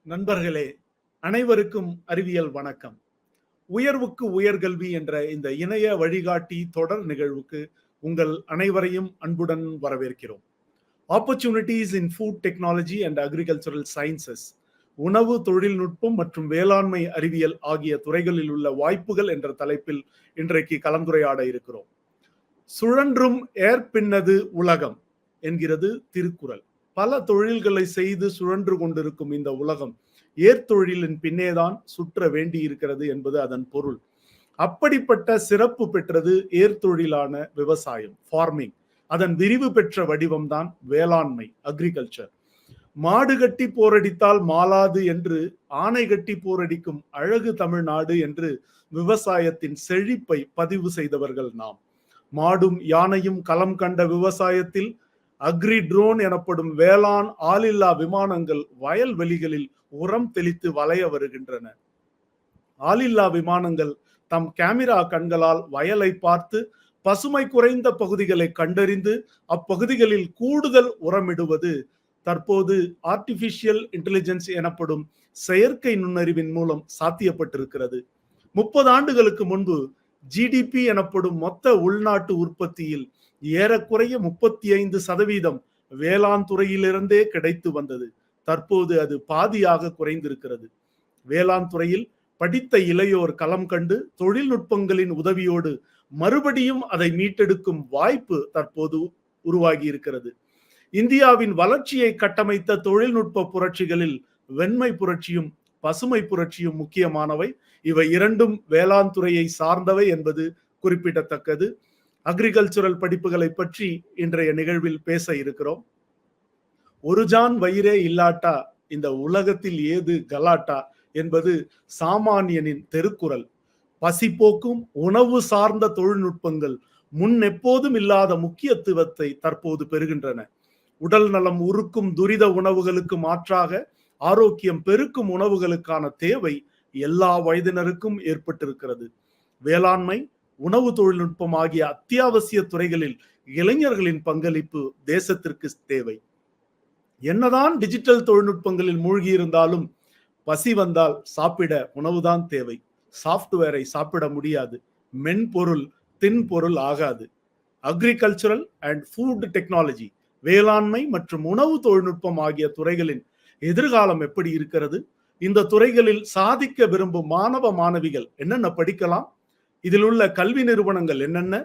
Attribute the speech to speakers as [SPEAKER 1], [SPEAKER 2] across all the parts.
[SPEAKER 1] நண்பர்களே, அனைவருக்கும் அறிவியல் வணக்கம். உயர்வுக்கு உயர்கல்வி என்ற இந்த இணைய வழிகாட்டி தொடர் நிகழ்வுக்கு உங்கள் அனைவரையும் அன்புடன் வரவேற்கிறோம். Opportunities in food Technology and agricultural sciences, உணவு தொழில்நுட்பம் மற்றும் வேளாண்மை அறிவியல் ஆகிய துறைகளில் உள்ள வாய்ப்புகள் என்ற தலைப்பில் இன்றைக்கு கலந்துரையாட இருக்கிறோம். சுழன்றும் ஏற்பின்னது உலகம் என்கிறது திருக்குறள். பல தொழில்களை செய்து சுழன்று கொண்டிருக்கும் இந்த உலகம் ஏர்த்தொழிலின் பின்னேதான் சுற்ற வேண்டி இருக்கிறது என்பது அதன் பொருள். அப்படிப்பட்ட சிறப்பு பெற்றது ஏர்த்தொழிலான விவசாயம், ஃபார்மிங். அதன் விரிவு பெற்ற வடிவம்தான் வேளாண்மை, அக்ரிகல்ச்சர். மாடு கட்டி போரடித்தால் மாளாது என்று ஆணை கட்டி போரடிக்கும் அழகு தமிழ்நாடு என்று விவசாயத்தின் செழிப்பை பதிவு செய்தவர்கள் நாம். மாடும் யானையும் களம் கண்ட விவசாயத்தில் அக்ரி ட்ரோன் எனப்படும் வேளாண் ஆளில்லா விமானங்கள் வயல்வெளிகளில் உரம் தெளித்து வளைய வருகின்றன. ஆளில்லா விமானங்கள் தம் கேமரா கண்களால் வயலை பார்த்து பசுமை குறைந்த பகுதிகளை கண்டறிந்து அப்பகுதிகளில் கூடுதல் உரமிடுவது தற்போது ஆர்டிபிஷியல் இன்டெலிஜென்ஸ் எனப்படும் செயற்கை நுண்ணறிவின் மூலம் சாத்தியப்பட்டிருக்கிறது. 30 ஆண்டுகளுக்கு முன்பு ஜிடிபி எனப்படும் மொத்த உள்நாட்டு உற்பத்தியில் ஏறக்குறைய 35% வேளாண் துறையிலிருந்தே கிடைத்து வந்தது. தற்போது அது பாதியாக குறைந்திருக்கிறது. வேளாண் துறையில் படித்த இளையோர் களம் கண்டு தொழில்நுட்பங்களின் உதவியோடு மறுபடியும் அதை மீட்டெடுக்கும் வாய்ப்பு தற்போது உருவாகி இருக்கிறது. இந்தியாவின் வளர்ச்சியை கட்டமைத்த தொழில்நுட்ப புரட்சிகளில் வெண்மை புரட்சியும் பசுமை புரட்சியும் முக்கியமானவை. இவை இரண்டும் வேளாண் துறையை சார்ந்தவை என்பது குறிப்பிடத்தக்கது. அக்ரிகல்ச்சரல் படிப்புகளை பற்றி இன்றைய நிகழ்வில் பேச இருக்கிறோம். ஒரு ஜான் வயிறே இல்லாட்டா இந்த உலகத்தில் ஏது கலாட்டா என்பது சாமானியனின் திருக்குறள். பசிப்போக்கும் உணவு சார்ந்த தொழில்நுட்பங்கள் முன் எப்போதும் இல்லாத முக்கியத்துவத்தை தற்போது பெறுகின்றன. உடல் நலம் உருக்கும் துரித உணவுகளுக்கு மாற்றாக ஆரோக்கியம் பெருக்கும் உணவுகளுக்கான தேவை எல்லா வயதினருக்கும் ஏற்பட்டிருக்கிறது. வேளாண்மை, உணவு தொழில்நுட்பம் ஆகிய அத்தியாவசிய துறைகளில் இளைஞர்களின் பங்களிப்பு தேசத்திற்கு தேவை. என்னதான் டிஜிட்டல் தொழில்நுட்பங்களில் மூழ்கி இருந்தாலும் பசி வந்தால் சாப்பிட உணவுதான் தேவை. சாப்ட்வேரை சாப்பிட முடியாது, மென்பொருள் தின்பொருள் ஆகாது. அக்ரிகல்ச்சரல் அண்ட் ஃபுட் டெக்னாலஜி, வேளாண்மை மற்றும் உணவு தொழில்நுட்பம் ஆகிய துறைகளின் எதிர்காலம் எப்படி இருக்கிறது? இந்த துறைகளில் சாதிக்க விரும்பும் மாணவ மாணவிகள் என்னென்ன படிக்கலாம்? இதில் உள்ள கல்வி நிறுவனங்கள் என்னென்ன?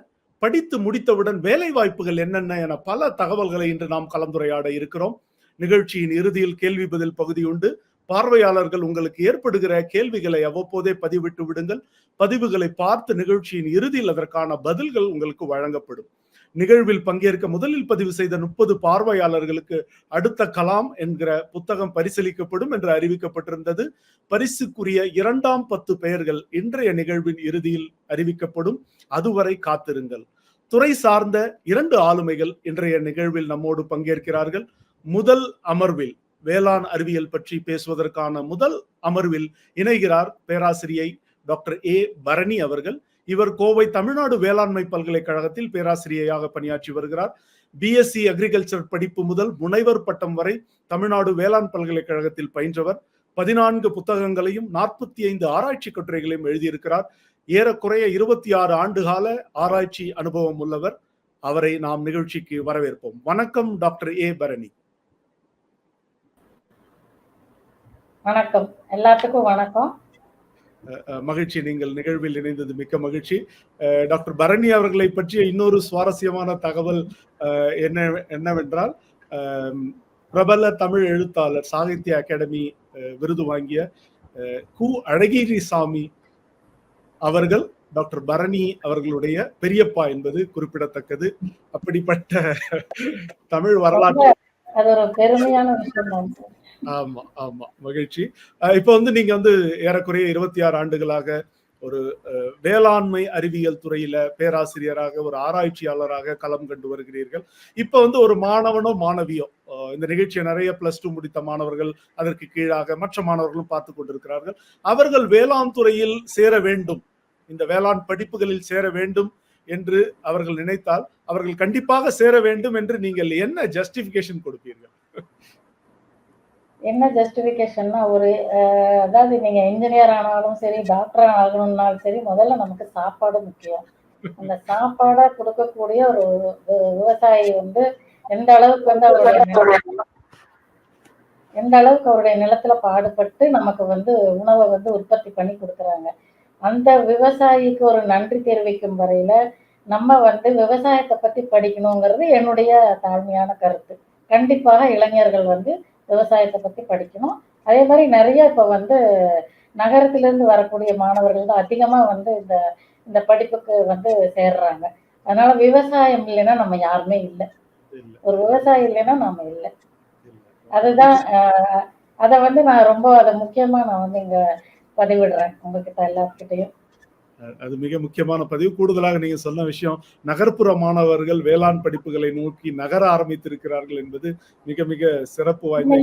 [SPEAKER 1] படித்து முடித்தவுடன் வேலை வாய்ப்புகள் என்னென்ன என பல தகவல்களை இன்று நாம் கலந்துரையாட இருக்கிறோம். நிகழ்ச்சியின் இறுதியில் கேள்வி பதில் பகுதி உண்டு. பார்வையாளர்கள் உங்களுக்கு ஏற்படுகிற கேள்விகளை அவ்வப்போதே பதிவிட்டு விடுங்கள். பதிவுகளை பார்த்து நிகழ்ச்சியின் இறுதியில் அதற்கான பதில்கள் உங்களுக்கு வழங்கப்படும். நிகழ்வில் பங்கேற்க முதலில் பதிவு செய்த 30 பார்வையாளர்களுக்கு அடுத்த கலாம் என்கிற புத்தகம் பரிசீலிக்கப்படும் என்று அறிவிக்கப்பட்டிருந்தது. பரிசுக்குரிய 2ஆம் 10 பெயர்கள் இன்றைய நிகழ்வின் இறுதியில் அறிவிக்கப்படும். அதுவரை காத்திருங்கள். துறை சார்ந்த 2 ஆளுமைகள் இன்றைய நிகழ்வில் நம்மோடு பங்கேற்கிறார்கள். முதல் அமர்வில் வேளாண் அறிவியல் பற்றி பேசுவதற்கான முதல் அமர்வில் இணைகிறார் பேராசிரியை டாக்டர் ஏ பரணி அவர்கள். இவர் கோவை தமிழ்நாடு வேளாண்மை பல்கலைக்கழகத்தில் பேராசிரியையாக பணியாற்றி வருகிறார். பிஎஸ்சி அக்ரிகல்ச்சர் படிப்பு முதல் முனைவர் பட்டம் வரை தமிழ்நாடு வேளாண் பல்கலைக்கழகத்தில் பயின்றவர். 14 புத்தகங்களையும் 45 ஆராய்ச்சி கட்டுரைகளையும் எழுதியிருக்கிறார். ஏறக்குறைய 26 ஆண்டுகால ஆராய்ச்சி அனுபவம் உள்ளவர். அவரை நாம் நிகழ்ச்சிக்கு வரவேற்போம். வணக்கம் டாக்டர் ஏ பரணி.
[SPEAKER 2] வணக்கம், எல்லாத்துக்கும் வணக்கம்.
[SPEAKER 1] மகிழ்ச்சி, நீங்கள் நிகழ்வில் இணைந்தது மிக்க மகிழ்ச்சி. டாக்டர் பரணி அவர்களை பற்றிய இன்னொரு சுவாரஸ்யமான தகவல் என்னவென்றால், பிரபல தமிழ் எழுத்தாளர், சாகித்ய அகாடமி விருது வாங்கிய கு அழகிரிசாமி அவர்கள் டாக்டர் பரணி அவர்களுடைய பெரியப்பா என்பது குறிப்பிடத்தக்கது. அப்படிப்பட்ட தமிழ் வரலாற்று
[SPEAKER 2] அது ஒரு பெருமையான விஷயம்.
[SPEAKER 1] ஆமா ஆமா, மகிழ்ச்சி. இப்ப நீங்க ஏறக்குறைய 26 ஆண்டுகளாக ஒரு வேளாண்மை அறிவியல் துறையில பேராசிரியராக, ஒரு ஆராய்ச்சியாளராக களம் கண்டு வருகிறீர்கள். இப்ப ஒரு மாணவனோ மாணவியோ, இந்த நிகழ்ச்சியை நிறைய +2 முடித்த மாணவர்கள், அதற்கு கீழாக மற்ற மாணவர்களும் பார்த்து கொண்டிருக்கிறார்கள். அவர்கள் வேளாண் துறையில் சேர வேண்டும், இந்த வேளாண் படிப்புகளில் சேர வேண்டும் என்று அவர்கள் நினைத்தால் அவர்கள் கண்டிப்பாக சேர வேண்டும் என்று நீங்கள் என்ன ஜஸ்டிபிகேஷன் கொடுப்பீர்கள்?
[SPEAKER 2] என்ன ஜஸ்டிஃபிகேஷன்னா ஒரு அதாவது நீங்க இன்ஜினியர் ஆனாலும் சரி, டாக்டர் ஆகணும்னாலும் சரி, முதல்ல நமக்கு சாப்பாடு முக்கியம். அந்த சாப்பாடை கொடுக்கக்கூடிய ஒரு விவசாயி வந்து எந்த அளவுக்கு வந்து அவருடைய நிலத்துல பாடுபட்டு நமக்கு வந்து உணவை வந்து உற்பத்தி பண்ணி கொடுக்குறாங்க. அந்த விவசாயிக்கு ஒரு நன்றி தெரிவிக்கும் வரையில நம்ம வந்து விவசாயத்தை பத்தி படிக்கணுங்கிறது என்னுடைய தாழ்மையான கருத்து. கண்டிப்பாக இளைஞர்கள் வந்து விவசாயத்தை பத்தி படிக்கணும். அதே மாதிரி நிறைய இப்ப வந்து நகரத்திலிருந்து வரக்கூடிய மாணவர்கள் தான் அதிகமா வந்து இந்த இந்த படிப்புக்கு வந்து சேர்றாங்க. அதனால விவசாயம் இல்லைன்னா நம்ம யாருமே இல்லை. ஒரு விவசாயி இல்லைன்னா நாம இல்லை. அதுதான் அதை வந்து நான் ரொம்ப அதை முக்கியமா நான் வந்து இங்க பதிவிடுறேன் உங்ககிட்ட எல்லாத்துக்கிட்டையும்.
[SPEAKER 1] அது மிக முக்கியமான பதிவு. கூடுதலாக நீங்க சொன்ன விஷயம், நகர்ப்புற மாணவர்கள் வேளாண் படிப்புகளை நோக்கி நகர ஆரம்பித்திருக்கிறார்கள் என்பது மிக மிக சிறப்பு வாய்ந்த.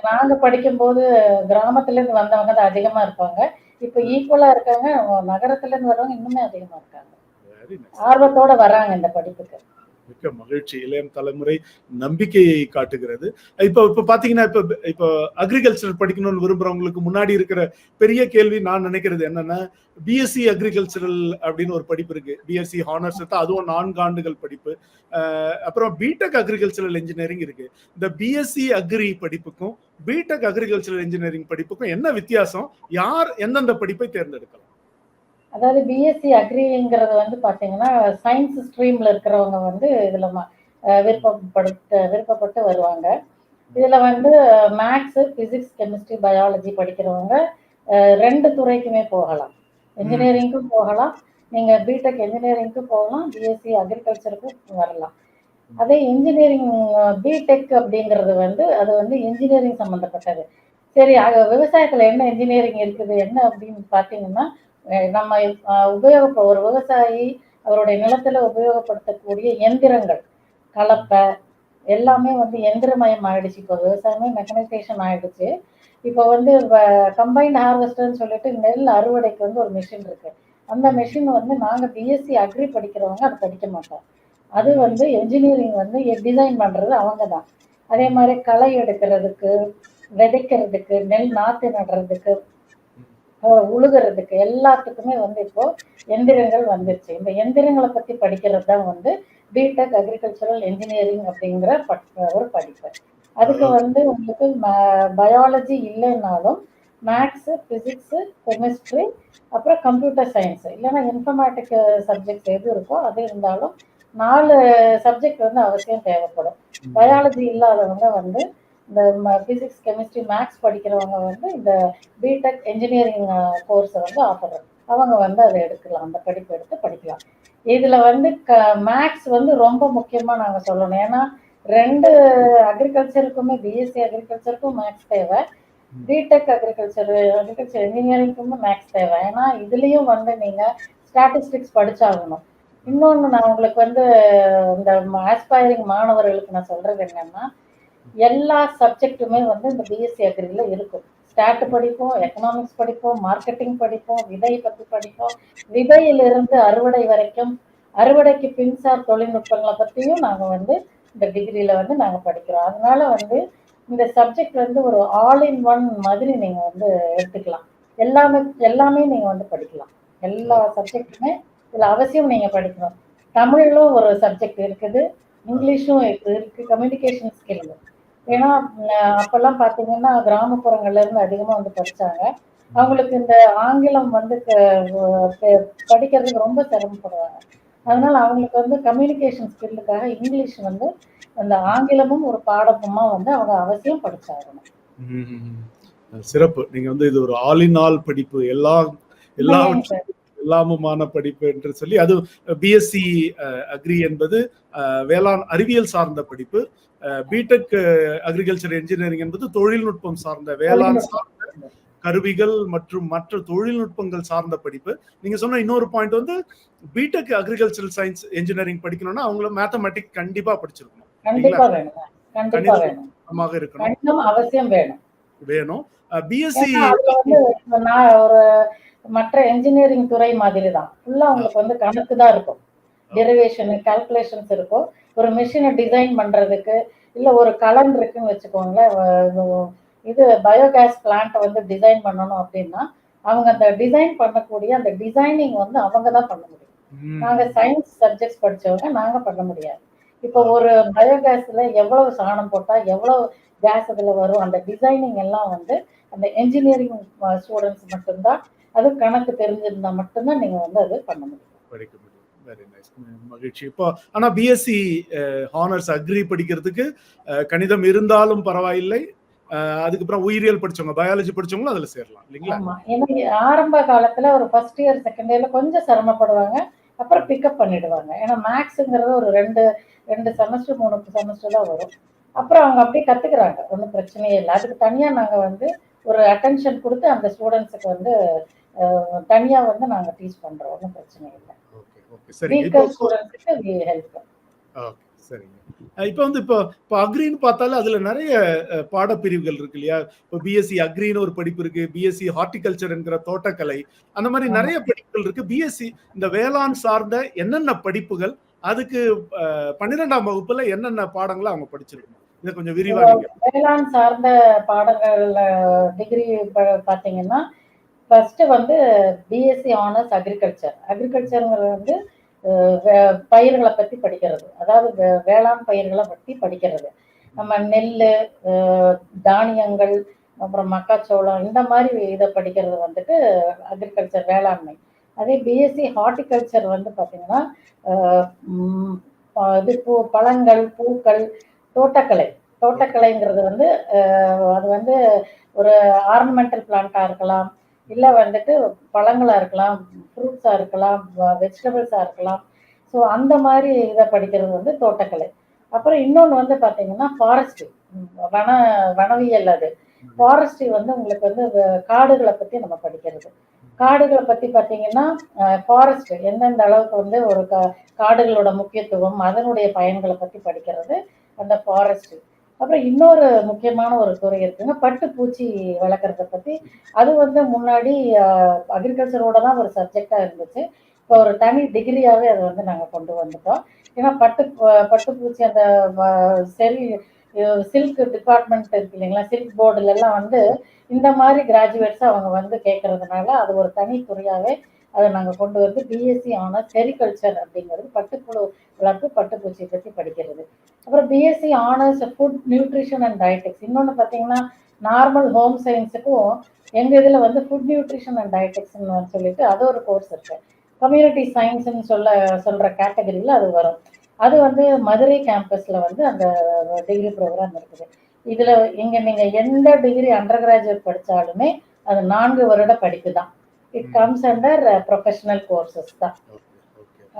[SPEAKER 2] நாங்க படிக்கும் போது கிராமத்துல இருந்து வந்தவங்க தான் அதிகமா இருப்பாங்க. இப்ப ஈக்குவலா இருக்காங்க. நகரத்துல இருந்து வரவங்க இன்னுமே அதிகமா இருக்காங்க. ஆர்வத்தோட வராங்க இந்த படிப்புக்கு.
[SPEAKER 1] மிக்க மகிழ்ச்சி. இளைய தலைமுறை நம்பிக்கையை காட்டுகிறது. இப்ப பாத்தீங்கன்னா இப்ப அக்ரிகல்ச்சர் படிக்கணும்னு விரும்புறவங்களுக்கு முன்னாடி இருக்கிற பெரிய கேள்வி நான் நினைக்கிறது என்னன்னா, பிஎஸ்சி அக்ரிகல்ச்சரல் அப்படின்னு ஒரு படிப்பு இருக்கு. பிஎஸ்சி ஹானர்ஸ் அதுவும் 4 ஆண்டுகள் படிப்பு. அப்புறம் பிடெக் அக்ரிகல்ச்சரல் இன்ஜினியரிங் இருக்கு. இந்த பிஎஸ்சி அக்ரி படிப்புக்கும் பிடெக் அக்ரிகல்ச்சரல் இன்ஜினியரிங் படிப்புக்கும் என்ன வித்தியாசம்? யார் எந்தெந்த படிப்பை தேர்ந்தெடுக்கலாம்?
[SPEAKER 2] அதாவது பிஎஸ்சி அக்ரிங்கிறது வந்து பாத்தீங்கன்னா சயின்ஸ் ஸ்ட்ரீம்ல இருக்கிறவங்க வந்து இதுல விருப்பப்பட்டு வருவாங்க. இதுல வந்து மேக்ஸ், பிசிக்ஸ், கெமிஸ்ட்ரி, பயாலஜி படிக்கிறவங்க 2 துறைக்குமே போகலாம். இன்ஜினியரிங்க்கும் போகலாம், நீங்க பிடெக் இன்ஜினியரிங்க்கும் போகலாம், பிஎஸ்சி அக்ரிகல்ச்சருக்கும் வரலாம். அதே இன்ஜினியரிங் பிடெக் அப்படிங்கிறது வந்து அது வந்து இன்ஜினியரிங் சம்பந்தப்பட்டது. சரி, விவசாயத்துல என்ன இன்ஜினியரிங் இருக்குது என்ன அப்படின்னு பாத்தீங்கன்னா, நம்ம ஒரு விவசாயி அவருடைய நிலத்துல உபயோகப்படுத்தக்கூடிய எந்திரங்கள், கலப்பை எல்லாமே வந்து எந்திரமயம் ஆயிடுச்சு. இப்போ விவசாயமே மெக்கனைசேஷன் ஆயிடுச்சு. இப்போ வந்து கம்பைன்ட் ஹார்வெஸ்டர்னு சொல்லிட்டு நெல் அறுவடைக்கு வந்து ஒரு மிஷின் இருக்கு. அந்த மிஷின் வந்து நாங்க பிஎஸ்சி அக்ரி படிக்கிறவங்க அதை படிக்க மாட்டோம். அது வந்து என்ஜினியரிங் வந்து டிசைன் பண்றது அவங்க தான். அதே மாதிரி களை எடுக்கிறதுக்கு, விதைக்கிறதுக்கு, நெல் நாத்து நடுறதுக்கு, உழுகிறதுக்கு எல்லாத்துக்குமே வந்து இப்போ எந்திரங்கள் வந்துருச்சு. இந்த எந்திரங்களை பத்தி படிக்கிறது தான் வந்து பிடெக் அக்ரிகல்ச்சரல் இன்ஜினியரிங் அப்படிங்கிற ஒரு படிப்பு. அதுக்கு வந்து உங்களுக்கு பயாலஜி இல்லைன்னாலும் மேக்ஸ், பிசிக்ஸ், கெமிஸ்ட்ரி, அப்புறம் கம்ப்யூட்டர் சயின்ஸ் இல்லைன்னா இன்ஃபர்மேட்டிக் சப்ஜெக்ட் எது இருக்கோ அது இருந்தாலும் 4 சப்ஜெக்ட் வந்து அவசியம் தேவைப்படும். பயாலஜி இல்லாதவங்க வந்து இந்த பிசிக்ஸ், கெமிஸ்ட்ரி, மேக்ஸ் படிக்கிறவங்க வந்து இந்த பிடெக் இன்ஜினியரிங் கோர்ஸை வந்து ஆஃபர் அவங்க வந்து அதை எடுக்கலாம், அந்த படிப்பு எடுத்து படிக்கலாம். இதுல வந்து மேக்ஸ் வந்து ரொம்ப முக்கியமா நாங்க சொல்லணும். ஏன்னா 2 அக்ரிகல்ச்சருக்குமே பிஎஸ்சி அக்ரிகல்ச்சருக்கும் மேக்ஸ் தேவை, பிடெக் அக்ரிகல்ச்சர் இன்ஜினியரிங்க்குமே மேக்ஸ் தேவை. ஏன்னா இதுலயும் வந்து நீங்க ஸ்டாட்டிஸ்டிக்ஸ் படிச்சாகணும். இன்னொன்னு நான் உங்களுக்கு வந்து இந்த ஆஸ்பைரிங் மாணவர்களுக்கு நான் சொல்றது என்னன்னா, எல்லா சப்ஜெக்ட்டுமே வந்து இந்த பிஎஸ்சி அக்ரில இருக்கும். ஸ்டாட் படிப்போம், எக்கனாமிக்ஸ் படிப்போம், மார்க்கெட்டிங் படிப்போம், விதை பத்தி படிப்போம், விதையிலிருந்து அறுவடை வரைக்கும், அறுவடைக்கு பின்சார் தொழில்நுட்பங்களை பத்தியும் நாங்க வந்து இந்த டிகிரியில வந்து நாங்க படிக்கிறோம். அதனால வந்து இந்த சப்ஜெக்ட் வந்து ஒரு ஆல் இன் ஒன் மாதிரி நீங்க வந்து எடுத்துக்கலாம். எல்லாமே நீங்க வந்து படிக்கலாம். எல்லா சப்ஜெக்ட்டுமே இதுல அவசியம் நீங்க படிக்கணும். தமிழ்லும் ஒரு சப்ஜெக்ட் இருக்குது, இங்கிலீஷும் இருக்கு, கம்யூனிகேஷன் ஸ்கில். ஏன்னா அப்பெல்லாம் பாத்தீங்கன்னா கிராமப்புறங்கள்ல இருந்து அதிகமா வந்து படிச்சாங்க. அவங்களுக்கு இந்த ஆங்கிலம் வந்து படிக்கிறதுக்கு ரொம்ப சிரமப்படுவாங்க. அதனால அவங்களுக்கு வந்து கம்யூனிகேஷன் ஸ்கில்லுக்காக இங்கிலீஷ் வந்து அந்த ஆங்கிலமும் ஒரு பாடமா வந்து அவங்க அவசியம் படிச்சாகணும்.
[SPEAKER 1] சிறப்பு. நீங்க வந்து இது ஒரு ஆல் இன் ஆல் படிப்பு, எல்லாமுமான படிப்பு என்று சொல்லி, அது பிஎஸ்சி அக்ரி என்பது வேளாண் அறிவியல் சார்ந்த படிப்பு. பிடெக் அக்ரிகல்ச்சர் இன்ஜினியரிங் என்பது தொழில்நுட்பம் சார்ந்த, வேளாண் சார்ந்த கருவிகள் மற்றும் மற்ற தொழில்நுட்பங்கள் சார்ந்த படிப்பு. நீங்க சொன்ன இன்னொரு பாயிண்ட் வந்து பிடெக் அக்ரிகல்ச்சரல் சயின்ஸ் இன்ஜினியரிங் படிக்கணும்னா அவங்கள மேத்தமெட்டிக்ஸ் கண்டிப்பா படிச்சிருக்கணும்.
[SPEAKER 2] கண்டிப்பா வேணும். கண்டிப்பா வேணும்.
[SPEAKER 1] இருக்கணும்.
[SPEAKER 2] அவசியம்
[SPEAKER 1] வேணும். பிஎஸ்சி
[SPEAKER 2] நான் ஒரு மற்ற இன்ஜினியரிங் துறை மாதிரி தான். ஃபுல்லா உங்களுக்கு வந்து கணக்கு தான் இருக்கும். டெரிவேஷன், கால்குலேஷன்ஸ் இருக்கும். ஒரு மிஷினை டிசைன் பண்றதுக்கு இல்ல ஒரு கலன் இருக்குன்னு வச்சுக்கோங்களேன், இது பயோகேஸ் பிளான்ட் வந்து டிசைன் பண்ணணும் அப்படின்னா அவங்க அந்த டிசைன் பண்ணக்கூடிய அந்த டிசைனிங் வந்து அவங்க தான் பண்ண முடியும். நாங்க சயின்ஸ் சப்ஜெக்ட்ஸ் படிச்சவங்க நாங்க பண்ண முடியாது. இப்போ ஒரு பயோகேஸ்ல எவ்வளவு சாணம் போட்டா எவ்வளவு கேஸ் அதுல வரும், அந்த டிசைனிங் எல்லாம் வந்து அந்த என்ஜினியரிங் ஸ்டூடெண்ட்ஸ் மட்டும்தான், அது கணக்கு தெரிஞ்சிருந்தா மட்டும்தான் நீங்க வந்து அது பண்ண முடியும்.
[SPEAKER 1] படிக்க முடியும். Very nice. மகிழ்ச்சி. இப்போ ஆனா பிஎஸ்சி ஹானர்ஸ் அக்ரி படிக்கிறதுக்கு கணிதம் இருந்தாலும் பரவாயில்லை, அதுக்கப்புறம் உயிரியல் படிச்சவங்க பயாலஜி படிச்சவங்களும் அதுல சேரலாம் இல்லைங்களா?
[SPEAKER 2] ஆமா. ஏன்னா ஆரம்ப காலத்துல ஒரு ஃபர்ஸ்ட் இயர் செகண்ட் இயர்ல கொஞ்சம் சிரமப்படுவாங்க, அப்புறம் பிக்கப் பண்ணிடுவாங்க. ஏன்னா மேக்ஸுங்கிறது ஒரு ரெண்டு செமஸ்டர் 3 செமஸ்டர் தான் வரும். அப்புறம் அவங்க அப்படியே கத்துக்கிறாங்க, ஒன்றும் பிரச்சனையே இல்லை. அதுக்கு தனியா நாங்க வந்து ஒரு அட்டென்ஷன் கொடுத்து அந்த ஸ்டூடெண்ட்ஸுக்கு வந்து தனியா வந்து நாங்க டீச் பண்றோம், ஒன்றும் பிரச்சனை இல்லை.
[SPEAKER 1] ஓகே ஓகே சரிங்க.
[SPEAKER 2] வீக்கர் ஸ்டூடெண்ட்ஸுக்கு வி ஹெல்ப்.
[SPEAKER 1] ஓகே சரிங்க. இப்போ வந்து இப்போ அக்ரின்னு பார்த்தாலும் அதுல நிறைய பாடப்பிரிவுகள் இருக்கு இல்லையா? இப்போ பிஎஸ்சி அக்ரின்னு ஒரு படிப்பு இருக்கு, பிஎஸ்சி ஹார்டிகல்ச்சர் என்கிற தோட்டக்கலை, அந்த மாதிரி நிறைய படிப்புகள் இருக்கு. பிஎஸ்சி இந்த வேளாண் சார்ந்த என்னென்ன படிப்புகள், அதுக்கு 12ஆம் வகுப்புல என்னென்ன பாடங்களை அவங்க படிச்சிருக்கணும், இதை கொஞ்சம் விரிவா நீங்க.
[SPEAKER 2] வேளாண் சார்ந்த பாடங்கள் டிகிரி பாத்தீங்கன்னா ஃபர்ஸ்ட் வந்து பிஎஸ்சி ஆனர்ஸ் அக்ரிகல்ச்சர். அக்ரிகல்ச்சருங்கிறது வந்து பயிர்களை பத்தி படிக்கிறது, அதாவது வேளாண் பயிர்களை பத்தி படிக்கிறது. நம்ம நெல், தானியங்கள், அப்புறம் மக்காச்சோளம், இந்த மாதிரி இதை படிக்கிறது வந்துட்டு அக்ரிகல்ச்சர் வேளாண்மை. அதே பிஎஸ்சி ஹார்டிகல்ச்சர் வந்து பார்த்தீங்கன்னா இது பழங்கள், பூக்கள், தோட்டக்கலை. தோட்டக்கலைங்கிறது வந்து அது வந்து ஒரு ஆர்னமெண்டல் பிளான்ட்டா இருக்கலாம், இல்லை வந்துட்டு பழங்களா இருக்கலாம், ஃப்ரூட்ஸா இருக்கலாம், வெஜிடபிள்ஸா இருக்கலாம். ஸோ அந்த மாதிரி இதை படிக்கிறது வந்து தோட்டக்கலை. அப்புறம் இன்னொன்று வந்து பார்த்தீங்கன்னா ஃபாரஸ்ட்ரி, வனவியல். அது ஃபாரஸ்ட்ரி வந்து உங்களுக்கு வந்து காடுகளை பற்றி நம்ம படிக்கிறது. காடுகளை பற்றி பார்த்தீங்கன்னா ஃபாரஸ்ட் எந்தெந்த அளவுக்கு வந்து ஒரு காடுகளோட முக்கியத்துவம், அதனுடைய பயன்களை பற்றி படிக்கிறது அந்த ஃபாரஸ்ட்ரி. அப்புறம் இன்னொரு முக்கியமான ஒரு துறை இருக்குங்க, பட்டுப்பூச்சி வளர்க்குறத பற்றி. அது வந்து முன்னாடி அக்ரிகல்ச்சரோட தான் ஒரு சப்ஜெக்டா இருந்துச்சு. இப்போ ஒரு தனி டிகிரியாவே அதை வந்து நாங்கள் கொண்டு வந்துட்டோம். ஏன்னா பட்டுப்பூச்சி அந்த சில்க் டிபார்ட்மெண்ட் இருக்கு இல்லைங்களா, சில்க் போர்டுல எல்லாம் வந்து இந்த மாதிரி கிராஜுவேட்ஸ் அவங்க வந்து கேட்கறதுனால அது ஒரு தனி துறையாவே அதை நாங்கள் கொண்டு வந்து பிஎஸ்சி ஆனர்ஸ் செரிகல்ச்சர் அப்படிங்கிறது பட்டுப்புழு வளர்ப்பு, பட்டுப்பூச்சியை பற்றி படிக்கிறது. அப்புறம் BSc honours food nutrition and dietetics. இன்னொன்று பார்த்தீங்கன்னா நார்மல் ஹோம் சயின்ஸுக்கும் எங்கள் இதில் வந்து ஃபுட் நியூட்ரிஷன் அண்ட் டயட்டிக்ஸ்ன்னு சொல்லிட்டு அது ஒரு கோர்ஸ் இருக்கு. கம்யூனிட்டி சயின்ஸ்ன்னு சொல்கிற கேட்டகரியில் அது வரும். அது வந்து மதுரை கேம்பஸில் வந்து அந்த டிகிரி ப்ரோக்ராம் இருக்குது. இதில் இங்கே நீங்கள் எந்த டிகிரி அண்டர் கிராஜுவேட் படித்தாலுமே அது 4 வருட படிப்பு தான். It comes under professional courses தான்.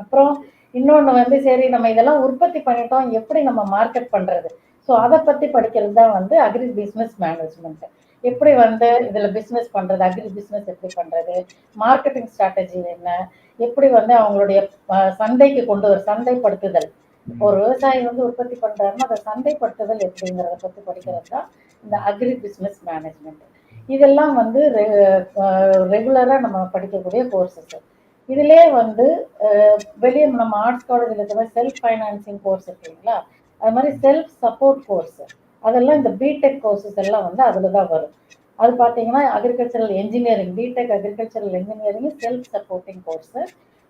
[SPEAKER 2] அப்புறம் இன்னொன்று வந்து சரி நம்ம இதெல்லாம் உற்பத்தி பண்ணிட்டோம், எப்படி நம்ம மார்க்கெட் பண்ணுறது, ஸோ அதை பற்றி படிக்கிறது தான் வந்து அக்ரி பிஸ்னஸ் மேனேஜ்மெண்ட். எப்படி வந்து இதில் பிஸ்னஸ் பண்ணுறது, அக்ரி பிஸ்னஸ் எப்படி பண்ணுறது, மார்க்கெட்டிங் ஸ்ட்ராட்டஜி என்ன, எப்படி வந்து அவங்களுடைய சந்தைக்கு கொண்டு வர சந்தைப்படுத்துதல். ஒரு விவசாயி வந்து உற்பத்தி பண்றாருன்னா அதை சந்தைப்படுத்துதல் எப்படிங்கிறத பற்றி படிக்கிறது தான் இந்த அக்ரி பிஸ்னஸ் மேனேஜ்மெண்ட். இதெல்லாம் வந்து ரெகுலராக நம்ம படிக்கக்கூடிய கோர்சஸ். இதுலேயே வந்து வெளியே நம்ம ஆர்ட்ஸ் காலேஜில் இருக்கிற செல்ஃப் ஃபைனான்சிங் கோர்ஸ் இருக்குங்களா, அது மாதிரி செல்ஃப் சப்போர்ட் கோர்ஸ், அதெல்லாம் இந்த பிடெக் கோர்சஸ் எல்லாம் வந்து அதில் தான் வரும். அது பார்த்தீங்கன்னா agricultural engineering, BTech agricultural engineering self supporting course.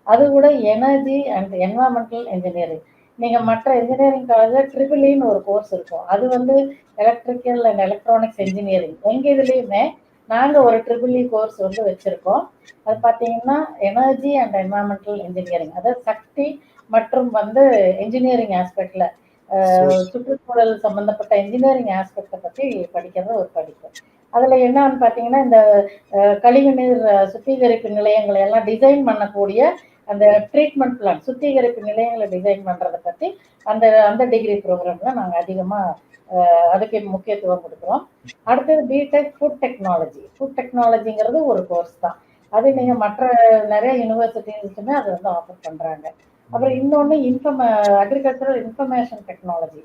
[SPEAKER 2] அது கூட எனர்ஜி அண்ட் என்வரான்மெண்டல் இன்ஜினியரிங். நீங்கள் மற்ற இன்ஜினியரிங் காலேஜில் ட்ரிபிள்இன்னு ஒரு கோர்ஸ் இருக்கும், அது வந்து எலக்ட்ரிக்கல் அண்ட் எலக்ட்ரானிக்ஸ் இன்ஜினியரிங். எங்கள் இதுலேயுமே நாங்கள் ஒரு ட்ரிபிள்இ கோர்ஸ் வந்து வச்சுருக்கோம். அது பார்த்தீங்கன்னா எனர்ஜி அண்ட் என்வரான்மெண்டல் இன்ஜினியரிங், அதாவது சக்தி மற்றும் வந்து இன்ஜினியரிங் ஆஸ்பெக்டில் சுற்றுச்சூழல் சம்பந்தப்பட்ட இன்ஜினியரிங் ஆஸ்பெக்டை பற்றி படிக்கிறது ஒரு படிப்பு. அதில் என்னன்னு பார்த்தீங்கன்னா இந்த கழிவுநீர் சுத்திகரிப்பு நிலையங்களை எல்லாம் டிசைன் பண்ணக்கூடிய அந்த ட்ரீட்மெண்ட் பிளான், சுத்திகரிப்பு நிலையங்களை டிசைன் பண்ணுறதை பற்றி அந்த டிகிரி ப்ரோக்ராமில் நாங்கள் அதிகமாக அதுக்கு முக்கியத்துவம் கொடுக்குறோம். அடுத்தது பிடெக் ஃபுட் டெக்னாலஜி. ஃபுட் டெக்னாலஜிங்கிறது ஒரு கோர்ஸ் தான், அது நீங்கள் மற்ற நிறைய யூனிவர்சிட்டிஸுமே அதை வந்து ஆஃபர் பண்ணுறாங்க. அப்புறம் இன்னொன்று அக்ரிகல்ச்சரல் இன்ஃபர்மேஷன் டெக்னாலஜி.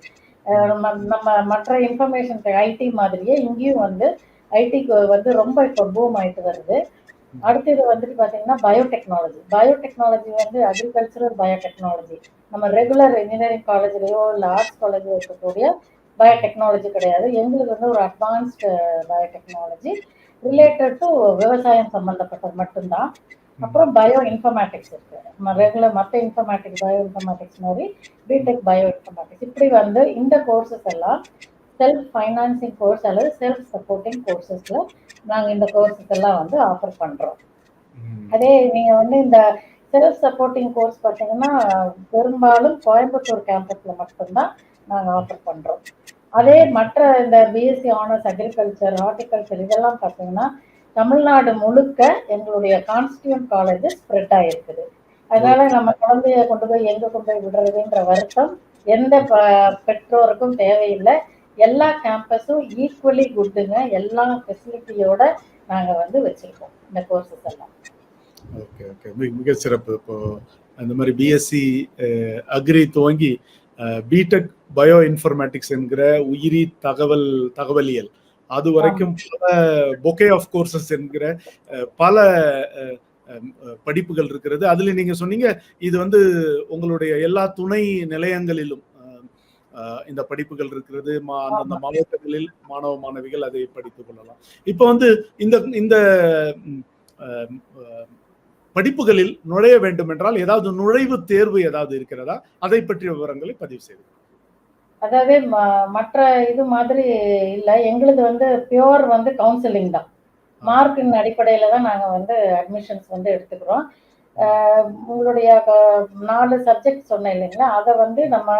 [SPEAKER 2] நம்ம மற்ற இன்ஃபர்மேஷன் ஐடி மாதிரியே இங்கேயும் வந்து ஐடிக்கு வந்து ரொம்ப இப்போ பூம் ஆகிட்டு வருது. அடுத்தது வந்துட்டு பார்த்தீங்கன்னா பயோடெக்னாலஜி. பயோடெக்னாலஜி வந்து அக்ரிகல்ச்சரல் பயோடெக்னாலஜி நம்ம ரெகுலர் இன்ஜினியரிங் காலேஜ்லேயோ இல்லை ஆர்ட்ஸ் காலேஜோ இருக்கக்கூடிய பயோடெக்னாலஜி கிடையாது. எங்களுக்கு வந்து ஒரு அட்வான்ஸ்டு பயோடெக்னாலஜி ரிலேட்டட் டு விவசாயம் சம்பந்தப்பட்டது மட்டும்தான். அப்புறம் பயோ இன்ஃபர்மேட்டிக்ஸ் இருக்கு. ரெகுலர் மற்ற இன்ஃபர்மேட்டிக்ஸ் பயோ இன்ஃபர்மேட்டிக்ஸ் மாதிரி பிடெக் பயோ இன்ஃபர்மேட்டிக்ஸ் இப்படி வந்து இந்த கோர்சஸ் எல்லாம் செல்ஃப் ஃபைனான்சிங் கோர்ஸ் அல்லது செல்ஃப் சப்போர்ட்டிங் கோர்சஸ்ல நாங்கள் இந்த கோர்சஸ் எல்லாம் வந்து ஆஃபர் பண்றோம். அதே நீங்க வந்து இந்த செல்ஃப் சப்போர்ட்டிங் கோர்ஸ் பார்த்தீங்கன்னா பெரும்பாலும் கோயம்புத்தூர் கேம்பஸ்ல மட்டும்தான் நாங்கள் ஆஃபர் பண்றோம். அதே மற்ற இந்த பிஎஸ்சி ஆனர்ஸ் அக்ரிகல்ச்சர் ஹார்டிகல்ச்சர் இதெல்லாம் பார்த்தீங்கன்னா தமிழ்நாடு முழுக்க எங்களுடைய கான்ஸ்டியூண்ட் காலேஜஸ் ஸ்ப்ரெட் ஆயிருக்குது. அதனால நம்ம குழந்தைய கொண்டு போய் எங்க கொண்டு போய் விடுறதுன்ற வருத்தம் எந்த பெற்றோருக்கும் தேவையில்லை. எல்லா கேம்பஸும் ஈக்குவலி குட்டுங்க. எல்லா ஃபெசிலிட்டியோட நாங்க வந்து வச்சிருக்கோம் இந்த கோர்சஸ் எல்லாம்.
[SPEAKER 1] ஓகே ஓகே, மிக சிறப்பு. இப்போ அந்த மாதிரி பிஎஸ்சி அக்ரி துவங்கி பிடெக் பயோ இன்ஃபர்மேட்டிக்ஸ் என்கிற உயிரி தகவலியல் அது வரைக்கும் பல பொக்கே ஆஃப் கோர்சஸ் என்கிற பல படிப்புகள் இருக்கிறது. அதுல நீங்க சொன்னீங்க இது வந்து உங்களுடைய எல்லா துணை நிலையங்களிலும் இந்த படிப்புகள் இருக்கிறது. அந்தந்த மாவட்டங்களில் மாணவ மாணவிகள் அதை படித்துக் கொள்ளலாம். இப்ப வந்து இந்த இந்த படிப்புகளில் நுழைய வேண்டும் என்றால் ஏதாவது நுழைவு தேர்வு ஏதாவது இருக்கிறதா? அதை பற்றிய விவரங்களை பதிவு செய்து.
[SPEAKER 2] அதாவது மற்ற இது மாதிரி இல்லை, எங்களுது வந்து பியோர் வந்து கவுன்சிலிங் தான். மார்க்கின் அடிப்படையில தான் நாங்கள் வந்து அட்மிஷன்ஸ் வந்து எடுத்துக்கிறோம். உங்களுடைய 4 சப்ஜெக்ட் சொன்னேன் இல்லைங்களா, அதை வந்து நம்ம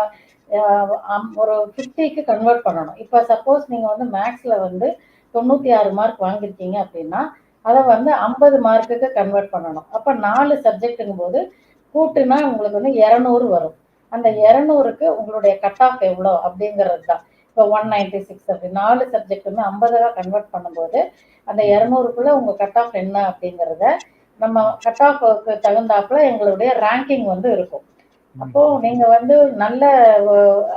[SPEAKER 2] ஒரு 50க்கு கன்வெர்ட் பண்ணணும். இப்போ சப்போஸ் நீங்கள் வந்து மேக்ஸில் வந்து 96 மார்க் வாங்கியிருக்கீங்க அப்படின்னா அதை வந்து 50 மார்க்குக்கு கன்வெர்ட் பண்ணணும். அப்போ 4 சப்ஜெக்ட்டுங்கும் போது கூட்டுனா உங்களுக்கு வந்து 200 வரும். அந்த 200க்கு உங்களுடைய கட் ஆஃப் எவ்வளோ அப்படிங்கிறது தான். இப்போ 196 அப்படி 4 சப்ஜெக்ட்டுமே 50 கன்வெர்ட் பண்ணும்போது அந்த 200க்குள்ள உங்க கட் ஆஃப் என்ன அப்படிங்கிறத நம்ம கட் ஆஃப்க்கு தகுந்தாப்புல எங்களுடைய ரேங்கிங் வந்து இருக்கும். அப்போ நீங்க வந்து நல்ல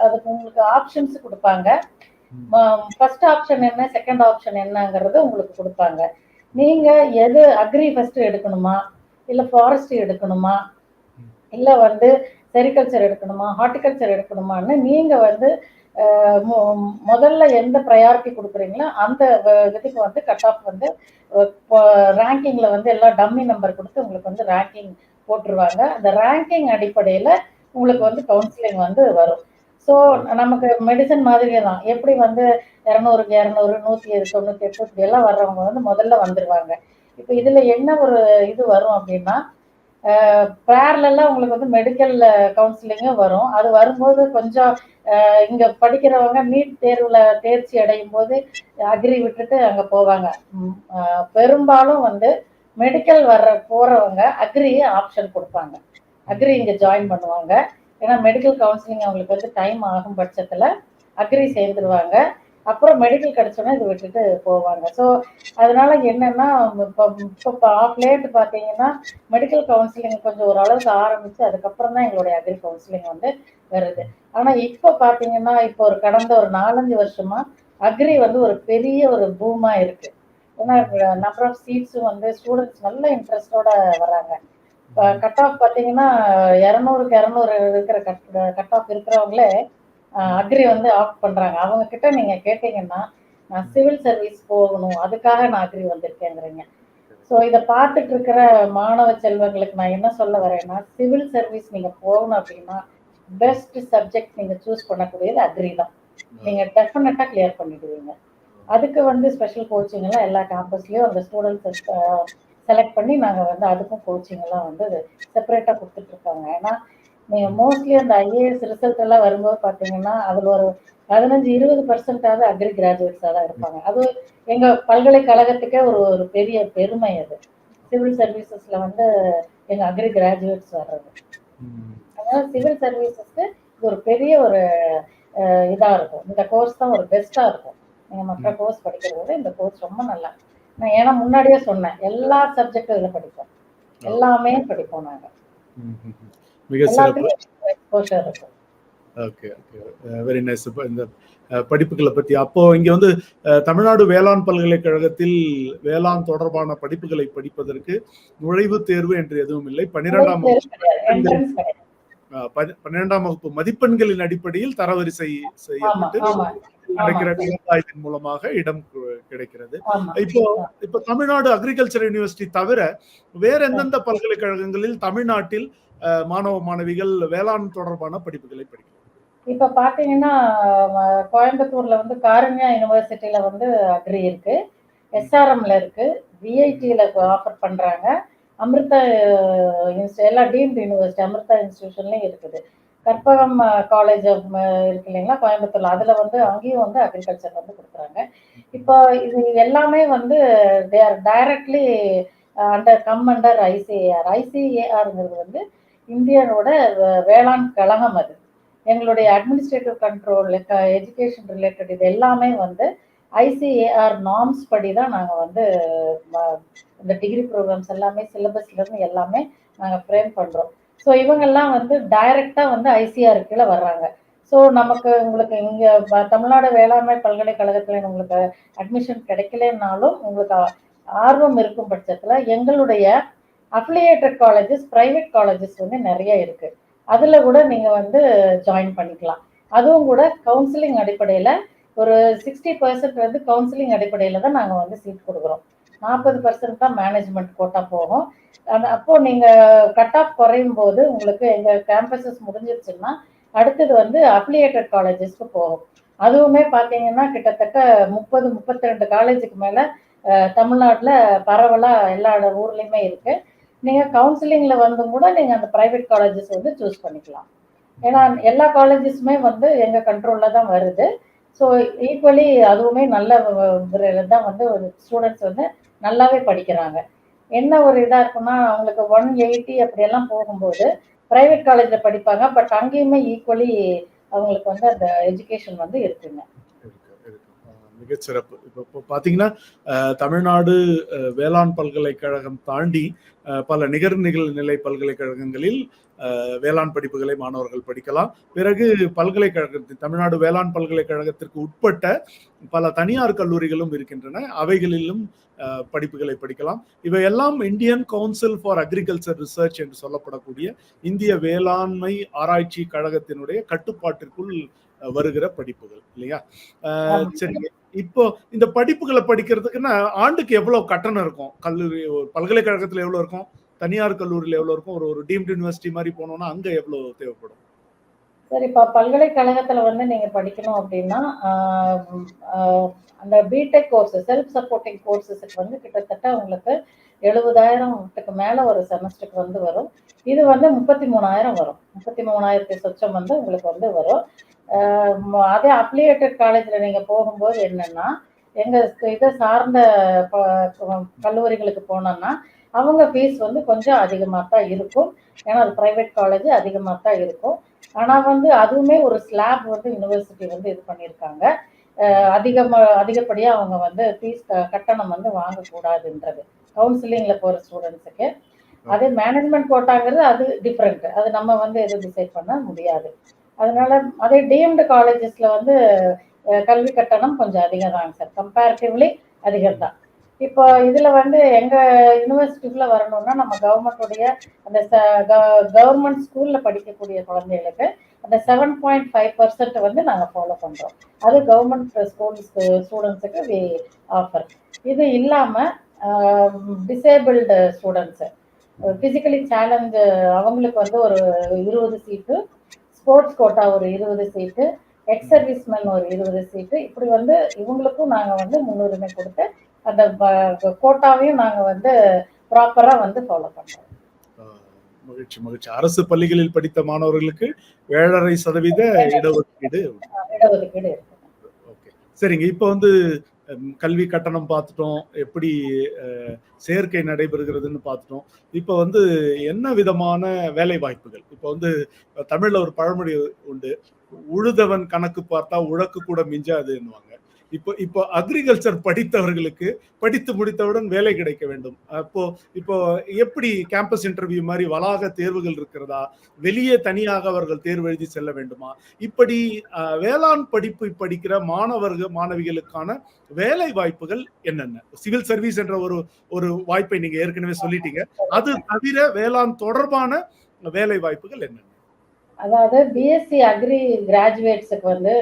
[SPEAKER 2] அதுக்கு உங்களுக்கு ஆப்ஷன்ஸ் கொடுப்பாங்க. ஃபர்ஸ்ட் ஆப்ஷன் என்ன செகண்ட் ஆப்ஷன் என்னங்கிறது உங்களுக்கு கொடுப்பாங்க. நீங்க எது அக்ரி ஃபர்ஸ்ட் எடுக்கணுமா இல்ல ஃபாரஸ்ட்ரி எடுக்கணுமா இல்ல வந்து செரிகல்ச்சர் எடுக்கணுமா ஹார்டிகல்ச்சர் எடுக்கணுமான்னு நீங்க வந்து முதல்ல எந்த ப்ரையாரிட்டி கொடுக்குறீங்களோ அந்த இதுக்கு வந்து கட் ஆஃப் வந்து ரேங்கிங்ல வந்து எல்லாம் டம்மி நம்பர் கொடுத்து உங்களுக்கு வந்து ரேங்கிங் போட்டுருவாங்க. அந்த ரேங்கிங் அடிப்படையில உங்களுக்கு வந்து கவுன்சிலிங் வந்து வரும். ஸோ நமக்கு மெடிசன் மாதிரியே தான். எப்படி வந்து 200க்கு 200 198 இப்படி எல்லாம் வர்றவங்க வந்து முதல்ல வந்துடுவாங்க. இப்போ இதுல என்ன ஒரு இது வரும் அப்படின்னா பேரலா உங்களுக்கு வந்து மெடிக்கல் கவுன்சிலிங்கும் வரும். அது வரும்போது கொஞ்சம் இங்க படிக்கிறவங்க நீட் தேர்வுல தேர்ச்சி அடையும் போது அக்ரி விட்டுட்டு அங்க போவாங்க. பெரும்பாலும் வந்து மெடிக்கல் போறவங்க அக்ரி ஆப்ஷன் கொடுப்பாங்க. அக்ரி இங்க ஜாயின் பண்ணுவாங்க. ஏன்னா மெடிக்கல் கவுன்சிலிங் அவங்களுக்கு வந்து டைம் ஆகும் பட்சத்துல அக்ரி சேர்ந்துருவாங்க. அப்புறம் மெடிக்கல் கிடைச்சோன்னா இது விட்டுட்டு போவாங்க. ஸோ அதனால என்னன்னா இப்போ ஆஃப் லேட் பார்த்தீங்கன்னா மெடிக்கல் கவுன்சிலிங் கொஞ்சம் ஓரளவுக்கு ஆரம்பிச்சு அதுக்கப்புறம் தான் எங்களுடைய அக்ரி கவுன்சிலிங் வந்து வருது. ஆனால் இப்போ பார்த்தீங்கன்னா இப்போ ஒரு கடந்த ஒரு 4-5 வருஷமா அக்ரி வந்து ஒரு பெரிய ஒரு பூமா இருக்கு. ஏன்னா நம்பர் ஆஃப் சீட்ஸும் வந்து ஸ்டூடெண்ட்ஸ் நல்ல இன்ட்ரெஸ்டோட வராங்க. கட் ஆஃப் பார்த்தீங்கன்னா 200க்கு 200 இருக்கிற கட் ஆஃப் இருக்கிறவங்களே அக்ரி வந்து ஆஃப் பண்றாங்க. அவங்க கிட்ட நீங்க கேட்டீங்கன்னா நான் சிவில் சர்வீஸ் போகணும் அதுக்காக நான் அக்ரி வந்திருக்கேங்கிறீங்க. ஸோ இதை பார்த்துட்டு இருக்கிற மாணவ செல்வங்களுக்கு நான் என்ன சொல்ல வரேன்னா சிவில் சர்வீஸ் நீங்க போகணும் அப்படின்னா பெஸ்ட் சப்ஜெக்ட் நீங்க சூஸ் பண்ணக்கூடியது அக்ரி தான். நீங்க டெஃபினட்டா கிளியர் பண்ணிடுவீங்க. அதுக்கு வந்து ஸ்பெஷல் கோச்சிங் எல்லாம் எல்லா கேம்பஸ்லயும் அந்த ஸ்டூடெண்ட்ஸ் செலக்ட் பண்ணி நாங்க வந்து அதுக்கும் கோச்சிங் எல்லாம் வந்து செப்பரேட்டா கொடுத்துட்டு இருக்காங்க. ஏன்னா நீங்க மோஸ்ட்லி அந்த ஐஏஎஸ் ரிசல்ட் எல்லாம் வரும்போது பாத்தீங்கன்னா அதுல ஒரு 15-20% அக்ரி கிராஜுவேட்ஸா தான் இருப்பாங்க. அது எங்க பல்கலைக்கழகத்துக்கே ஒரு பெரிய பெருமை. அது சிவில் சர்வீசஸ்ல வந்து எங்க அக்ரி கிராஜுவேட்ஸ் வர்றது. அதனால சிவில் சர்வீசஸ்க்கு இது ஒரு பெரிய ஒரு இதா இருக்கும். இந்த கோர்ஸ் தான் ஒரு பெஸ்டா இருக்கும். நீங்க மற்ற கோர்ஸ் படிக்கிறத விட இந்த கோர்ஸ் ரொம்ப நல்லா. நான் ஏன்னா முன்னாடியே சொன்னேன் எல்லா சப்ஜெக்டும் இதுல படிப்போம், எல்லாமே படிப்போம் நாங்க.
[SPEAKER 1] மிக சிறப்பு. Okay okay, very nice. இந்த படிப்புகளை பத்தி அப்போ இங்க வந்து தமிழ்நாடு வேளாண் பல்கலைக்கழகத்தில் வேளாண் தொடர்பான படிப்புகளை படிப்பதற்கு நுழைவு தேர்வு என்று எதுவும் இல்லை. 12ஆம் வகுப்பு மதிப்பெண்களின் அடிப்படையில் தரவரிசை செய்யப்பட்டு கிடைக்கிற
[SPEAKER 2] ஆமா
[SPEAKER 1] விவசாயத்தின் மூலமாக இடம் கிடைக்கிறது.
[SPEAKER 2] ஆமா
[SPEAKER 1] இப்போ இப்போ தமிழ்நாடு அக்ரிகல்ச்சர் யூனிவர்சிட்டி தவிர வேற எந்தெந்த பல்கலைக்கழகங்களில் தமிழ்நாட்டில் மாணவ மாணவிகள் வேளாண் தொடர்பான படிப்புகளை படிக்கிறாங்க?
[SPEAKER 2] இப்ப பாத்தீங்கன்னா கோயம்புத்தூர்ல வந்து காருண்யா யூனிவர்சிட்டியில வந்து அக்ரி இருக்கு, எஸ்ஆர்எம்ல இருக்கு, விஐடியில ஆஃபர் பண்றாங்க, அமிர்தா எல்லா டீம்டு யூனிவர்சிட்டி அமிர்தா இன்ஸ்டிடியூஷன்லயும் இருக்குது. கற்பகம் காலேஜ் இருக்கு இல்லைங்களா கோயம்புத்தூர்ல, அதுல வந்து அங்கேயும் வந்து அக்ரிகல்ச்சர் வந்து கொடுக்குறாங்க. இப்போ இது எல்லாமே வந்து they are directly under ICAR. ஐசிஏஆர்ங்கிறது வந்து இந்தியனோட வேளாண் கழகம். அது எங்களுடைய அட்மினிஸ்ட்ரேட்டிவ் கண்ட்ரோல், எஜுகேஷன் ரிலேட்டட் இது எல்லாமே வந்து ஐசிஏஆர் நார்ம்ஸ் படி தான் நாங்கள் வந்து இந்த டிகிரி ப்ரோக்ராம்ஸ் எல்லாமே சிலபஸ்லேருந்து எல்லாமே நாங்கள் ஃப்ரேம் பண்ணுறோம். ஸோ இவங்கெல்லாம் வந்து டைரெக்டாக வந்து ஐசிஆர் கீழே வர்றாங்க. ஸோ நமக்கு உங்களுக்கு இங்கே தமிழ்நாடு வேளாண்மை பல்கலைக்கழகத்தில் உங்களுக்கு அட்மிஷன் கிடைக்கலனாலும் உங்களுக்கு ஆர்வம் இருக்கும் பட்சத்தில் எங்களுடைய அஃபிலியேட்டட் காலேஜஸ், ப்ரைவேட் காலேஜஸ் வந்து நிறைய இருக்கு. அதுல கூட நீங்க வந்து ஜாயின் பண்ணிக்கலாம். அதுவும் கூட கவுன்சிலிங் அடிப்படையில ஒரு 60% வந்து கவுன்சிலிங் அடிப்படையில தான் நாங்க வந்து சீட் கொடுக்குறோம். 40% தான் மேனேஜ்மெண்ட் கோட்டா போகும். அப்போ நீங்க கட் ஆஃப் குறையும் போது உங்களுக்கு எங்க கேம்பஸஸ் முடிஞ்சிருச்சுன்னா அடுத்தது வந்து அஃபிலியேட்டட் காலேஜஸ்க்கு போகும். அதுவுமே பாத்தீங்கன்னா கிட்டத்தட்ட 32 காலேஜுக்கு மேல தமிழ்நாட்டுல பரவலா எல்லா ஊர்லயுமே இருக்கு. நீங்க கவுன்சிலிங்ல வந்து கூட நீங்க அந்த பிரைவேட் காலேஜஸ் வந்து சூஸ் பண்ணிக்கலாம். ஏன்னா எல்லா காலேஜஸுமே வந்து எங்க கண்ட்ரோல்ல தான் வருது. ஸோ ஈக்குவலி அதுவுமே நல்ல தான் வந்து ஒரு ஸ்டூடெண்ட்ஸ் வந்து நல்லாவே படிக்கிறாங்க. என்ன ஒரு இதா இருக்குன்னா அவங்களுக்கு 180 அப்படியெல்லாம் போகும்போது பிரைவேட் காலேஜ்ல படிப்பாங்க. பட் அங்கேயுமே ஈக்குவலி அவங்களுக்கு வந்து அந்த எஜுகேஷன் வந்து இருக்குங்க.
[SPEAKER 1] மிகச்சிறப்பு. இப்போ பாத்தீங்கன்னா தமிழ்நாடு வேளாண் பல்கலைக்கழகம் தாண்டி பல நிகழ்நிலை பல்கலைக்கழகங்களில் வேளாண் படிப்புகளை மாணவர்கள் படிக்கலாம். பிறகு பல்கலைக்கழகத்தின் தமிழ்நாடு வேளாண் பல்கலைக்கழகத்திற்கு உட்பட்ட பல தனியார் கல்லூரிகளும் இருக்கின்றன. அவைகளிலும் படிப்புகளை படிக்கலாம். இவையெல்லாம் Indian council for agriculture research என்று சொல்லப்படக்கூடிய இந்திய வேளாண்மை ஆராய்ச்சி கழகத்தினுடைய கட்டுப்பாட்டிற்குள் வருகிற படிப்புகள் இல்லையா? சரி, இப்போ இந்த படிப்புகளை படிக்கிறதுக்குன்னா ஆண்டுக்கு எவ்வளவு கட்டணம் இருக்கும்? கல்லூரி பல்கலைக்கழகத்துல எவ்வளவு இருக்கும்? தனியார் கல்லூரியில எவ்வளவு இருக்கும்? ஒரு டீம்டு யூனிவர்சிட்டி மாதிரி போனோம்னா அங்க எவ்வளவு தேவைப்படும்?
[SPEAKER 2] சரி, இப்போ பல்கலைக்கழகத்துல வந்து நீங்க படிக்கணும் அப்படின்னா அந்த பிடெக் கோர்ஸ் செல்ஃப் சப்போர்ட்டிங் கோர்சஸுக்கு வந்து கிட்டத்தட்ட உங்களுக்கு 70,000க்கு மேல ஒரு செமஸ்டருக்கு வந்து வரும். இது வந்து 33,000 வரும். 33,000 சொச்சம் வந்து உங்களுக்கு வந்து வரும். அதே அஃபிலியேட்டட் காலேஜ்ல நீங்க போகும்போது என்னன்னா எங்க இதை சார்ந்த கல்லூரிகளுக்கு போனோம்னா அவங்க ஃபீஸ் வந்து கொஞ்சம் அதிகமாக தான் இருக்கும். ஏன்னா அது பிரைவேட் காலேஜ் அதிகமாக தான் இருக்கும். ஆனா வந்து அதுவுமே ஒரு ஸ்லாப் வந்து யூனிவர்சிட்டி வந்து இது பண்ணியிருக்காங்க. அதிகப்படியா அவங்க வந்து ஃபீஸ் கட்டணம் வந்து வாங்கக்கூடாதுன்றது கவுன்சிலிங்ல போற ஸ்டூடெண்ட்ஸுக்கு. அதே மேனேஜ்மெண்ட் கோட்டாங்கிறது அது டிஃப்ரெண்ட். அது நம்ம வந்து எதுவும் டிசைட் பண்ண முடியாது. அதனால அதே டிஎம்டு காலேஜஸ்ல வந்து கல்வி கட்டணம் கொஞ்சம் அதிகம் தாங்க சார், கம்பேரிட்டிவ்லி அதிகம் தான். இப்போ இதுல வந்து எங்க யூனிவர்சிட்டிக்குள்ள வரணும்னா நம்ம கவர்மெண்ட்டுடைய அந்த கவர்மெண்ட் ஸ்கூல்ல படிக்கக்கூடிய குழந்தைகளுக்கு அந்த 7.5% வந்து நாங்கள் ஃபாலோ பண்றோம். அது கவர்மெண்ட் ஸ்டூடெண்ட்ஸுக்கு ஆஃபர். இது இல்லாம டிசேபிள்டு ஸ்டூடெண்ட்ஸு, பிசிக்கலி சேலஞ்சு அவங்களுக்கு வந்து ஒரு 20 சீட்டு, ஸ்போர்ட்ஸ் கோட்டா ஒரு 20 சீட்டு, எக்ஸ் சர்வீஸ்மேன் ஒரு 20 சீட்டு, இப்படி வந்து இவங்களுக்கும் நாங்கள் வந்து முன்னுரிமை கொடுத்து அந்த கோட்டாவையும் நாங்கள் வந்து ப்ராப்பரா வந்து ஃபாலோ பண்றோம்.
[SPEAKER 1] மகிழ்ச்சி மகிழ்ச்சி. அரசு பள்ளிகளில் படித்த மாணவர்களுக்கு 7.5% இடஒதுக்கீடு. ஓகே, சரிங்க. இப்போ வந்து கல்வி கட்டணம் பார்த்துட்டோம், எப்படி சேர்க்கை நடைபெறுகிறதுன்னு பார்த்துட்டோம். இப்போ வந்து என்ன விதமான வேலை வாய்ப்புகள்? இப்போ வந்து தமிழ்ல ஒரு பழமொழி உண்டு, உழுதவன் கணக்கு பார்த்தா உழக்கு கூட மிஞ்சாதுன்னுவாங்க. இப்போ அக்ரிகல்ச்சர் படித்தவர்களுக்கு படித்து முடித்தவுடன் வேலை கிடைக்க வேண்டும். இப்போ எப்படி கேம்பஸ் இன்டர்வியூ மாதிரி வளாக தேர்வுகள் இருக்கிறதா? வெளியே தனியாக அவர்கள் தேர்வு எழுதி செல்ல வேண்டுமா? இப்படி வேளாண் படிப்பு படிக்கிற மாணவிகளுக்கான வேலை வாய்ப்புகள் என்னென்ன? சிவில் சர்வீஸ் என்ற ஒரு வாய்ப்பை நீங்க ஏற்கனவே சொல்லிட்டீங்க. அது தவிர வேளாண் தொடர்பான வேலை வாய்ப்புகள் என்னென்ன?
[SPEAKER 2] அதாவது பிஎஸ்சி அக்ரி கிராஜுவேட்ஸுக்கு வந்து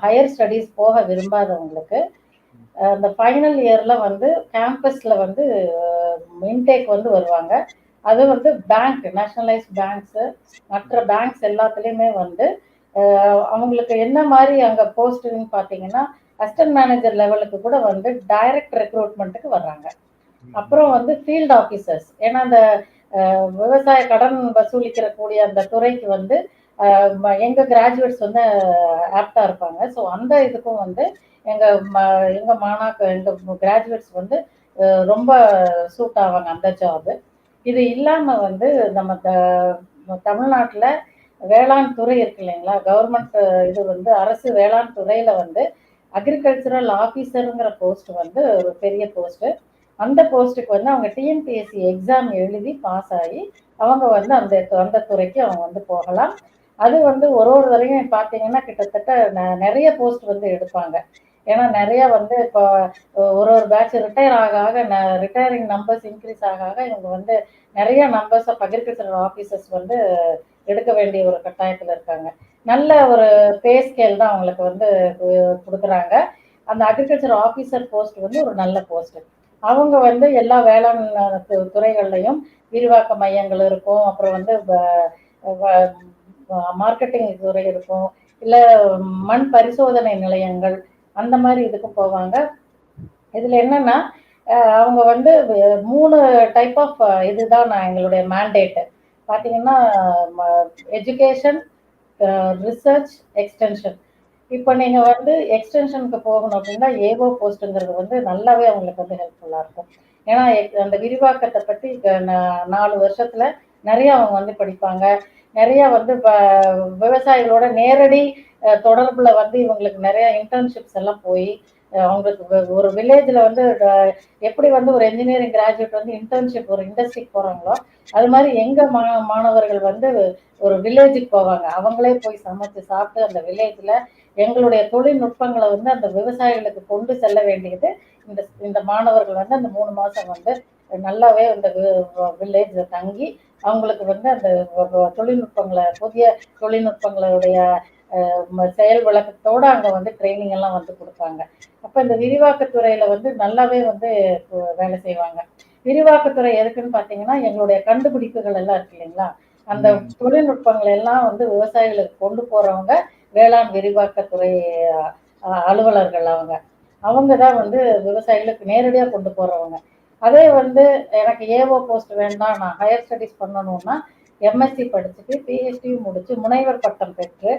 [SPEAKER 2] ஹையர் ஸ்டடீஸ் போக விரும்பாதவங்களுக்கு அந்த ஃபைனல் இயர்ல வந்து கேம்பஸ்ல வந்து இன்டேக் வந்து வருவாங்க. அது வந்து பேங்க், நேஷனலைஸ் பேங்க்ஸ், மற்ற பேங்க்ஸ் எல்லாத்துலயுமே வந்து அவங்களுக்கு என்ன மாதிரி அங்க போஸ்ட்னு பாத்தீங்கன்னா அசிஸ்டன்ட் மேனேஜர் லெவலுக்கு கூட வந்து டைரக்ட் ரெக்ரூட்மெண்ட்டுக்கு வர்றாங்க. அப்புறம் வந்து ஃபீல்ட் ஆபீசர்ஸ், ஏன்னா அந்த விவசாய கடன் வசூலிக்கிற கூடிய அந்த துறைக்கு வந்து எங்க கிராஜுவேட்ஸ் வந்து ஆப்டா இருப்பாங்க. ஸோ அந்த இதுக்கும் வந்து எங்க எங்க எங்க கிராஜுவேட்ஸ் வந்து ரொம்ப சூட் ஆவாங்க அந்த ஜாப். இது இல்லாம வந்து நம்ம தமிழ்நாட்டுல வேளாண் துறை இருக்கு இல்லைங்களா, கவர்மெண்ட் இது வந்து அரசு வேளாண் துறையில வந்து அக்ரிகல்ச்சரல் ஆபீசருங்கிற போஸ்ட் வந்து ஒரு பெரிய போஸ்ட். அந்த போஸ்ட்டுக்கு வந்து அவங்க டிஎன்பிஎஸ்சி எக்ஸாம் எழுதி பாஸ் ஆகி அவங்க வந்து அந்த அந்த துறைக்கு அவங்க வந்து போகலாம். அது வந்து ஒரு தடவையும் பார்த்தீங்கன்னா கிட்டத்தட்ட நிறைய போஸ்ட் வந்து எடுப்பாங்க. ஏன்னா நிறைய வந்து இப்போ ஒரு பேட்ச் ரிட்டையர் ஆக ரிட்டையரிங் நம்பர்ஸ் இன்க்ரீஸ் ஆக இவங்க வந்து நிறைய நம்பர்ஸ் ஆஃப் அக்ரிகல்ச்சரல் ஆஃபீஸர்ஸ் வந்து எடுக்க வேண்டிய ஒரு கட்டாயத்தில் இருக்காங்க. நல்ல ஒரு பே ஸ்கேல் தான் அவங்களுக்கு வந்து கொடுக்குறாங்க. அந்த அக்ரிகல்ச்சர் ஆஃபீஸர் போஸ்ட் வந்து ஒரு நல்ல போஸ்ட். அவங்க வந்து எல்லா வேளாண் துறைகள்லையும் விரிவாக்க மையங்கள் இருக்கும், அப்புறம் வந்து மார்க்கெட்டிங் துறை இருக்கும், இல்ல மண் பரிசோதனை நிலையங்கள், அந்த மாதிரி இதுக்கும் போவாங்க. இதுல என்னன்னா அவங்க வந்து 3 டைப் ஆஃப் இதுதான் எங்களுடைய மேண்டேட் பாத்தீங்கன்னா, எஜுகேஷன், ரிசர்ச், எக்ஸ்டென்ஷன். இப்போ நீங்க வந்து எக்ஸ்டென்ஷனுக்கு போகணும் அப்படின்னா ஏஓ போஸ்ட்ங்கிறது வந்து நல்லாவே அவங்களுக்கு வந்து ஹெல்ப்ஃபுல்லா இருக்கும். ஏன்னா அந்த விரிவாக்கத்தை பத்தி 4 வருஷத்துல நிறைய அவங்க வந்து படிப்பாங்க. நிறைய வந்து விவசாயிகளோட நேரடி தொடர்புல வந்து இவங்களுக்கு நிறைய இன்டர்ன்ஷிப்ஸ் எல்லாம் போய் அவங்களுக்கு ஒரு வில்லேஜ்ல வந்து எப்படி வந்து ஒரு என்ஜினியரிங் கிராஜுவேட் வந்து இன்டர்ன்ஷிப் ஒரு இண்டஸ்ட்ரிக்கு போறாங்களோ அது மாதிரி எங்க மாணவர்கள் வந்து ஒரு வில்லேஜுக்கு போவாங்க. அவங்களே போய் சமைச்சு சாப்பிட்டு அந்த வில்லேஜ்ல எங்களுடைய தொழில்நுட்பங்களை வந்து அந்த விவசாயிகளுக்கு கொண்டு செல்ல வேண்டியது இந்த இந்த மாணவர்கள் வந்து அந்த 3 மாசம் வந்து நல்லாவே அந்த வில்லேஜ்ல தங்கி அவங்களுக்கு வந்து அந்த தொழில்நுட்பங்களை, புதிய தொழில்நுட்பங்களுடைய செயல் விளக்கத்தோட அங்க வந்து ட்ரைனிங் எல்லாம் வந்து கொடுப்பாங்க. அப்ப இந்த விரிவாக்கத்துறையில வந்து நல்லாவே வந்து வேலை செய்வாங்க. விரிவாக்கத்துறை எதுக்குன்னு பாத்தீங்கன்னா எங்களுடைய கண்டுபிடிப்புகள் எல்லாம் இருக்கு இல்லைங்களா, அந்த தொழில்நுட்பங்கள் எல்லாம் வந்து விவசாயிகளுக்கு கொண்டு போறவங்க வேளாண் விரிவாக்கத்துறை அலுவலர்கள். அவங்க தான் வந்து விவசாயிகளுக்கு நேரடியா கொண்டு போறவங்க. அதே வந்து எனக்கு ஏஓ போஸ்ட் வேண்டாம், நான் ஹையர் ஸ்டடிஸ் பண்ணணும்னா எம்எஸ்சி படிச்சுட்டு பிஹெச்டி முடிச்சு முனைவர் பட்டம் பெற்று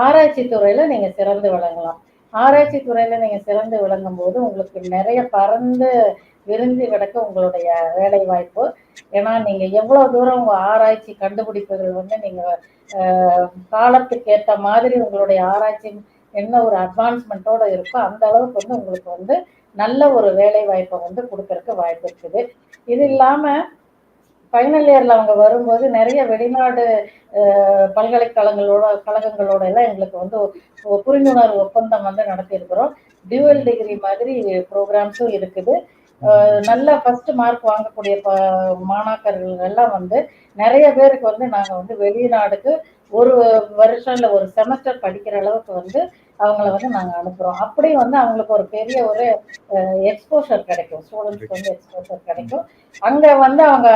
[SPEAKER 2] ஆராய்ச்சி துறையில நீங்க சிறந்து விளங்கலாம். ஆராய்ச்சி துறையில நீங்க சிறந்து விளங்கும் போது உங்களுக்கு நிறைய பறந்து விரிஞ்சு கிடக்க உங்களுடைய வேலை வாய்ப்பு. ஏன்னா நீங்க எவ்வளவு தூரம் உங்க ஆராய்ச்சி கண்டுபிடிப்புகள் வந்து நீங்க காலத்துக்கு ஏற்ற மாதிரி உங்களுடைய ஆராய்ச்சி என்ன ஒரு அட்வான்ஸ்மெண்ட்டோட இருக்கோ அந்த அளவுக்கு வந்து உங்களுக்கு வந்து நல்ல ஒரு வேலை வாய்ப்பை வந்து கொடுக்கறதுக்கு வாய்ப்பு இருக்குது. இது இல்லாம ஃபைனல் இயர்ல அவங்க வரும்போது நிறைய வெளிநாடு கழகங்களோட எல்லாம் எங்களுக்கு வந்து புரிந்துணர்வு ஒப்பந்தம் வந்து நடத்தியிருக்கிறோம். டியூவல் டிகிரி மாதிரி ப்ரோக்ராம்ஸும் இருக்குது. நல்ல ஃபர்ஸ்ட் மார்க் வாங்கக்கூடிய மாணாக்கர்கள் எல்லாம் வந்து நிறைய பேருக்கு வந்து நாங்க வந்து வெளிநாடுக்கு ஒரு வருஷம் இல்ல ஒரு செமஸ்டர் படிக்கிற அளவுக்கு வந்து அவங்கள வந்து நாங்க அனுப்புறோம். அப்படி வந்து அவங்களுக்கு ஒரு பெரிய ஒரு எக்ஸ்போஷர் கிடைக்கும், ஸ்டூடெண்ட்ஸ்க்கு வந்து எக்ஸ்போஷர் கிடைக்கும். அங்க வந்து அவங்க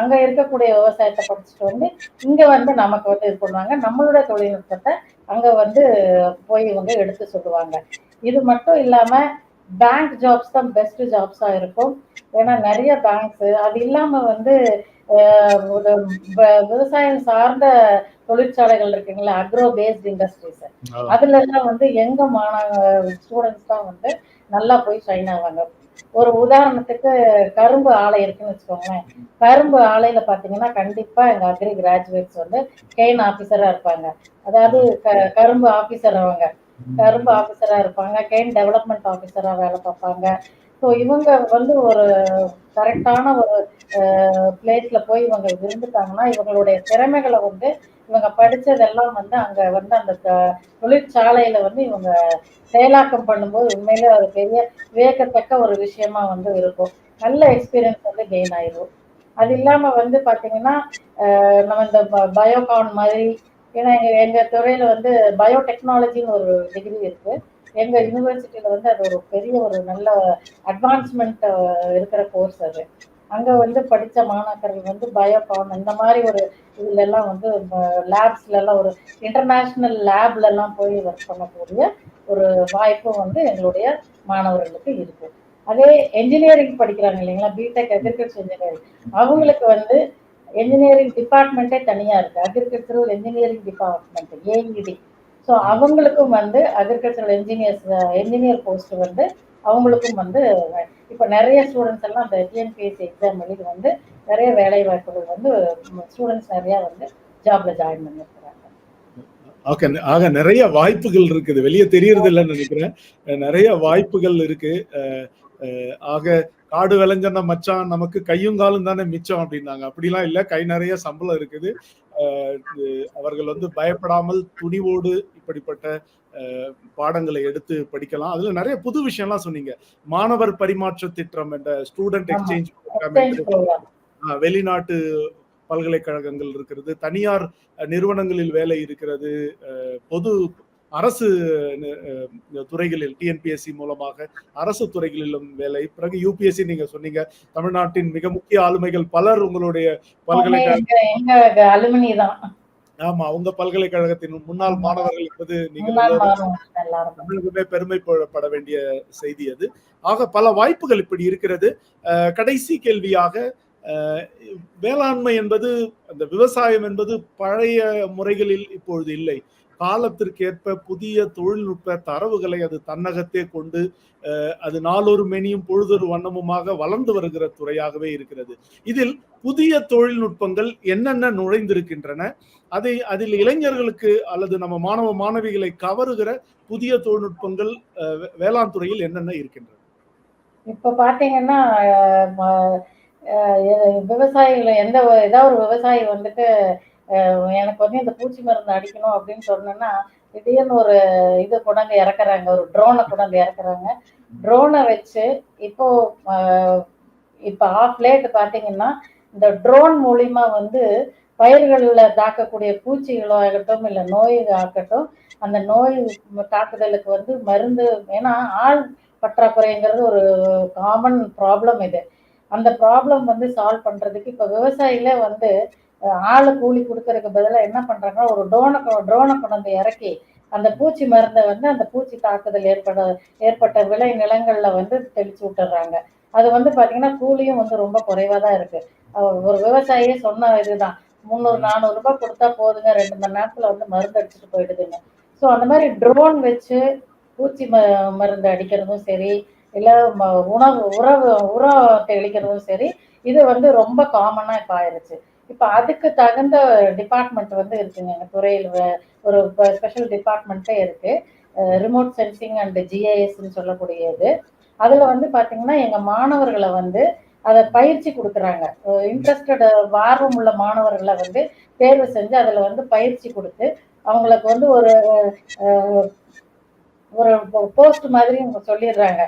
[SPEAKER 2] அங்க இருக்கக்கூடிய விவசாயத்தை படிச்சுட்டு வந்து இங்க வந்து நமக்கு வந்து இது பண்ணுவாங்க. நம்மளோட தொழில்நுட்பத்தை அங்க வந்து போய் இவங்க எடுத்து சொல்லுவாங்க. இது மட்டும் இல்லாம பேங்க் ஜாப்ஸ் தான் பெஸ்ட் ஜாப்ஸா இருக்கும். ஏன்னா நிறைய பேங்க்ஸ், அது இல்லாம வந்து விவசாயம் சார்ந்த தொழிற்சாலைகள் இருக்குங்களா, அக்ரோ பேஸ்ட் இண்டஸ்ட்ரீஸ், அதுல எல்லாம் வந்து எங்க ஸ்டூடெண்ட்ஸ் தான் வந்து நல்லா போய் ஷைன் ஆவாங்க. ஒரு உதாரணத்துக்கு கரும்பு ஆலை இருக்குன்னு வச்சுக்கோங்களேன். கரும்பு ஆலையில பாத்தீங்கன்னா கண்டிப்பா எங்க அக்ரி கிராஜுவேட்ஸ் வந்து கெயின் ஆபீசரா இருப்பாங்க. அதாவது கரும்பு ஆபீசர், அவங்க கரும்பு ஆபீசரா இருப்பாங்க, கெயின் டெவலப்மெண்ட் ஆபீசரா வேலை பார்ப்பாங்க. ஸோ இவங்க வந்து ஒரு கரெக்டான ஒரு பிளேஸ்ல போய் இவங்க இருந்துட்டாங்கன்னா இவங்களுடைய திறமைகளை வந்து இவங்க படிச்சதெல்லாம் வந்து அங்க வந்து அந்த தொழிற்சாலையில வந்து இவங்க செயலாக்கம் பண்ணும்போது உண்மையிலே அது பெரிய வியக்கத்தக்க ஒரு விஷயமா வந்து இருக்கும். நல்ல எக்ஸ்பீரியன்ஸ் வந்து கெயின் ஆயிடும். அது இல்லாம வந்து பாத்தீங்கன்னா நம்ம இந்த பயோகான் மாதிரி ஏன்னா எங்க துறையில வந்து பயோடெக்னாலஜின்னு ஒரு டிகிரி இருக்கு. எங்க யூனிவர்சிட்டியில வந்து அது ஒரு பெரிய ஒரு நல்ல அட்வான்ஸ்மெண்ட் இருக்கிற கோர்ஸ் அது. அங்க வந்து படிச்ச மாணாக்கர்கள் வந்து பயோகான் இந்த மாதிரி ஒரு இதுல எல்லாம் வந்து லேப்ஸ்ல எல்லாம் ஒரு இன்டர்நேஷனல் லேப்ல எல்லாம் போய் ஒர்க் பண்ணக்கூடிய ஒரு வாய்ப்பும் வந்து எங்களுடைய மாணவர்களுக்கு இருக்கு. அதே என்ஜினியரிங் படிக்கிறாங்க இல்லைங்களா, பிடெக் அக்ரிகல்ச்சர் இன்ஜினியரிங், அவங்களுக்கு வந்து என்ஜினியரிங் டிபார்ட்மெண்ட்டே தனியா இருக்கு. Agricultural engineering department, AED. So அவங்களுக்கும் வந்து அக்ரிகல்ச்சரல் என்ஜினியர் போஸ்ட் வந்து அவங்களுக்கும் வந்து இப்போ நிறைய ஸ்டூடெண்ட்ஸ் எல்லாம் அந்த டிஎன்பிஎஸ்சி எக்ஸாம் எழுதி வந்து நிறைய வேலை வாய்ப்புகள் வந்து ஸ்டூடெண்ட்ஸ் நிறைய வந்து ஜாப்ல ஜாயின் பண்ணியிருக்கிறாங்க.
[SPEAKER 1] ஆக நிறைய வாய்ப்புகள் இருக்குது, வெளியே தெரியறது இல்லைன்னு நினைக்கிறேன். நிறைய வாய்ப்புகள் இருக்கு. ஆக காடு விளைஞ்சன மச்சான் நமக்கு கையும் காலும் தானே மிச்சம் அப்படின்னாங்க. அப்படிலாம் இல்லை, கை நிறைய சம்பளம் இருக்குது. அவர்கள் வந்து பயப்படாமல் துணிவோடு இப்படிப்பட்ட பாடங்களை எடுத்து படிக்கலாம். அதுல நிறைய புது விஷயம்லாம் சொன்னீங்க. மாணவர் பரிமாற்ற திட்டம் என்ற ஸ்டூடெண்ட் எக்ஸ்சேஞ்ச் ப்ரோக்ராம், வெளிநாட்டு பல்கலைக்கழகங்கள் இருக்கிறது, தனியார் நிறுவனங்களில் வேலை இருக்கிறது, பொது அரசு துறைகளில் டிஎன்பிஎஸ்சி மூலமாக அரசு துறைகளிலும் வேலை. பிறகு யூபிஎஸ்சி நீங்க சொன்னீங்க, தமிழ்நாட்டின் மிக முக்கிய ஆளுமைகள் பலர் உங்களுடைய
[SPEAKER 2] பல்கலைக்கழகம்,
[SPEAKER 1] ஆமா, உங்க பல்கலைக்கழகத்தின் முன்னாள் மாணவர்கள் என்பது நீங்கள் தமிழகமே பெருமைப்பட வேண்டிய செய்தி அது. ஆக பல வாய்ப்புகள் இப்படி இருக்கிறது. கடைசி கேள்வியாக, வேளாண்மை என்பது, அந்த விவசாயம் என்பது பழைய முறைகளில் இப்பொழுது இல்லை. காலத்திற்கேற்ப புதிய தொழில்நுட்ப தரவுகளை அது தன்னகத்தே கொண்டு அது நாளொரு மெனியும் பொழுதொரு வண்ணமுமாக வளர்ந்து வருகிற துறையாகவே இருக்கிறது. இதில் புதிய தொழில்நுட்பங்கள் என்னென்ன நுழைந்திருக்கின்றன, அதில் இளைஞர்களுக்கு அல்லது நம்ம மாணவ மாணவிகளை கவருகிற புதிய தொழில்நுட்பங்கள் வேளாண் துறையில் என்னென்ன இருக்கின்றன?
[SPEAKER 2] இப்ப பாத்தீங்கன்னா விவசாயிகளை ஏதாவது ஒரு விவசாயி வந்துட்டு எனக்கு வந்து இந்த பூச்சி மருந்து அடிக்கணும் அப்படின்னு சொன்னேன்னா திடீர்னு ஒரு இது கொண்டாந்து இறக்குறாங்க, ஒரு ட்ரோனை கொண்டாந்து இறக்குறாங்க. ட்ரோனை வச்சு இப்போ ஆஃப் லேட் பாத்தீங்கன்னா இந்த ட்ரோன் மூலியமா வந்து பயிர்களில் தாக்கக்கூடிய பூச்சிகளோ ஆகட்டும் இல்லை நோய் ஆகட்டும், அந்த நோய் தாக்குதலுக்கு வந்து மருந்து, ஏன்னா ஆள் பற்றாக்குறைங்கிறது ஒரு காமன் ப்ராப்ளம் இது. அந்த ப்ராப்ளம் வந்து சால்வ் பண்றதுக்கு இப்ப விவசாயிகளே வந்து ஆளு கூலி கொடுக்கறதுக்கு பதிலாக என்ன பண்றாங்கன்னா ஒரு ட்ரோனை கொண்டு வந்து இறக்கி அந்த பூச்சி மருந்தை வந்து அந்த பூச்சி தாக்குதல் ஏற்பட்ட விளை நிலங்கள்ல வந்து தெளிச்சு விட்டுறாங்க. அது வந்து பாத்தீங்கன்னா கூலியும் வந்து ரொம்ப குறைவா தான் இருக்கு. ஒரு விவசாயியே சொன்ன இதுதான், 300-400 ரூபாய் கொடுத்தா போதுங்க, 2 மணி நேரத்துல வந்து மருந்து அடிச்சுட்டு போயிடுதுங்க. ஸோ அந்த மாதிரி ட்ரோன் வச்சு பூச்சி மருந்து அடிக்கிறதும் சரி, இல்லை உரம் தெளிக்கிறதும் சரி, இது வந்து ரொம்ப காமனா இப்ப ஆயிருச்சு. இப்ப அதுக்கு தகுந்த டிபார்ட்மெண்ட் வந்து இருக்குங்க எங்க துறையில், ஒரு ஸ்பெஷல் டிபார்ட்மெண்ட்டே இருக்கு, ரிமோட் சென்சிங் அண்ட் ஜிஐஎஸ்ன்னு சொல்லக்கூடியது. அதுல வந்து பாத்தீங்கன்னா எங்க மாணவர்களை வந்து அதை பயிற்சி கொடுக்குறாங்க. இன்ட்ரெஸ்டட் ஆர்வம் உள்ள மாணவர்களை வந்து தேர்வு செஞ்சு அதுல வந்து பயிற்சி கொடுத்து அவங்களுக்கு வந்து ஒரு ஒரு போஸ்ட் மாதிரி சொல்லிடுறாங்க.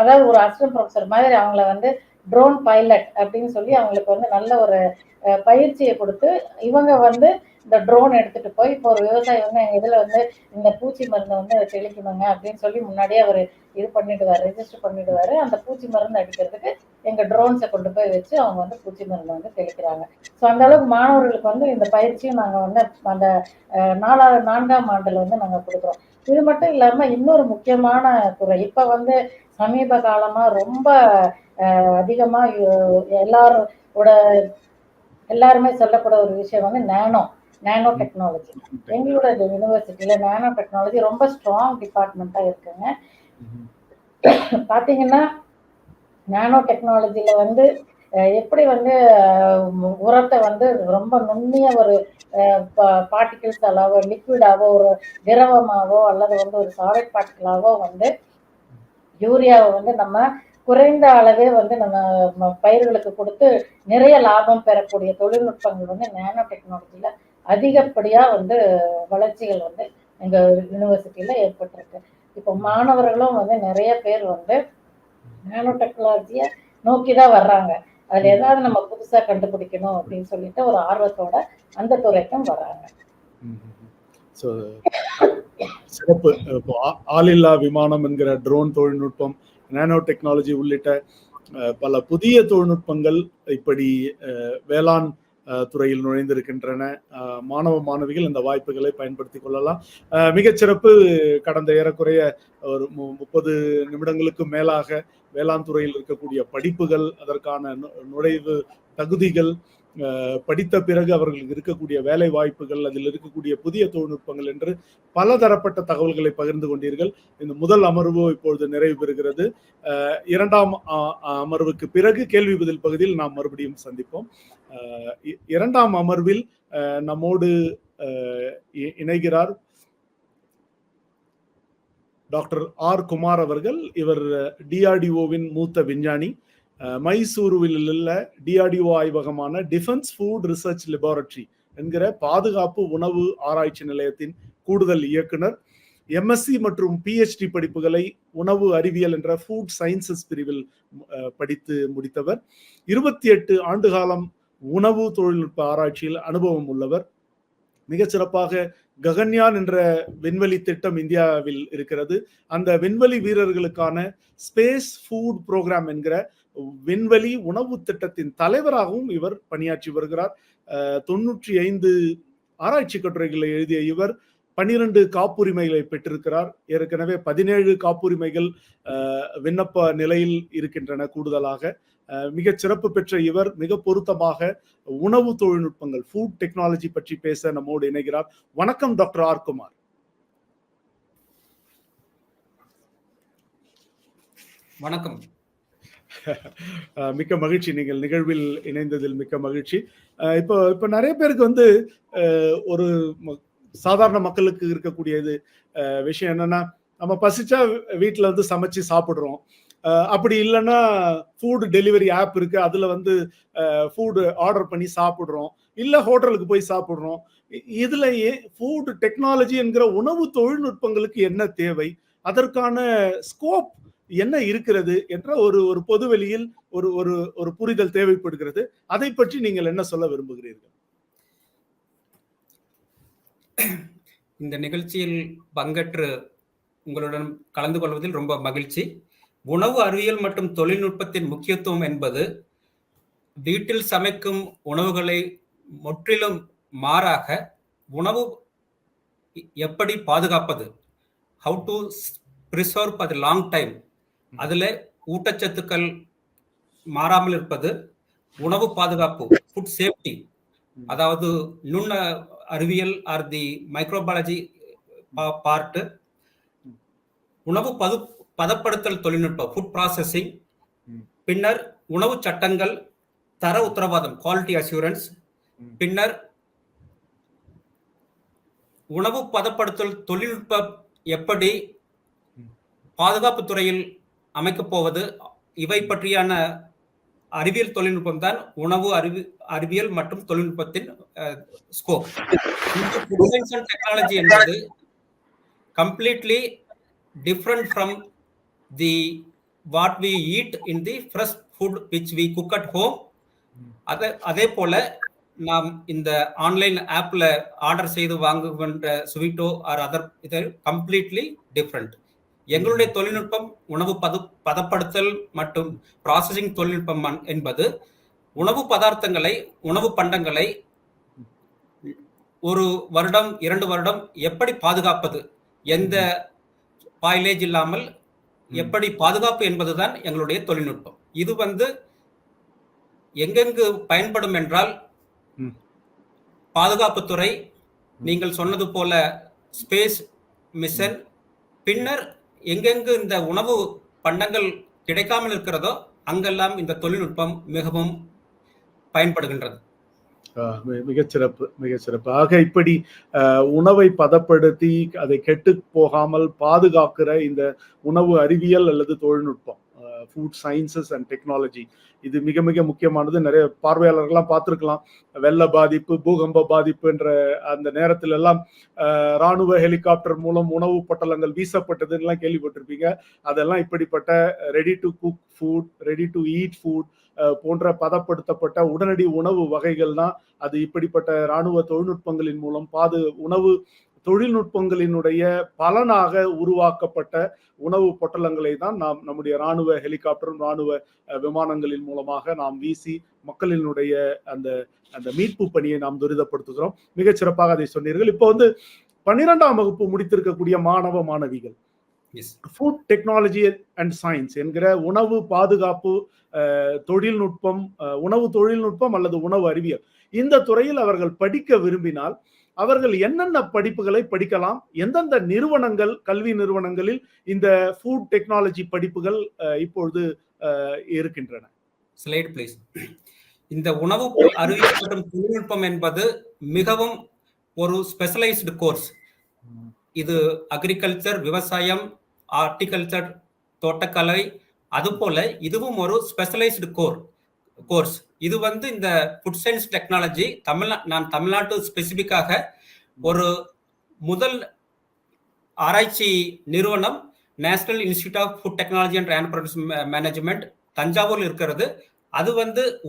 [SPEAKER 2] அதாவது ஒரு அசிஸ்டன்ட் ப்ரொஃபசர் மாதிரி அவங்கள வந்து ட்ரோன் பைலட் அப்படின்னு சொல்லி அவங்களுக்கு வந்து நல்ல ஒரு பயிற்சியை கொடுத்து இவங்க வந்து இந்த ட்ரோன் எடுத்துட்டு போய் இப்போ ஒரு விவசாயி வந்து எங்க இதுல வந்து இந்த பூச்சி மருந்தை வந்து தெளிக்கணுங்க அப்படின்னு சொல்லி முன்னாடியே அவர் இது பண்ணிடுவாரு, ரெஜிஸ்டர் பண்ணிடுவாரு. அந்த பூச்சி மருந்து அடிக்கிறதுக்கு எங்க ட்ரோன்ஸை கொண்டு போய் வச்சு அவங்க வந்து பூச்சி மருந்து வந்து தெளிக்கிறாங்க. ஸோ அந்த அளவுக்கு மாணவர்களுக்கு வந்து இந்த பயிற்சியும் நாங்க வந்து அந்த 4ஆம் ஆண்டுல வந்து நாங்க கொடுக்குறோம். இது மட்டும் இல்லாம இன்னொரு முக்கியமான துறை இப்ப வந்து சமீப காலமா ரொம்ப அதிகமா எல்லாருமே சொல்லக்கூடிய ஒரு விஷயம் வந்து நானோ டெக்னாலஜி. எங்களோட யூனிவர்சிட்டியில நானோ டெக்னாலஜி ரொம்ப ஸ்ட்ராங் டிபார்ட்மெண்டா இருக்குங்க. பாத்தீங்கன்னா நானோ டெக்னாலஜில வந்து எப்படி வந்து உரத்தை வந்து ரொம்ப நுண்ணிய ஒரு பார்ட்டிகிள்ஸ் அளவோ, லிக்விடாவோ, ஒரு திரவமாவோ அல்லது வந்து ஒரு சாலிட் பார்ட்டிகளாவோ வந்து யூரியாவை வந்து நம்ம குறைந்த அளவே வந்து நம்ம பயிர்களுக்கு கொடுத்து நிறைய லாபம் பெறக்கூடிய தொழில்நுட்பங்கள் வந்து நானோ டெக்னாலஜில அதிகப்படியா வந்து வளர்ச்சிகள் வந்து எங்க யூனிவர்சிட்டியில ஏற்பட்டிருக்கு. இப்போ மாணவர்களும் வந்து நிறைய பேர் வந்து நானோ டெக்னாலஜியை நோக்கிதான் வர்றாங்க. அதுல ஏதாவது நம்ம புதுசா கண்டுபிடிக்கணும் அப்படின்னு சொல்லிட்டு ஒரு ஆர்வத்தோட அந்த துறைக்கும் வராங்க.
[SPEAKER 1] சிறப்பு. இப்போ ஆளில்லா விமானம் என்கிற ட்ரோன் தொழில்நுட்பம், நானோ டெக்னாலஜி உள்ளிட்ட பல புதிய தொழில்நுட்பங்கள் இப்படி வேளாண் துறையில் நுழைந்திருக்கின்றன. மாணவ மாணவிகள் இந்த வாய்ப்புகளை பயன்படுத்திக் கொள்ளலாம். மிகச்சிறப்பு. கடந்த ஏறக்குறைய ஒரு 30 நிமிடங்களுக்கு மேலாக வேளாண் துறையில் இருக்கக்கூடிய படிப்புகள், அதற்கான நுழைவு தகுதிகள், படித்த பிறகு அவர்களுக்கு இருக்கக்கூடிய வேலை வாய்ப்புகள், அதில் இருக்கக்கூடிய புதிய தொழில்நுட்பங்கள் என்று பலதரப்பட்ட தகவல்களை பகிர்ந்து கொண்டீர்கள். இந்த முதல் அமர்வு இப்பொழுது நிறைவு பெறுகிறது. இரண்டாம் அமர்வுக்கு பிறகு கேள்வி பதில் பகுதியில் நாம் மறுபடியும் சந்திப்போம். இரண்டாம் அமர்வில் நம்மோடு இணைகிறார் டாக்டர் ஆர் குமார் அவர்கள். இவர் டிஆர்டிஓவின் மூத்த விஞ்ஞானி. மைசூருவில் உள்ள டிஆர்டிஓ ஆய்வகமான டிஃபென்ஸ் ஃபுட் ரிசர்ச் லெபார்டரி என்கிற பாதுகாப்பு உணவு ஆராய்ச்சி நிலையத்தின் கூடுதல் இயக்குனர். எம்எஸ்சி மற்றும் பிஹெச்டி படிப்புகளை உணவு அறிவியல் என்ற ஃபுட் சயின்சஸ் பிரிவில் படித்து முடித்தவர். 28 ஆண்டு காலம் உணவு தொழில்நுட்ப ஆராய்ச்சியில் அனுபவம் உள்ளவர். மிகச்சிறப்பாக ககன்யான் என்ற விண்வெளி திட்டம் இந்தியாவில் இருக்கிறது. அந்த விண்வெளி வீரர்களுக்கான ஸ்பேஸ் ஃபுட் புரோகிராம் என்கிற விண்வெளி உணவு திட்டத்தின் தலைவராகவும் இவர் பணியாற்றி வருகிறார். 95 ஆராய்ச்சி கட்டுரைகளை எழுதிய இவர் 12 காப்புரிமைகளை பெற்றிருக்கிறார். ஏற்கனவே 17 காப்புரிமைகள் விண்ணப்ப நிலையில் இருக்கின்றன. கூடுதலாக மிக சிறப்பு பெற்ற இவர் மிக பொருத்தமாக உணவு தொழில்நுட்பங்கள், ஃபுட் டெக்னாலஜி பற்றி பேச நம்மோடு இணைகிறார். வணக்கம் டாக்டர் ஆர் குமார்.
[SPEAKER 3] வணக்கம்.
[SPEAKER 1] மிக்க மகிழ்ச்சி, நீங்கள் நிகழ்வில் இணைந்ததில் மிக்க மகிழ்ச்சி. இப்போ நிறைய பேருக்கு ஒரு சாதாரண மக்களுக்கு இருக்கக்கூடியது விஷயம் என்னன்னா, நம்ம பசிச்சா வீட்டுல சமைச்சு சாப்பிடுறோம். அப்படி இல்லைன்னா ஃபுட் டெலிவரி ஆப் இருக்கு, அதுல ஃபுட் ஆர்டர் பண்ணி சாப்பிடுறோம், இல்ல ஹோட்டலுக்கு போய் சாப்பிடுறோம். இதுலயே ஃபுட் டெக்னாலஜி என்கிற உணவு தொழில்நுட்பங்களுக்கு என்ன தேவை, அதற்கான ஸ்கோப் என்ன இருக்கிறது என்ற ஒரு பொதுவெளியில் ஒரு புரிதல் தேவைப்படுகிறது. அதை பற்றி நீங்கள் என்ன சொல்ல விரும்புகிறீர்கள்?
[SPEAKER 3] இந்த நிகழ்ச்சியில் பங்கேற்று உங்களுடன் கலந்து கொள்வதில் ரொம்ப மகிழ்ச்சி. உணவு அறிவியல் மற்றும் தொழில்நுட்பத்தின் முக்கியத்துவம் என்பது வீட்டில் சமைக்கும் உணவுகளை முற்றிலும் மாறாக உணவு எப்படி பாதுகாப்பது, how to preserve for the long time, அதில் ஊட்டச்சத்துக்கள் மாறாமல் இருப்பது, உணவு பாதுகாப்பு, ஃபுட் சேஃப்டி, அதாவது நுண் அறிவியல் ஆர் தி மைக்ரோபாலஜி பார்ட், உணவு பதப்படுத்தல் தொழில்நுட்பம், ஃபுட் ப்ராசஸிங், பின்னர் உணவு சட்டங்கள், தர உத்தரவாதம், குவாலிட்டி அஷூரன்ஸ், பின்னர் உணவு பதப்படுத்தல் தொழில்நுட்பம் எப்படி பாதுகாப்பு துறையில் அமைக்கப் போவது, இவை பற்றியான அறிவியல் தொழில்நுட்பம் தான் உணவு அறிவியல் மற்றும் தொழில்நுட்பத்தின் scope. Food science and technology என்பது completely different from the what we eat in the fresh food which we cook at home. அதே போல நாம் இந்த ஆன்லைன் ஆப்ல ஆர்டர் செய்து வாங்குகின்ற ஸ்வீட்டோ ஆர் அதர், இது கம்ப்ளீட்லி டிஃப்ரெண்ட். எங்களுடைய தொழில்நுட்பம் உணவு பதப்படுத்தல் மற்றும் ப்ராசஸிங் தொழில்நுட்பம் என்பது உணவு பதார்த்தங்களை, உணவு பண்டங்களை 1 வருடம் 2 வருடம் எப்படி பாதுகாப்பது, எந்த பாயிலேஜ் இல்லாமல் எப்படி பாதுகாப்பு என்பதுதான் எங்களுடைய தொழில்நுட்பம். இது எங்கெங்கு பயன்படும் என்றால் பாதுகாப்புத்துறை, நீங்கள் சொன்னது போல ஸ்பேஸ் மிஷன், பின்னர் எங்கெங்கு இந்த உணவு பண்டங்கள் கிடைக்காமல் இருக்கிறதோ அங்கெல்லாம் இந்த தொழில்நுட்பம் மிகவும் பயன்படுகின்றது.
[SPEAKER 1] மிகச்சிறப்பு, மிகச்சிறப்பு. ஆக இப்படி உணவை பதப்படுத்தி அதை கெட்டு போகாமல் பாதுகாக்கிற இந்த உணவு அறிவியல் அல்லது தொழில்நுட்பம், ஃபுட் சயின்சஸ் அண்ட் டெக்னாலஜி. இது மிக மிக முக்கியமானது. நிறைய பார்வையாளர்கள்லாம் பார்த்துருக்கலாம். வெள்ள பாதிப்பு, பூகம்ப பாதிப்பு என்ற அந்த நேரத்தில் எல்லாம் ராணுவ ஹெலிகாப்டர் மூலம் உணவு பொட்டலங்கள் வீசப்பட்டதுன்னெலாம் கேள்விப்பட்டிருப்பீங்க. அதெல்லாம் இப்படிப்பட்ட ready to cook food, ready to eat food போன்ற பதப்படுத்தப்பட்ட உடனடி உணவு வகைகள் தான். அது இப்படிப்பட்ட இராணுவ தொழில்நுட்பங்களின் மூலம் உணவு தொழில்நுட்பங்களினுடைய பலனாக உருவாக்கப்பட்ட உணவு பொட்டலங்களை தான் நாம் நம்முடைய இராணுவ ஹெலிகாப்டரும் இராணுவ விமானங்களின் மூலமாக நாம் வீசி மக்களினுடைய அந்த அந்த மீட்பு பணியை நாம் துரிதப்படுத்துகிறோம். மிகச்சிறப்பாக அதை சொன்னீர்கள். இப்போ 12ஆம் வகுப்பு முடித்திருக்கக்கூடிய மாணவ மாணவிகள் ஃபுட் டெக்னாலஜி அண்ட் சயின்ஸ் என்கிற உணவு பாதுகாப்பு தொழில்நுட்பம், உணவு தொழில்நுட்பம் அல்லது உணவு அறிவியல், இந்த துறையில் அவர்கள் படிக்க விரும்பினால் அவர்கள் என்னென்ன படிப்புகளை படிக்கலாம்? எந்தெந்த நிறுவனங்கள், கல்வி நிறுவனங்களில் இந்த ஃபுட் டெக்னாலஜி படிப்புகள் இப்பொழுது இருக்கின்றன?
[SPEAKER 3] Slide please. இந்த உணவு அறிவியல் மற்றும் தொழில்நுட்பம் என்பது மிகவும் ஒரு ஸ்பெஷலைஸ்டு கோர்ஸ். இது அக்ரிகல்ச்சர், விவசாயம், ஹார்டிகல்ச்சர், தோட்டக்கலை, அதுபோல இதுவும் ஒரு ஸ்பெஷலைஸ்டு கோர்ஸ். இது இந்த ஃபுட் சயின்ஸ் டெக்னாலஜி நான் தமிழ்நாட்டு ஸ்பெசிபிக்காக ஒரு முதல் ஆராய்ச்சி நிறுவனம் National institute of food Technology and Enterprise Management தஞ்சாவூர்ல இருக்கிறது. அது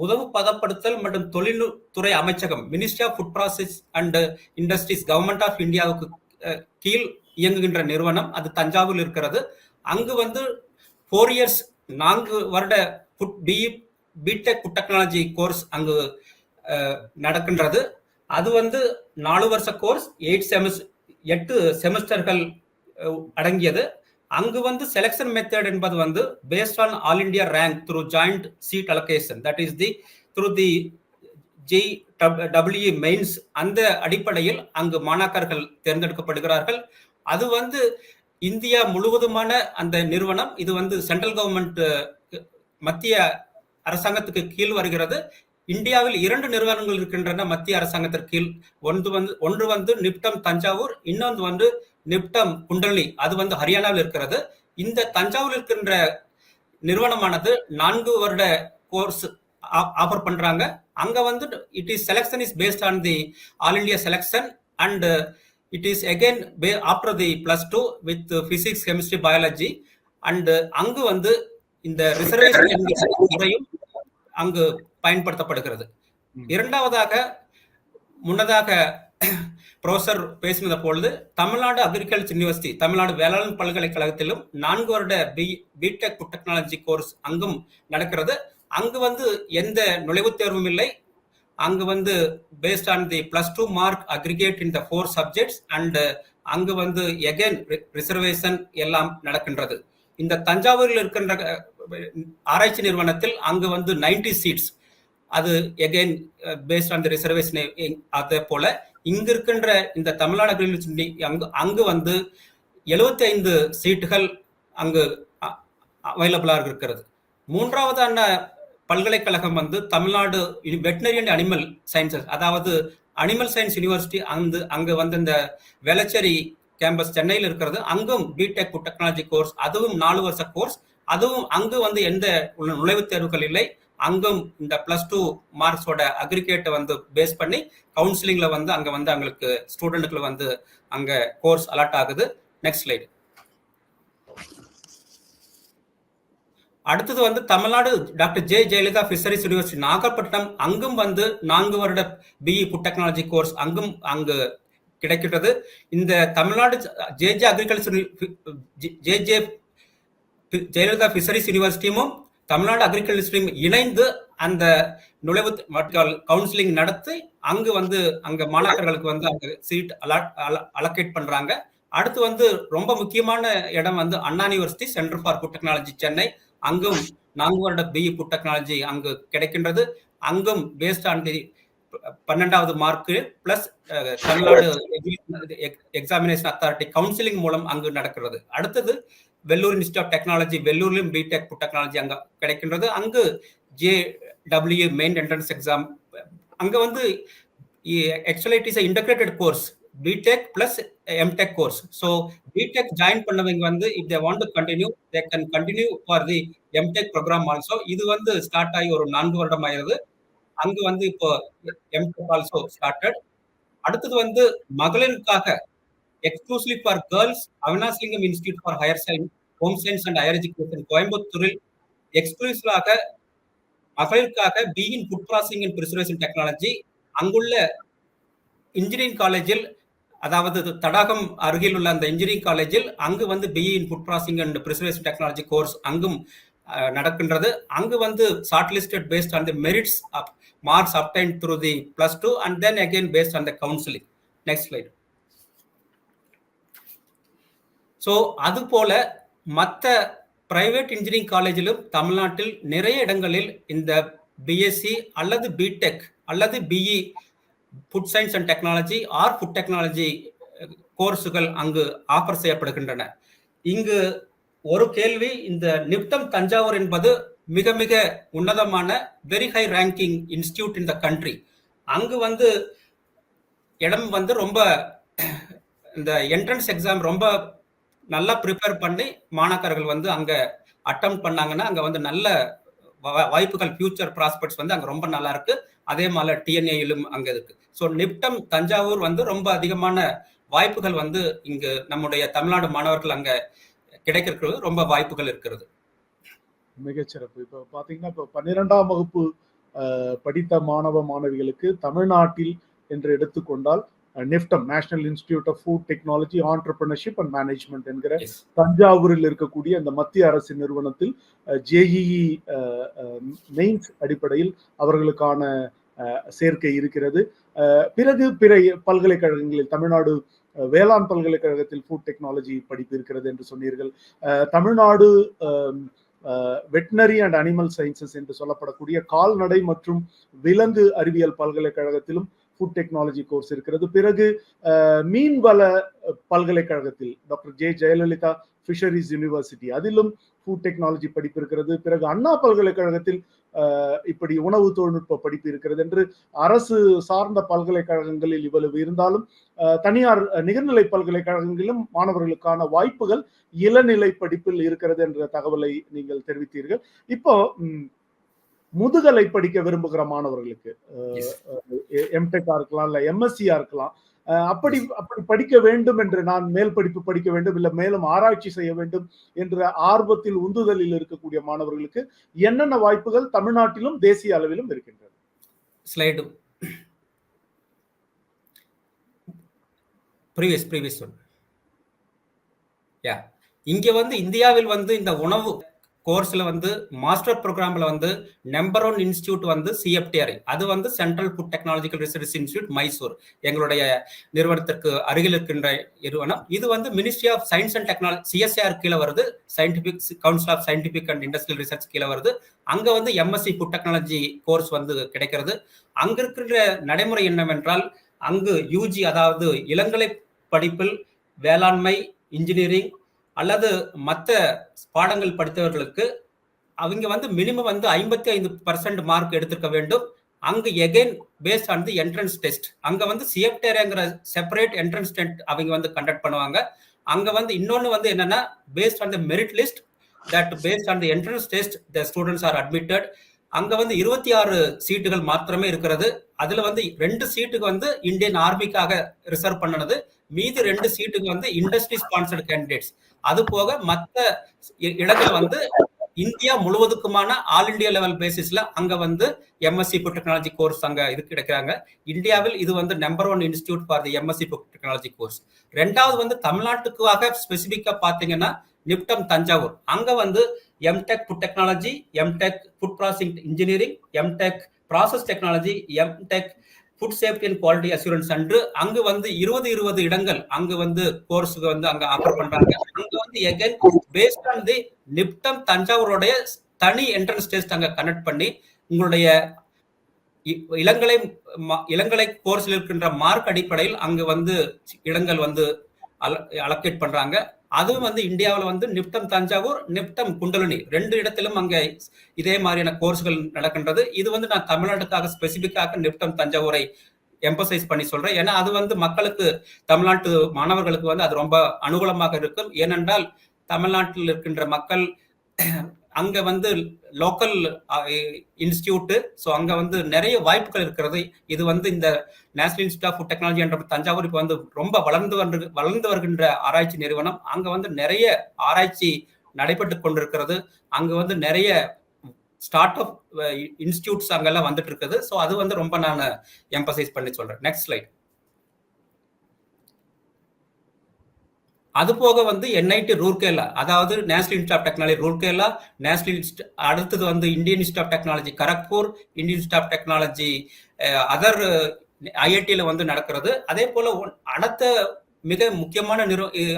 [SPEAKER 3] உணவு பதப்படுத்தல் மற்றும் தொழில்துறை அமைச்சகம், Ministry of Food Process and Industries, Government of இந்தியாவுக்கு கீழ் இயங்குகின்ற நிறுவனம். அது தஞ்சாவூர் இருக்கிறது. அங்கு 4 இயர்ஸ் 4 வருட பிடெக் ஃபுட் டெக்னாலஜி கோர்ஸ் அங்கு நடக்கின்றது. அது 4 வருஷ கோர்ஸ், 8 செமஸ்டர்கள் அடங்கியது. அங்கு செலக்ஷன் மெத்தட் என்பது based on all India rank through joint seat allocation, that is through the JEE Mains. அந்த அடிப்படையில் அங்கு மாணாக்கர்கள் தேர்ந்தெடுக்கப்படுகிறார்கள். அது இந்தியா முழுவதுமான அந்த நிறுவனம். இது சென்ட்ரல் கவர்மெண்ட், மத்திய அரசாங்கத்துக்கு கீழ் வருகிறது. இந்தியாவில் 2 நிறுவனங்கள் இருக்கின்றன மத்திய அரசாங்கத்திற்கு கீழ். ஒன்று நிப்டம் தஞ்சாவூர், இன்னொன்று நிப்டம் குண்டலி, அது ஹரியானாவில் இருக்கிறது. இந்த தஞ்சாவூர் இருக்கின்ற நிறுவனமானது 4 வருட கோர்ஸ் ஆஃபர் பண்றாங்க. அங்க it is selection is based on the all India selection and it is again after the +2 with physics, chemistry, biology. And அங்கு இந்த ரிசர்வேஷன் முறையும் அங்கு பயன்படுத்தப்படுகிறது. இரண்டாவதாக, முன்னதாக ப்ரொஃபசர் பேசினத பொழுது தமிழ்நாடு அக்ரிகல்ச்சர் யூனிவர்சிட்டி, தமிழ்நாடு வேளாண் பல்கலைக்கழகத்திலும் 4 வருட பிடெக் ஃபுட் டெக்னாலஜி கோர்ஸ் அங்கும் நடக்கிறது. அங்கு எந்த நுழைவுத் தேர்வும் இல்லை. அங்கு paste on the +2 mark aggregate in the 4 subjects and அங்கு எகைன் ரிசர்வேஷன் எல்லாம் நடக்கின்றது. இந்த தஞ்சாவூரில் இருக்கின்ற ஆராய்ச்சி நிறுவனத்தில் அங்கு 90 சீட்ஸ், அது again paste on the reservation. அதே போல இங்கு இருக்கின்ற இந்த தமிழ்நாடு அக்ரிகல்ச்சர் அங்கு 75 சீட்டுகள் அங்கு அவைலபிளாக இருக்கிறது. மூன்றாவதான பல்கலைக்கழகம் Tamil Nadu veterinary and animal sciences, அதாவது அனிமல் சயின்ஸ் யூனிவர்சிட்டி. அங்கு இந்த வேளச்சேரி கேம்பஸ் சென்னையில் இருக்கிறது. அங்கும் பிடெக் ஃபுட் டெக்னாலஜி கோர்ஸ், அதுவும் 4 வருஷ கோர்ஸ். அதுவும் அங்கு எந்த நுழைவுத் தேர்வுகள் இல்லை. அங்கும் இந்த +2 மார்க்ஸோட அக்ரிகேட்டை பேஸ் பண்ணி கவுன்சிலிங்ல அங்க அவங்களுக்கு ஸ்டூடெண்ட்டுக்கு அங்க கோர்ஸ் அலாட் ஆகுது. Next slide. அடுத்தது Tamil Nadu doctor J Jayalalithaa fisheries university Nagapattinam. அங்கும் 4 வருட பிஇ ஃபுட் டெக்னாலஜி கோர்ஸ் அங்கு கிடைக்கிறது. இந்த Tamil Nadu J J agriculture J J Jayalalithaa fisheries யூனிவர்சிட்டியும் தமிழ்நாடு அக்ரிகல்ச்சரையும் இணைந்து அந்த நுழைவு கவுன்சிலிங் நடத்தி அங்கு அங்க மாணாக்கர்களுக்கு அங்க சீட் அலோகேட் பண்றாங்க. அடுத்து ரொம்ப முக்கியமான இடம் Anna university centre for food technology Chennai. அங்கும் 4 வருட பிஇ ஃபுட் டெக்னாலஜி அங்கு கிடைக்கின்றது. அங்கும் பேஸ்ட் ஆன் தி 12வது mark plus Tamil Nadu examination authority counselling மூலம் அங்கு நடக்கிறது. அடுத்தது வெள்ளூர் இன்ஸ்டிடியூட் ஆஃப் டெக்னாலஜி, வெள்ளூர்லையும் பிடெக் ஃபுட் டெக்னாலஜி அங்க கிடைக்கின்றது. அங்கு JEE மெயின் என்ட்ரன்ஸ் எக்ஸாம். அங்க actually it is integrated course, BTech plus MTech course. So BTech join பண்ணவங்க வந்து if they want to continue, they can continue for the MTech program also. இது வந்து start ஆகி ஒரு 4 வருடம் ஆயிருது. அங்க வந்து இப்போ MTech also started. அடுத்தது வந்து மகளிருக்காக exclusively for girls Avinashilingam institute for higher science home science and higher education கோயம்புத்தூரில் எக்ஸ்க்ளூசிவாக மகளிருக்காக BE in food processing and preservation technology அங்குள்ள இன்ஜினியரிங் காலேஜில், அதாவது தடாகம் அருகில் உள்ள அந்த இன்ஜினியரிங் காலேஜில் அங்கு வந்து BE in food processing and preservation technology course அங்கும் நடக்கின்றது. அங்கு வந்து short listed based on the merits of marks obtained through the +2 and then again based on the counselling. Next slide. So அது போல மற்ற பிரைவேட் இன்ஜினியரிங் காலேஜிலும் தமிழ்நாட்டில் நிறைய இடங்களில் இந்த பிஎஸ்சி அல்லது பிடெக் அல்லது BE food science and technology or food technology கோர்ஸுகள் அங்கு ஆஃபர் செய்யப்படுகின்றன. இங்கு ஒரு கேள்வி, இந்த நிப்டம் தஞ்சாவூர் என்பது மிக மிக உன்னதமான very high ranking institute in the country. அங்கு வந்து இடம் வந்து ரொம்ப இந்த என்ட்ரன்ஸ் எக்ஸாம் ரொம்ப நல்லா ப்ரிப்பேர் பண்ணி மாணாக்கர்கள் வந்து அங்க அட்டம் பண்ணாங்கன்னா அங்க வந்து நல்ல வாய்ப்புகள், ஃபியூச்சர் ப்ராஸ்பெக்ட்ஸ் வந்து அங்க ரொம்ப நல்லா இருக்கு. அதே மாதிரி TNAயிலும் அங்க இருக்கு. ஸோ நிப்டம் தஞ்சாவூர் வந்து ரொம்ப அதிகமான வாய்ப்புகள் வந்து இங்கு நம்முடைய தமிழ்நாடு மாணவர்கள் அங்க கிடைக்கிறது ரொம்ப வாய்ப்புகள் இருக்கிறது.
[SPEAKER 1] மிகச்சிறப்பு. இப்போ பாத்தீங்கன்னா இப்போ 12ஆம் வகுப்பு படித்த மாணவ மாணவிகளுக்கு தமிழ்நாட்டில் என்று எடுத்துக்கொண்டால் NIFTEM national institute of food technology entrepreneurship and management என்கிற தஞ்சாவூரில் இருக்கக்கூடிய அந்த மத்திய அரசு நிறுவனத்தில் JEE மெயின்ஸ் அடிப்படையில் அவர்களுக்கான சேர்க்கை இருக்கிறது. பிறகு பிற பல்கலைக்கழகங்களில் தமிழ்நாடு வேளாண் பல்கலைக்கழகத்தில் ஃபுட் டெக்னாலஜி படிப்பு இருக்கிறது என்று சொன்னீர்கள். Tamil Nadu veterinary and animal sciences என்று சொல்லப்படக்கூடிய கால்நடை மற்றும் விலங்கு அறிவியல் பல்கலைக்கழகத்திலும் ஃபுட் டெக்னாலஜி கோர்ஸ் இருக்கிறது. பிறகு மீன்வள பல்கலைக்கழகத்தில் டாக்டர் ஜெயலலிதா ஃபிஷரிஸ் யூனிவர்சிட்டி அதிலும் ஃபுட் டெக்னாலஜி படிப்பு இருக்கிறது. பிறகு அண்ணா பல்கலைக்கழகத்தில் இப்படி உணவு தொழில்நுட்ப படிப்பு இருக்கிறது என்று அரசு சார்ந்த பல்கலைக்கழகங்களில் இவ்வளவு இருந்தாலும் தனியார் நிகர்நிலை பல்கலைக்கழகங்களிலும் மாணவர்களுக்கான வாய்ப்புகள் இளநிலை படிப்பில் இருக்கிறது என்ற தகவலை நீங்கள் தெரிவித்தீர்கள். இப்போ முதுகலை படிக்க விரும்புகிற மாணவர்களுக்கு MTech இருக்கலாம் இல்ல MSc இருக்கலாம், அப்படி படிக்க வேண்டும் என்று, நான் மேல் படிப்பு படிக்க வேண்டும் இல்ல மேலும் ஆராய்ச்சி செய்ய வேண்டும் என்ற ஆர்வத்தில் உந்துதலில் இருக்கக்கூடிய மாணவர்களுக்கு என்னென்ன வாய்ப்புகள் தமிழ்நாட்டிலும் தேசிய அளவிலும் இருக்கின்றன?
[SPEAKER 3] Slide previous one. இங்க வந்து இந்தியாவில் வந்து இந்த உணவு கோர்ஸ்ல வந்து மாஸ்டர் ப்ரோக்ராம்ல வந்து நம்பர் 1 இன்ஸ்டிடியூட் வந்து CFTRI, அது வந்து Central Food Technological Research Institute Mysore, எங்களுடைய நிறுவனத்திற்கு அருகில் இருக்கின்ற நிறுவனம். இது வந்து Ministry of Science and Technology CSIR கீழே வருது, Scientific Council of Scientific and Industrial Research கீழே வருது. அங்க வந்து MSc ஃபுட் டெக்னாலஜி கோர்ஸ் வந்து கிடைக்கிறது. அங்க இருக்கிற நடைமுறை என்னவென்றால், அங்கு UG அதாவது இளங்கலை படிப்பில் வேளாண்மை, இன்ஜினியரிங் அல்லது மற்ற பாடங்கள் படித்தவர்களுக்கு அவங்க வந்து மினிமம் வந்து 55% மார்க் எடுத்திருக்க வேண்டும். அங்கு again paste on the entrance test, அங்க வந்து CFTRIங்கிற செப்பரேட் என்ட்ரன்ஸ் டெஸ்ட் அவங்க வந்து கண்டக்ட் பண்ணுவாங்க. அங்க வந்து இன்னொன்னு வந்து என்னன்னா, paste on the merit list that paste on the entrance test the students are admitted. அங்க வந்து 26 சீட்டுகள் மாத்திரமே இருக்கிறது. அதுல வந்து 2 சீட்டுக்கு வந்து இந்தியன் ஆர்மிக்காக ரிசர்வ் பண்ணது, மீதி 2 சீட்டுக்கு வந்து இண்டஸ்ட்ரி ஸ்பான்சர்டு கேண்டிடேட்ஸ். அது போக மற்ற இடங்கள் வந்து இந்தியா முழுவதுக்குமான ஆல் இண்டியா லெவல் பேசிஸ்ல அங்க வந்து MSc ஃபுட் டெக்னாலஜி கோர்ஸ் அங்க இது கிடைக்கிறாங்க. இந்தியாவில் இது வந்து number 1 institute for the MSc food technology course. ரெண்டாவது வந்து தமிழ்நாட்டுக்காக ஸ்பெசிபிக்கா பாத்தீங்கன்னா நிப்டம் தஞ்சாவூர், அங்க வந்து MTech food technology, MTech food processing engineering, MTech process technology, MTech food safety and quality assurance அன்று அங்கு வந்து 20 இடங்கள் அங்கு வந்து கோர்ஸுக்கு வந்து அங்க ஆஃபர் பண்றாங்க. அங்க வந்து எகைன் பேஸ்ட் ஆன் தி நிப்டம் தஞ்சாவூருடைய தனி என்ட்ரன்ஸ் டெஸ்ட் அங்க கனெக்ட் பண்ணி உங்களுடைய இளங்கலை கோர்ஸில் இருக்கின்ற மார்க் அடிப்படையில் அங்கு வந்து இடங்கள் வந்து அலோகேட் பண்றாங்க. அதுவும் வந்து இந்தியாவில் வந்து நிப்டம் தஞ்சாவூர், நிப்டம் குண்டலினி 2 இடத்திலும் அங்க இதே மாதிரியான கோர்ஸ்கள் நடக்கின்றது. இது வந்து நான் தமிழ்நாட்டுக்காக ஸ்பெசிபிக்காக நிப்டம் தஞ்சாவூரை எம்பசைஸ் பண்ணி சொல்றேன். ஏன்னா அது வந்து மக்களுக்கு, தமிழ்நாட்டு மாணவர்களுக்கு வந்து அது ரொம்ப அனுகூலமாக இருக்கும். ஏனென்றால் தமிழ்நாட்டில் இருக்கின்ற மக்கள் அங்க வந்து லோக்கல் இன்ஸ்டிடியூட், ஸோ அங்க வந்து நிறைய வாய்ப்புகள் இருக்கிறது. இது வந்து இந்த National institute of food Technology என்ற தஞ்சாவூர் இப்போ வந்து ரொம்ப வளர்ந்து வருகின்ற ஆராய்ச்சி நிறுவனம். அங்க வந்து நிறைய ஆராய்ச்சி நடைபெற்று கொண்டிருக்கிறது. அங்க வந்து நிறைய ஸ்டார்ட் அப் இன்ஸ்டிடியூட்ஸ் அங்கெல்லாம் வந்துட்டு இருக்குது. ஸோ அது வந்து ரொம்ப நான் எம்பசைஸ் பண்ணி சொல்றேன். Next slide. அது போக வந்து என்ஐடி ரூர்கேலா, அதாவது national institute of technology Rourkela, அடுத்தது வந்து Indian institute of technology Kharagpur, Indian institute of technology other ஐஐடியில வந்து நடக்கிறது. அதே போல அடுத்த மிக முக்கியமான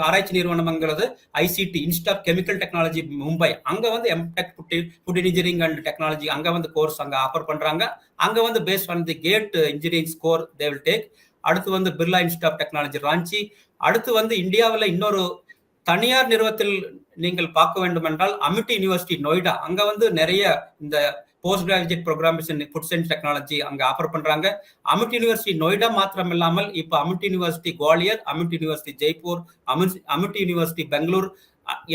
[SPEAKER 3] ஆராய்ச்சி நிறுவனம்ங்கிறது ICT, institute of chemical technology Mumbai. அங்க வந்து MTech food engineering and technology அங்க வந்து கோர்ஸ் அங்க ஆஃபர் பண்றாங்க. அங்க வந்து based on the GATE engineering score they will take. அடுத்து வந்து Birla Institute of Technology Ranchi. அடுத்து வந்து இந்தியாவில் இன்னொரு தனியார் நிறுவனத்தில் நீங்கள் பார்க்க வேண்டும் என்றால் அமிட்டி யூனிவர்சிட்டி நொய்டா. அங்க வந்து நிறைய இந்த post graduate programmes in food science technology அங்க ஆஃபர் பண்றாங்க. அமிட்டி யூனிவர்சிட்டி நொய்டா மாத்திரம் இல்லாமல் இப்போ Amity University Gwalior, Amity University Jaipur, Amity University Bangalore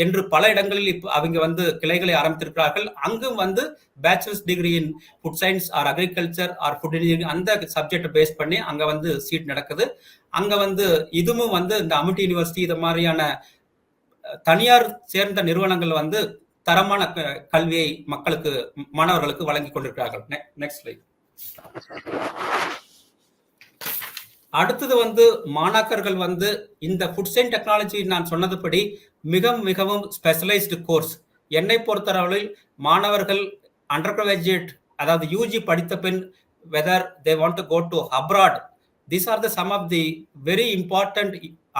[SPEAKER 3] என்று பல இடங்களில் இப்போ அவங்க வந்து கிளைகளை ஆரம்பித்திருக்கிறார்கள். அங்கும் வந்து bachelors degree in food science or agriculture R food engineering அந்த சப்ஜெக்ட் பேஸ் பண்ணி அங்க வந்து சீட் நடக்குது. அங்க வந்து இதுவும் வந்து இந்த அமிட்டி யூனிவர்சிட்டி இது மாதிரியான தனியார் சேர்ந்த நிறுவனங்கள் வந்து தரமான கல்வியை மக்களுக்கு, மாணவர்களுக்கு வழங்கி கொண்டிருக்கிறார்கள். Next slide. அடுத்தது வந்து மாணாக்கர்கள் வந்து இந்த ஃபுட் சயின்ஸ் டெக்னாலஜி நான் சொன்னதுபடி மிகவும் ஸ்பெஷலைஸ்டு கோர்ஸ். என்னை பொறுத்தளவில் மாணவர்கள் அண்டர் கிராஜுவேட், அதாவது யூஜி படித்த பின் whether they want to go to abroad, these are the some of the very important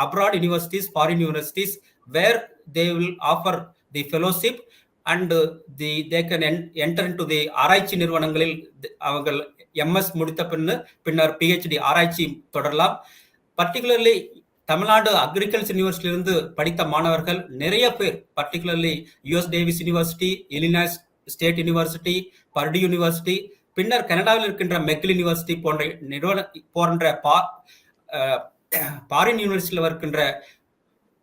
[SPEAKER 3] abroad universities, foreign universities, where they will offer the fellowship and they can enter into the ஆராய்ச்சி நிறுவனங்களில் அவர்கள் MS முடித்த பின்னர் PhD ஆராய்ச்சி தொடரலாம். Particularly Tamil Nadu agriculture யூனிவர்சிட்டியிலிருந்து படித்த மாணவர்கள் நிறைய பேர், particularly US Davis university, Illinois state university, Purdy university, பின்னர் கனடாவில் இருக்கின்ற மெக்கில் யூனிவர்சிட்டி போன்ற ஃபாரின் யூனிவர்சிட்டியில் இருக்கின்ற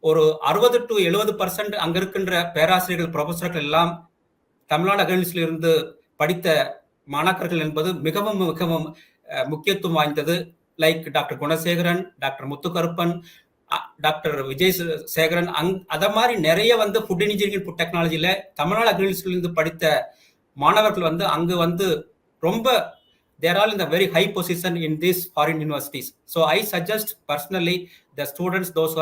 [SPEAKER 3] ஒரு 60 to 70% அங்க இருக்கின்ற பேராசிரியர்கள், ப்ரொஃபஸர்கள் எல்லாம் தமிழ்நாடு அக்ரிகல்ச்சரில் இருந்து படித்த மாணாக்கர்கள் என்பது மிகவும் முக்கியத்துவம் வாய்ந்தது. Like doctor Gunasekaran, doctor Muthukaruppan, doctor Vijay Sekaran, அத மாதிரி நிறைய வந்து ஃபுட் இன்ஜினியரிங் ஃபுட் டெக்னாலஜியில தமிழ்நாடு அக்ரிகல்ச்சரில் இருந்து படித்த மாணவர்கள் வந்து அங்கு வந்து ரொம்ப they are all in the very high position in these foreign universities. So I suggest personally the students, those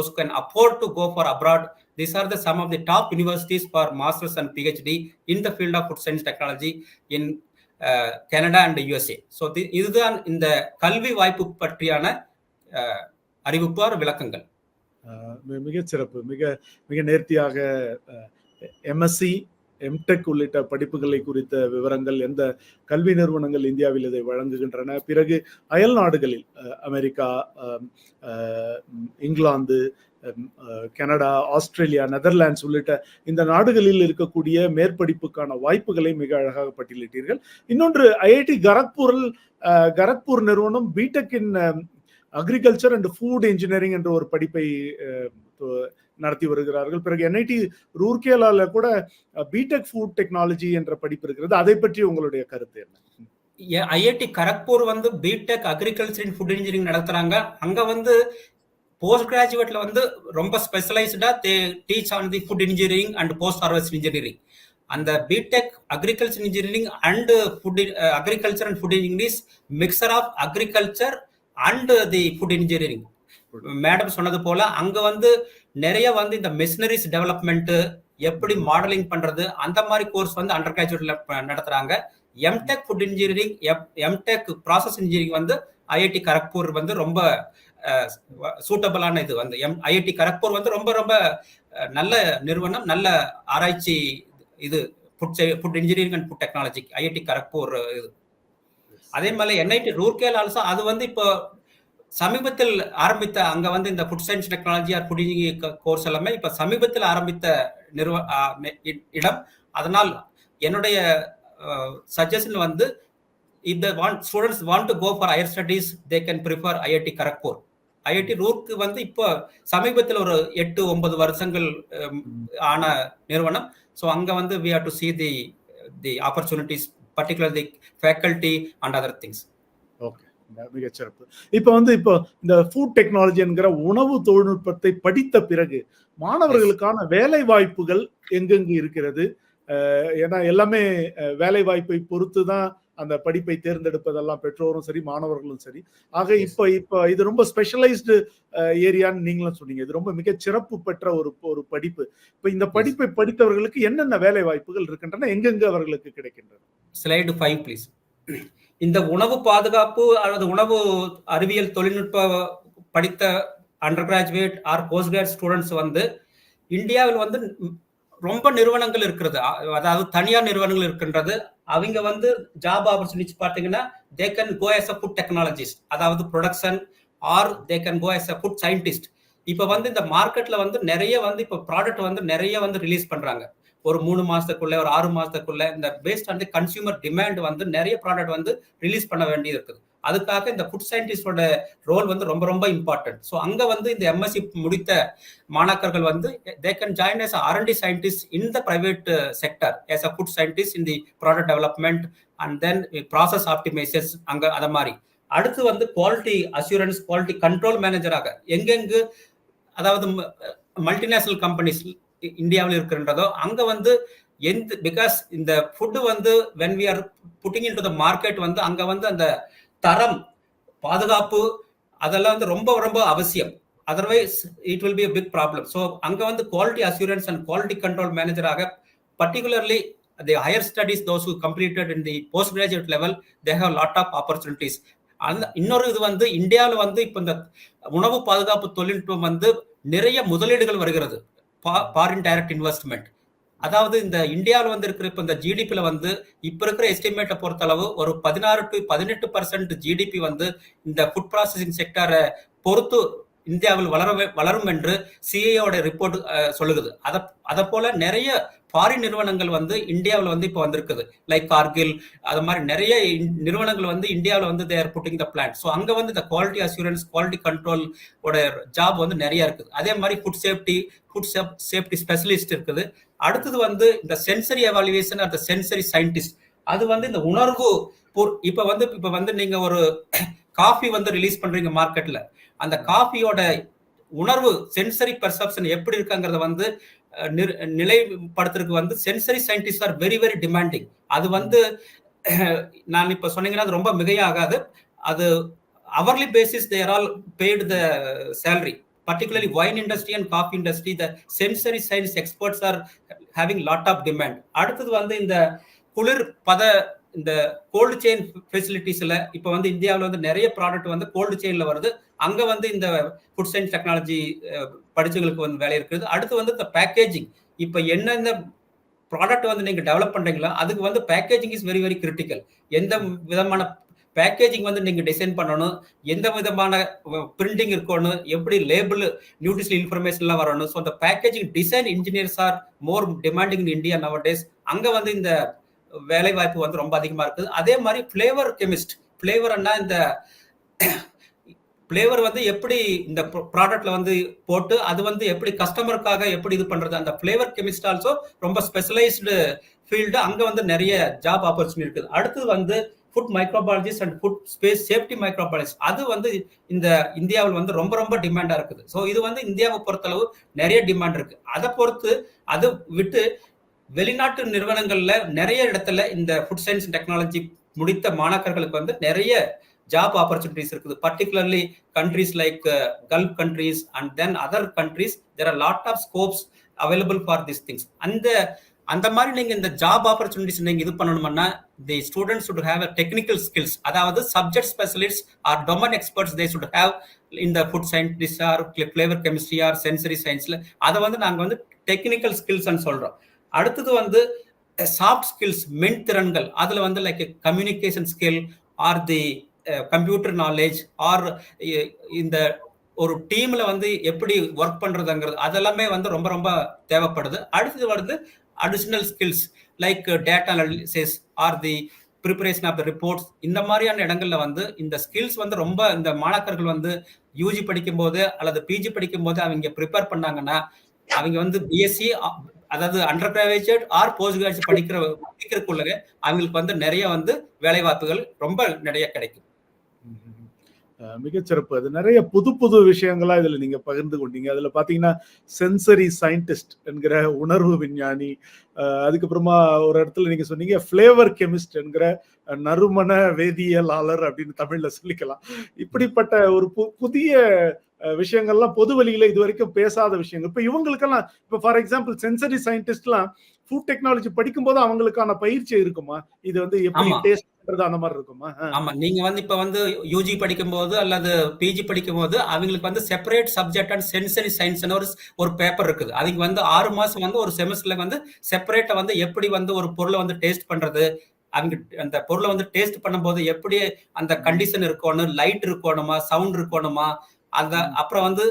[SPEAKER 3] who can afford to go for abroad, these are the some of the top universities for masters and PhD in the field of food science technology in Canada and USA. So இதுதான் இந்த கல்வி வாய்ப்பு பற்றியான அறிவிப்பார் விளக்கங்கள்.
[SPEAKER 1] மிக சிறப்பு, மிக நேர்த்தியாக எம்எஸ்சி, எம்டெக் உள்ளிட்ட படிப்புகளை குறித்த விவரங்கள், எந்த கல்வி நிறுவனங்கள் இந்தியாவில் இதை வழங்குகின்றன, பிறகு அயல் நாடுகளில் America, England, Canada, Australia, Netherlands உள்ளிட்ட இந்த நாடுகளில் இருக்கக்கூடிய மேற்படிப்புக்கான வாய்ப்புகளை மிக அழகாக பட்டியலிட்டீர்கள். இன்னொன்று, ஐஐடி கரக்பூர் நிறுவனம் BTech in agriculture and food engineering என்ற ஒரு படிப்பை நடத்தி வருகிறார்கள். பிறகு என்ஐடி ரூர்கேலால கூட பிடெக் ஃபுட் டெக்னாலஜி என்ற படிப்பு இருக்கிறது. அதை பற்றி உங்களுடைய கருத்து என்ன?
[SPEAKER 3] ஐஐடி கரக்பூர் வந்து BTech agriculture and food engineering நடத்துறாங்க. அங்க வந்து போஸ்ட் கிராஜுவேட்ல வந்து ரொம்ப ஸ்பெஷலைஸ்டா teach on the food engineering and post harvest engineering. அந்த BTech agriculture engineering and agriculture and food engineering is mixture of agriculture and the food engineering. Madam சொன்னது போல அங்க வந்து நிறைய வந்து இந்த மிஷினரிஸ் டெவலப்மெண்ட், எப்படி மாடலிங் பண்றது, அந்த மாதிரி கோர்ஸ் வந்து அண்டர் கிராஜுவேட்ல நடத்துறாங்க. MTech food engineering, MTech process engineering வந்து ஐஐடி கரக்பூர் வந்து ரொம்ப சூட்டபிளான இது வந்து ஐஐடி கரக்பூர் வந்து ரொம்ப நல்ல நிறுவனம், நல்ல ஆராய்ச்சி இது food engineering and food technology IIT Kharagpur இது. அதே மாதிரி என்ஐடி ரூர்கேல் ஆல்சோ அது வந்து இப்போ சமீபத்தில் ஆரம்பித்த அங்க வந்து இந்த food science technology or food engineering course எல்லாமே இப்ப சமீபத்தில் ஆரம்பித்த இடம். அதனால் என்னுடைய சஜஷன் வந்து if the students want to go for higher studies, they can prefer IIT Kharagpur. IIT ரூர்க்கு வந்து இப்போ சமீபத்தில் ஒரு 8-9 வருஷங்கள் ஆன நிறுவனம். ஸோ அங்க வந்து we have to see the opportunities, particularly the faculty and other things.
[SPEAKER 1] Okay, மிகச்சிறப்பு. இப்போ இந்த ஃபுட் டெக்னாலஜி என்கிற உணவு தொழில்நுட்பத்தை படித்த பிறகு மாணவர்களுக்கான வேலை வாய்ப்புகள் எங்கெங்கு இருக்கிறது? ஏன்னா எல்லாமே வேலை வாய்ப்பை பொறுத்து தான் அந்த படிப்பை தேர்ந்தெடுப்பதெல்லாம் பெற்றோரும் சரி மாணவர்களும் சரி. ஆக இப்ப இது ரொம்ப ஸ்பெஷலைஸ்டு ஏரியான்னு நீங்களும் சொன்னீங்க. இது ரொம்ப மிக சிறப்பு பெற்ற ஒரு படிப்பு. இப்ப இந்த படிப்பை படித்தவர்களுக்கு என்னென்ன வேலை வாய்ப்புகள் இருக்கின்றன, எங்கெங்க அவர்களுக்கு கிடைக்கின்றன?
[SPEAKER 3] Slide 5 please. இந்த உணவு பாதுகாப்பு அல்லது உணவு அறிவியல் தொழில்நுட்ப படித்த under graduate or post graduate students வந்து இந்தியாவில் வந்து ரொம்ப நிறுவனங்கள் இருக்கிறது, அதாவது தனியார் நிறுவனங்கள் இருக்கின்றது. அவங்க வந்து ஜாப் ஆப்பர்ச்சுனிட்டிஸ் பார்த்தீங்கன்னா they can go as a food technologist, அதாவது production, or they can go as a food scientist. இப்போ வந்து இந்த மார்க்கெட்ல வந்து நிறைய வந்து இப்போ ப்ராடக்ட் வந்து நிறைய வந்து ரிலீஸ் பண்றாங்க. ஒரு 3 மாசத்துக்குள்ள ஒரு 6 மாசத்துக்குள்ள இந்த paste on the consumer demand வந்து நிறைய ப்ராடக்ட் வந்து ரிலீஸ் பண்ண வேண்டியது இருக்குது. அதுக்காக இந்த ஃபுட் சயின்டிஸ்டோட ரோல் வந்து ரொம்ப ரொம்ப இம்பார்ட்டன்ட். ஸோ அங்க வந்து இந்த எம்எஸ்சி முடித்த மாணாக்கர்கள் வந்து they can join as R&D scientist in the private sector as a food scientist in the product development and then process optimization அங்க அத மாதிரி. அடுத்து வந்து குவாலிட்டி அஷூரன்ஸ், குவாலிட்டி கண்ட்ரோல் மேனேஜராக எங்கெங்கு அதாவது மல்டிநேஷனல் கம்பெனிஸ் இந்தியாவில் இருக்கின்றதோ அங்க வந்து பிகாஸ் இந்த ஃபுட் வந்து when we are putting into the market வந்து அங்க வந்து அந்த தரம், பாதுகாப்பு அதெல்லாம் வந்து ரொம்ப ரொம்ப அவசியம். Otherwise it will be a big problem. So அங்க வந்து quality assurance and quality control மேனேஜராக particularly the higher studies, those who completed in the postgraduate level, they have lot of opportunities. இன்னொரு இது வந்து இந்தியாவில் வந்து இப்போ இந்த உணவு பாதுகாப்பு தொழில்நுட்பம் வந்து நிறைய முதலீடுகள் வருகிறது, ஃபாரின் டைரக்ட் இன்வெஸ்ட்மெண்ட். அதாவது இந்த இந்தியாவில் வந்து இருக்கிற இப்போ இந்த ஜிடிபியில வந்து இப்ப இருக்கிற எஸ்டிமேட்டை பொறுத்தளவு ஒரு 16 to 18% ஜிடிபி வந்து இந்த ஃபுட் ப்ராசஸிங் செக்டரை பொறுத்து இந்தியாவில் வளரும் என்று சிஏயோட ரிப்போர்ட் சொல்லுது. அதை போல நிறைய ஃபாரின் நிறுவனங்கள் வந்து இந்தியாவில் வந்து இப்போ வந்திருக்குது, லைக் கார்கில், அது மாதிரி நிறைய நிறுவனங்கள் வந்து இந்தியாவில் வந்து தேர் புட்டிங் த பிளான். ஸோ அங்கே வந்து இந்த குவாலிட்டி அஷூரன்ஸ், குவாலிட்டி கண்ட்ரோல் ஓட ஜாப் வந்து நிறைய இருக்குது. அதே மாதிரி ஃபுட் சேஃப்டி ஸ்பெஷலிஸ்ட் இருக்குது. அடுத்தது வந்து இந்த சென்சரி எவாலுவேஷன் ஆர் த சென்சரி சயின்டிஸ்ட், அது வந்து இந்த உணர்வு இப்ப வந்து நீங்க ஒரு காஃபி வந்து ரிலீஸ் பண்றீங்க மார்க்கெட்ல, அந்த காஃபியோட உணர்வு சென்சரி பெர்செப்ஷன் எப்படி இருக்காங்கிறத வந்து நிலைப்படுத்துறதுக்கு வந்து sensory scientist are very very demanding. அது வந்து நான் இப்ப சொன்னீங்கன்னா அது ரொம்ப மிகையாகாது. அது hourly basis they are all paid the salary. Particularly wine industry and coffee industry, the sensory science experts are having lot of demand. அடுத்தது வந்து இந்த குளிர் பத இந்த கோல்டு செயின் ஃபெசிலிட்டிஸ்ல இப்போ வந்து இந்தியாவில் வந்து நிறைய ப்ராடக்ட் வந்து கோல்டு செயின்ல வருது. அங்க வந்து இந்த ஃபுட் சயின்ஸ் டெக்னாலஜி படிச்சவங்களுக்கு வந்து வேலை இருக்குது. அடுத்து வந்து இந்த பேக்கேஜிங், இப்போ என்னென்ன ப்ராடக்ட் வந்து நீங்க டெவலப் பண்றீங்களா அதுக்கு வந்து packaging is very very critical. எந்த விதமான பேக்கேஜிங் வந்து நீங்க டிசைன் பண்ணணும், எந்த விதமான பிரிண்டிங் இருக்கணும், எப்படி லேபிள் நியூட்ரிஷனல் இன்ஃபர்மேஷன் எல்லாம் வரணும். ஸோ அந்த packaging design engineers R more demanding in India nowadays. அங்க வந்து இந்த வேலை வாய்ப்பு வந்து ரொம்ப அதிகமா இருக்குது. அதே மாதிரி ஃபிளேவர் கெமிஸ்ட், ஃபிளேவர்னா இந்த ஃபிளேவர் வந்து எப்படி இந்த ப்ராடக்ட்ல வந்து போட்டு அது வந்து எப்படி கஸ்டமருக்காக எப்படி இது பண்றது, அந்த ஃபிளேவர் கெமிஸ்ட் ஆல்சோ ரொம்ப ஸ்பெஷலைஸ்டு ஃபீல்டு. அங்க வந்து நிறைய ஜாப் ஆப்பர்ச்சுனிட்டி இருக்குது. அடுத்தது வந்து food microbiologist and food space safety microbiologist, அது வந்து இந்த இந்தியாவில் வந்து ரொம்ப ரொம்ப டிமாண்டா இருக்குது. ஸோ இது வந்து இந்தியாவை பொறுத்தளவு நிறைய டிமாண்ட் இருக்கு. அதை பொறுத்து அதை விட்டு வெளிநாட்டு நிறுவனங்கள்ல நிறைய இடத்துல இந்த ஃபுட் சயின்ஸ் டெக்னாலஜி முடித்த மாணாக்கர்களுக்கு வந்து நிறைய ஜாப் ஆப்பர்ச்சுனிட்டிஸ் இருக்குது. Particularly countries like Gulf countries and then other countries, there are lot of scopes available for this things. அந்த மாதிரி நீங்க இந்த ஜாப் ஆப்பர்ச்சுனிட்டிஸ் நீங்க இது பண்ணணும்னா the students should have a technical skills, அதாவது subject specialist or domain experts they should have in the food scientist or flavor chemistry or sensory scienceல. அதை வந்து நாங்க வந்து டெக்னிக்கல் ஸ்கில்ஸ் சொல்றோம். அடுத்தது வந்து சாஃப்ட் ஸ்கில்ஸ், மென் திறன்கள், அதுல வந்து லைக் கம்யூனிகேஷன் ஸ்கில் ஆர் தி கம்ப்யூட்டர் நாலேஜ் ஆர் இந்த ஒரு டீம்ல வந்து எப்படி ஒர்க் பண்றதுங்கிறது அதெல்லாமே வந்து ரொம்ப ரொம்ப தேவைப்படுது. அடுத்தது வந்து additional skills like data analysis or the preparation of the reports, இந்த மாதிரியான இடங்கள்ல வந்து இந்த ஸ்கில்ஸ் வந்து ரொம்ப இந்த மாணாக்கர்கள் வந்து யூஜி படிக்கும் போது அல்லது பிஜி படிக்கும் போது அவங்க ப்ரிப்பேர் பண்ணாங்கன்னா அவங்க வந்து பிஎஸ்சி அதாவது under graduate or post graduate படிக்கிறதுக்குள்ளவே அவங்களுக்கு வந்து நிறைய வந்து வேலை வாய்ப்புகள் ரொம்ப நிறைய கிடைக்கும்.
[SPEAKER 1] மிகச்சிறப்பு. அது நிறைய புது புது விஷயங்களா இதுல நீங்க பகிர்ந்து கொண்டீங்க. அதுல பாத்தீங்கன்னா சென்சரி சயின்டிஸ்ட் என்கிற உணர்வு விஞ்ஞானி, அதுக்கப்புறமா ஒரு இடத்துல நீங்க சொன்னீங்க ஃபிளேவர் கெமிஸ்ட் என்கிற நறுமண வேதியியலாளர் அப்படின்னு தமிழ்ல சொல்லிக்கலாம். இப்படிப்பட்ட ஒரு புதிய விஷயங்கள்லாம் பொது வழியில இது வரைக்கும் பேசாத விஷயங்கள். இப்ப இவங்களுக்கெல்லாம் இப்ப ஃபார் எக்ஸாம்பிள் சென்சரி சயின்டிஸ்ட்லாம் ஃபுட் டெக்னாலஜி படிக்கும் போது அவங்களுக்கான பயிற்சி இருக்குமா? இது வந்து எப்படி டேஸ்ட் பண்றது அந்த மாதிரி இருக்குமா?
[SPEAKER 3] ஆமா, நீங்க வந்து இப்ப வந்து யூஜி படிக்கும் போது அல்லது பிஜி படிக்கும் போது அவங்களுக்கு வந்து separate subject and sensory science ஒரு பேப்பர் இருக்குது. அதுக்கு வந்து 6 மாசம் வந்து ஒரு செமஸ்டர்ல வந்து செப்பரேட்டா வந்து எப்படி வந்து ஒரு பொருளை வந்து டேஸ்ட் பண்றது, அவங்க அந்த பொருளை வந்து டேஸ்ட் பண்ணும்போது எப்படி அந்த கண்டிஷன் இருக்கணும், லைட் இருக்கணுமா, சவுண்ட் இருக்கணுமா, அந்த அப்புறம் வந்து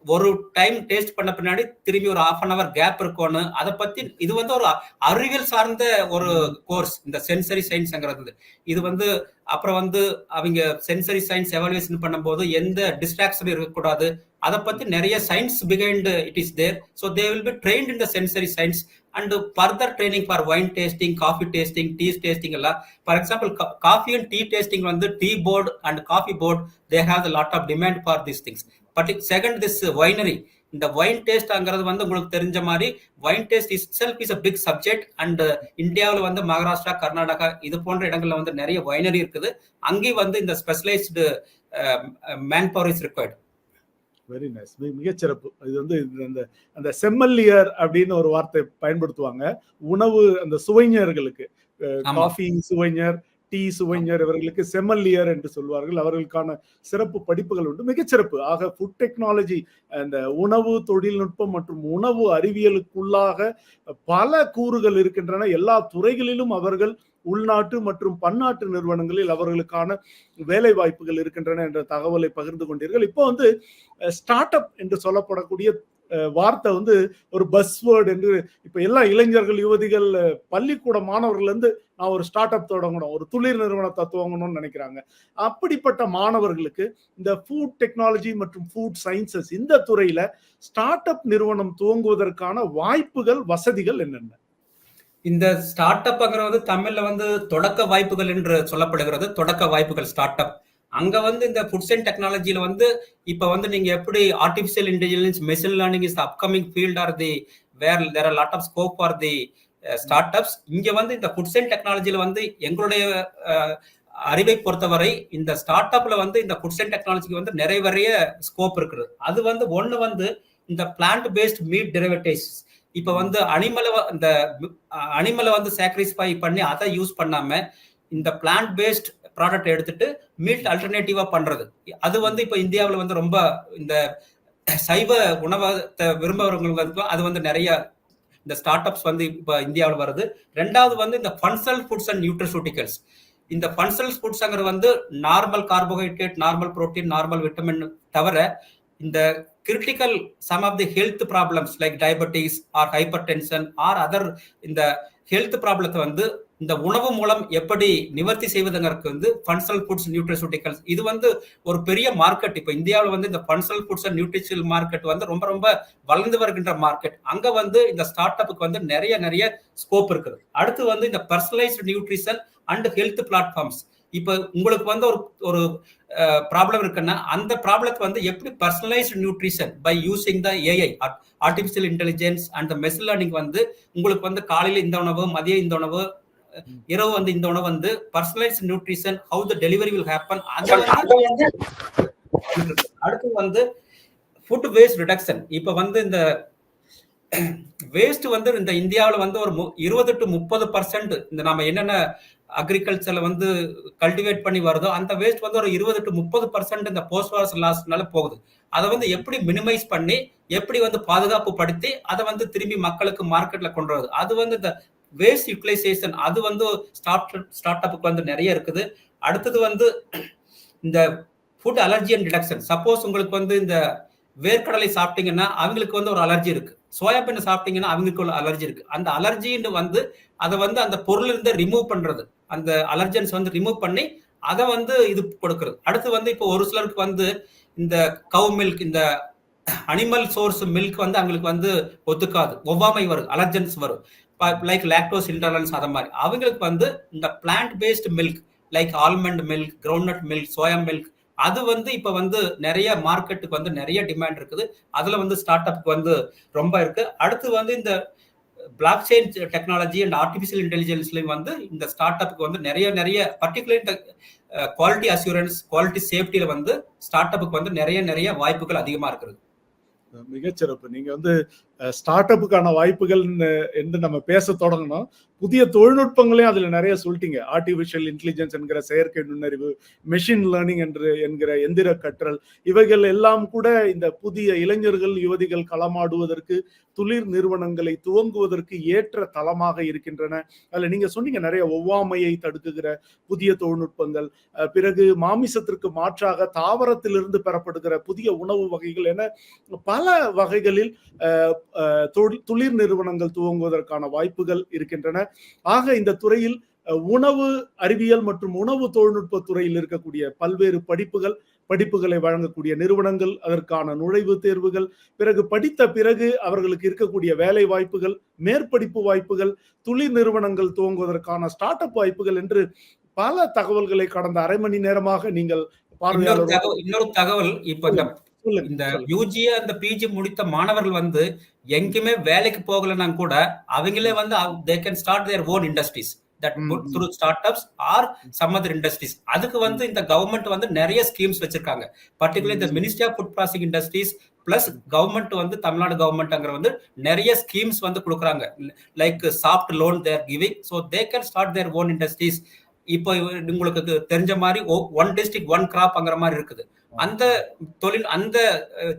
[SPEAKER 3] ஒரு டைம் டேஸ்ட் பண்ண பின்னாடி திரும்பி ஒரு 1/2 hour கேப் இருக்கணும். அதை பத்தி இது வந்து ஒரு அறிவியல் சார்ந்த ஒரு கோர்ஸ் இந்த சென்சரி சயின்ஸ்ங்கிறது. இது வந்து அப்புறம் வந்து அவங்க சென்சரி சயின்ஸ் எவாலுவேஷன் பண்ணும்போது எந்த டிஸ்ட்ராக்ஷன் இருக்கக்கூடாது, அதை பத்தி நிறைய science behind it is there. So they will be trained in the sensory science and further training for wine tasting, coffee tasting, tea tasting எல்லாம். For example coffee and tea tasting வந்து tea board and coffee board they have the lot of demand for these things. But second this winery, இந்த wine டேஸ்ட்ங்கிறது வந்து உங்களுக்கு தெரிஞ்ச மாதிரி wine taste is self is a big subject. And இந்தியாவில் வந்து மகாராஷ்டிரா, கர்நாடகா இது போன்ற இடங்கள்ல வந்து நிறைய வைனரி இருக்குது. அங்கேயும் வந்து இந்த specialised man power is required.
[SPEAKER 1] Very nice, மிகச்சிறப்பு. இது வந்து அந்த செம்மல்லியர் அப்படின்னு ஒரு வார்த்தை பயன்படுத்துவாங்க உணவு அந்த சுவைஞர்களுக்கு. காஃபி சுவைஞர், டீ சுவைஞர், இவர்களுக்கு செம்மல்லியர் என்று சொல்வார்கள். அவர்களுக்கான சிறப்பு படிப்புகள் உண்டு. மிகச்சிறப்பு. ஆக ஃபுட் டெக்னாலஜி, அந்த உணவு தொழில்நுட்பம் மற்றும் உணவு அறிவியலுக்குள்ளாக பல கூறுகள் இருக்கின்றன. எல்லா துறைகளிலும் அவர்கள் உள்நாட்டு மற்றும் பன்னாட்டு நிறுவனங்களில் அவர்களுக்கான வேலை வாய்ப்புகள் இருக்கின்றன என்ற தகவலை பகிர்ந்து கொண்டீர்கள். இப்போ வந்து ஸ்டார்ட் அப் என்று சொல்லப்படக்கூடிய வார்த்தை வந்து ஒரு பஸ்வேர்டு என்று இப்ப எல்லா இளைஞர்கள், யுவதிகள், பள்ளிக்கூட மாணவர்கள் இருந்து நான் ஒரு ஸ்டார்ட் அப் தொடங்கணும், ஒரு தொழில் நிறுவனத்தை துவங்கணும்னு நினைக்கிறாங்க. அப்படிப்பட்ட மாணவர்களுக்கு இந்த ஃபுட் டெக்னாலஜி மற்றும் ஃபுட் சயின்சஸ் இந்த துறையில ஸ்டார்ட் அப் நிறுவனம் துவங்குவதற்கான வாய்ப்புகள், வசதிகள் என்னென்ன?
[SPEAKER 3] இந்த ஸ்டார்ட் அப்ங்கிறது வந்து தமிழ்ல வந்து தொடக்க வாய்ப்புகள் என்று சொல்லப்படுகிறது. தொடக்க வாய்ப்புகள் ஸ்டார்ட் அப். அங்க வந்து இந்த ஃபுட்ஸ் அண்ட் டெக்னாலஜியில வந்து இப்ப வந்து நீங்க எப்படி artificial intelligence, machine learning is upcoming field or the where there are lot of scope for the startups. இங்க வந்து இந்த ஃபுட்ஸ் அண்ட் டெக்னாலஜியில வந்து எங்களுடைய அறிவை பொறுத்தவரை இந்த ஸ்டார்ட் அப்ல வந்து இந்த ஃபுட்ஸ் அண்ட் டெக்னாலஜிக்கு வந்து நிறைய ஸ்கோப் இருக்குது. அது வந்து ஒண்ணு வந்து இந்த பிளான்ட் பேஸ்ட் மீட் டெரிவேட்டிவ்ஸ். இப்ப வந்து அனிமலை வந்து சாக்ரிஃபை பண்ணி அதை யூஸ் பண்ணாம இந்த பிளான்ட் பேஸ்ட் ப்ராடக்ட் எடுத்துட்டு மீட் அல்டர்னேட்டிவா பண்றது. அது வந்து இப்ப இந்தியாவில் வந்து ரொம்ப இந்த சைவ உணவகத்தை விரும்புறவங்களுக்கு அது வந்து நிறைய இந்த ஸ்டார்ட் அப்ஸ் வந்து இப்ப இந்தியாவில் வருது. ரெண்டாவது வந்து இந்த ஃபங்க்ஷனல் ஃபுட்ஸ் அண்ட் நியூட்ரிசூட்டிகல்ஸ். இந்த ஃபங்க்ஷனல் ஃபுட்ஸ்ங்கிறது வந்து normal carbohydrate, normal protein, normal vitamin தவிர இந்த critical some of the health problems like diabetes or hypertension or other இந்த ஹெல்த் ப்ராப்ளத்தை வந்து இந்த உணவு மூலம் எப்படி நிவர்த்தி செய்வதுங்கிறது வந்து ஃபங்க்ஷனல் ஃபுட்ஸ், நியூட்ரிசூட்டிகல்ஸ். இது வந்து ஒரு பெரிய மார்க்கெட். இப்போ இந்தியாவில் வந்து இந்த functional foods and nutritional market வந்து ரொம்ப ரொம்ப வளர்ந்து வருகின்ற மார்க்கெட். அங்க வந்து இந்த ஸ்டார்ட் அப்புக்கு வந்து நிறைய ஸ்கோப் இருக்குது. அடுத்து வந்து இந்த personalised nutrition and health platforms. இப்போ உங்களுக்கு வந்து ஒரு ப்ராப்ளம் இருக்குன்னா அந்த ப்ராப்ளத்தை வந்து எப்படி personalised nutrition by using the AI, artificial intelligence and machine learning வந்து உங்களுக்கு வந்து காலையில் இந்த உணவு, மதியம் இந்த உணவு, இரவு வந்து இந்த உணவு வந்து personalised nutrition, how the delivery will happen. அடுத்து வந்து ஃபுட் வேஸ்ட் ரிடக்ஷன். இப்ப வந்து இந்த வேஸ்ட் வந்து இந்த இந்தியாவில் வந்து ஒரு 20 to 30% இந்த நம்ம என்னென்ன அக்ரிகல்ச்சர்ல வந்து கல்டிவேட் பண்ணி வருதோ அந்த வேஸ்ட் வந்து ஒரு 20 to 30% இந்த போஸ்ட் ஹார்வெஸ்ட் லாஸ்னால போகுது. அதை வந்து எப்படி மினிமைஸ் பண்ணி எப்படி வந்து பாதுகாப்பு படுத்தி அதை வந்து திரும்பி மக்களுக்கு மார்க்கெட்ல கொண்டு வருது. அது வந்து இந்த வேஸ்ட் யூட்டிலைசேஷன் அது வந்து ஸ்டார்ட் அப்புக்கு வந்து நிறைய இருக்குது. அடுத்தது வந்து இந்த food allergy and reduction. Suppose உங்களுக்கு வந்து இந்த வேர்க்கடலை சாப்பிட்டீங்கன்னா அவங்களுக்கு வந்து ஒரு அலர்ஜி இருக்கு, சோயாபீன் சாப்பிட்டீங்கன்னா அவங்களுக்கு ஒரு அலர்ஜி இருக்கு. அந்த அலர்ஜின்னு வந்து அதை வந்து அந்த பொருள் இருந்து ரிமூவ் பண்றது, அந்த அலர்ஜன்ஸ் வந்து ரிமூவ் பண்ணி அதை வந்து இது கொடுக்குறது. அடுத்து வந்து இப்போ ஒரு சிலருக்கு வந்து இந்த கவ் மில்க், இந்த அனிமல் சோர்ஸ் மில்க் வந்து அவங்களுக்கு வந்து ஒத்துக்காது, ஒவ்வாமை வரும், அலர்ஜன்ஸ் வரும், லைக் லாக்டோஸ் இன்டாலரன்ஸ். அத மாதிரி அவங்களுக்கு வந்து இந்த plant based milk like almond milk, groundnut milk, soya milk, அது வந்து இப்ப வந்து நிறைய மார்க்கெட்டுக்கு வந்து நிறைய டிமாண்ட் இருக்குது. அதுல வந்து ஸ்டார்ட் அப்க்கு வந்து ரொம்ப இருக்கு. அடுத்து வந்து இந்த block chain technology and artificial இன்டெலிஜென்ஸ்லயும் வந்து இந்த ஸ்டார்ட் அப்க்கு வந்து நிறைய பர்டிகுலர் இந்த குவாலிட்டி அசூரன்ஸ், குவாலிட்டி சேஃப்டியில வந்து ஸ்டார்ட் அப்புக்கு வந்து நிறைய வாய்ப்புகள் அதிகமா இருக்குது.
[SPEAKER 1] மிகச்சிறப்பு. நீங்க வந்து ஸ்டார்ட் அப்புக்கான வாய்ப்புகள் என்று நம்ம பேச தொடங்கணும். புதிய தொழில்நுட்பங்களையும் அதுல நிறைய சொல்லிட்டீங்க. ஆர்டிபிஷியல் இன்டெலிஜென்ஸ் என்கிற செயற்கை நுண்ணறிவு, மெஷின் லேர்னிங் என்கிற எந்திர கற்றல், இவைகள் எல்லாம் கூட இந்த புதிய இளைஞர்கள், யுவதிகள் களமாடுவதற்கு, துளிர் நிறுவனங்களை துவங்குவதற்கு ஏற்ற தளமாக இருக்கின்றன. அதுல நீங்க சொன்னீங்க நிறைய ஒவ்வாமையை தடுக்குகிற புதிய தொழில்நுட்பங்கள், பிறகு மாமிசத்திற்கு மாற்றாக தாவரத்திலிருந்து பெறப்படுகிற புதிய உணவு வகைகள் என பல வகைகளில் துளிர் நிறுவனங்கள் துவங்குவதற்கான வாய்ப்புகள் இருக்கின்றன. ஆக இந்த துறையில் உணவு அறிவியல் மற்றும் உணவு தொழில்நுட்ப துறையில் இருக்கக்கூடிய பல்வேறு படிப்புகளை வழங்கக்கூடிய நிறுவனங்கள், அதற்கான நுழைவுத் தேர்வுகள், பிறகு படித்த பிறகு அவர்களுக்கு இருக்கக்கூடிய வேலை வாய்ப்புகள், மேற்படிப்பு வாய்ப்புகள், துளிர் நிறுவனங்கள் துவங்குவதற்கான ஸ்டார்ட் அப் வாய்ப்புகள் என்று பல தகவல்களை கடந்த அரை மணி நேரமாக நீங்கள்
[SPEAKER 3] இன்னொரு தகவல், இப்ப இந்த யூஜி அந்த பிஜி முடித்த மாணவர்கள் வந்து எங்கேயுமே வேலைக்கு போகலன்னா கூட அவங்களே வந்து they can start their own industries that through startups or some other industries. அதுக்கு வந்து இந்த கவர்மெண்ட் வந்து நிறைய ஸ்கீம்ஸ் வச்சிருக்காங்க. பர்டிகுலர் இந்த ministry of food processing industries plus government வந்து தமிழ்நாடு கவர்மெண்ட் வந்து நிறைய ஸ்கீம்ஸ் வந்து கொடுக்குறாங்க. Like soft loan they're giving, so they can start their own industries. இப்போ உங்களுக்கு தெரிஞ்ச மாதிரி ஒன் டிஸ்ட்ரிக்ட் ஒன் கிராப்ங்கிற மாதிரி இருக்குது. அந்த தொழில், அந்த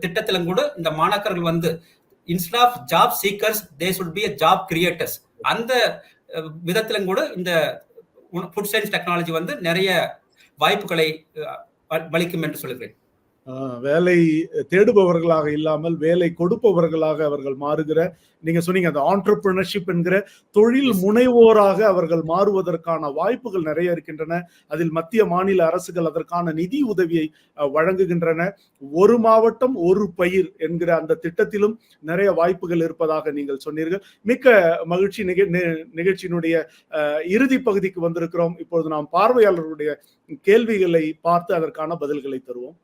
[SPEAKER 3] திட்டத்தில கூட இந்த மாணாக்கர்கள் வந்து instead of job seekers they should be a job creators. அந்த விதத்திலும் கூட இந்த ஃபுட் சயின்ஸ் டெக்னாலஜி வந்து நிறைய வாய்ப்புகளை வலிக்கும் என்று சொல்கிறேன்.
[SPEAKER 1] வேலை தேடுபவர்களாக இல்லாமல் வேலை கொடுப்பவர்களாக அவர்கள் மாறுகிற, நீங்க சொன்னீங்க அந்த ஆண்டர்பிரினர்ஷிப் என்கிற தொழில் முனைவோராக அவர்கள் மாறுவதற்கான வாய்ப்புகள் நிறைய இருக்கின்றன. அதில் மத்திய மாநில அரசுகள் அதற்கான நிதி உதவியை வழங்குகின்றன. ஒரு மாவட்டம் ஒரு பயிர் என்கிற அந்த திட்டத்திலும் நிறைய வாய்ப்புகள் இருப்பதாக நீங்கள் சொன்னீர்கள். மிக்க மகிழ்ச்சி. நிகழ்ச்சியினுடைய இறுதி பகுதிக்கு வந்திருக்கிறோம். இப்பொழுது நாம் பார்வையாளர்களுடைய கேள்விகளை பார்த்து அதற்கான பதில்களை தருவோம்.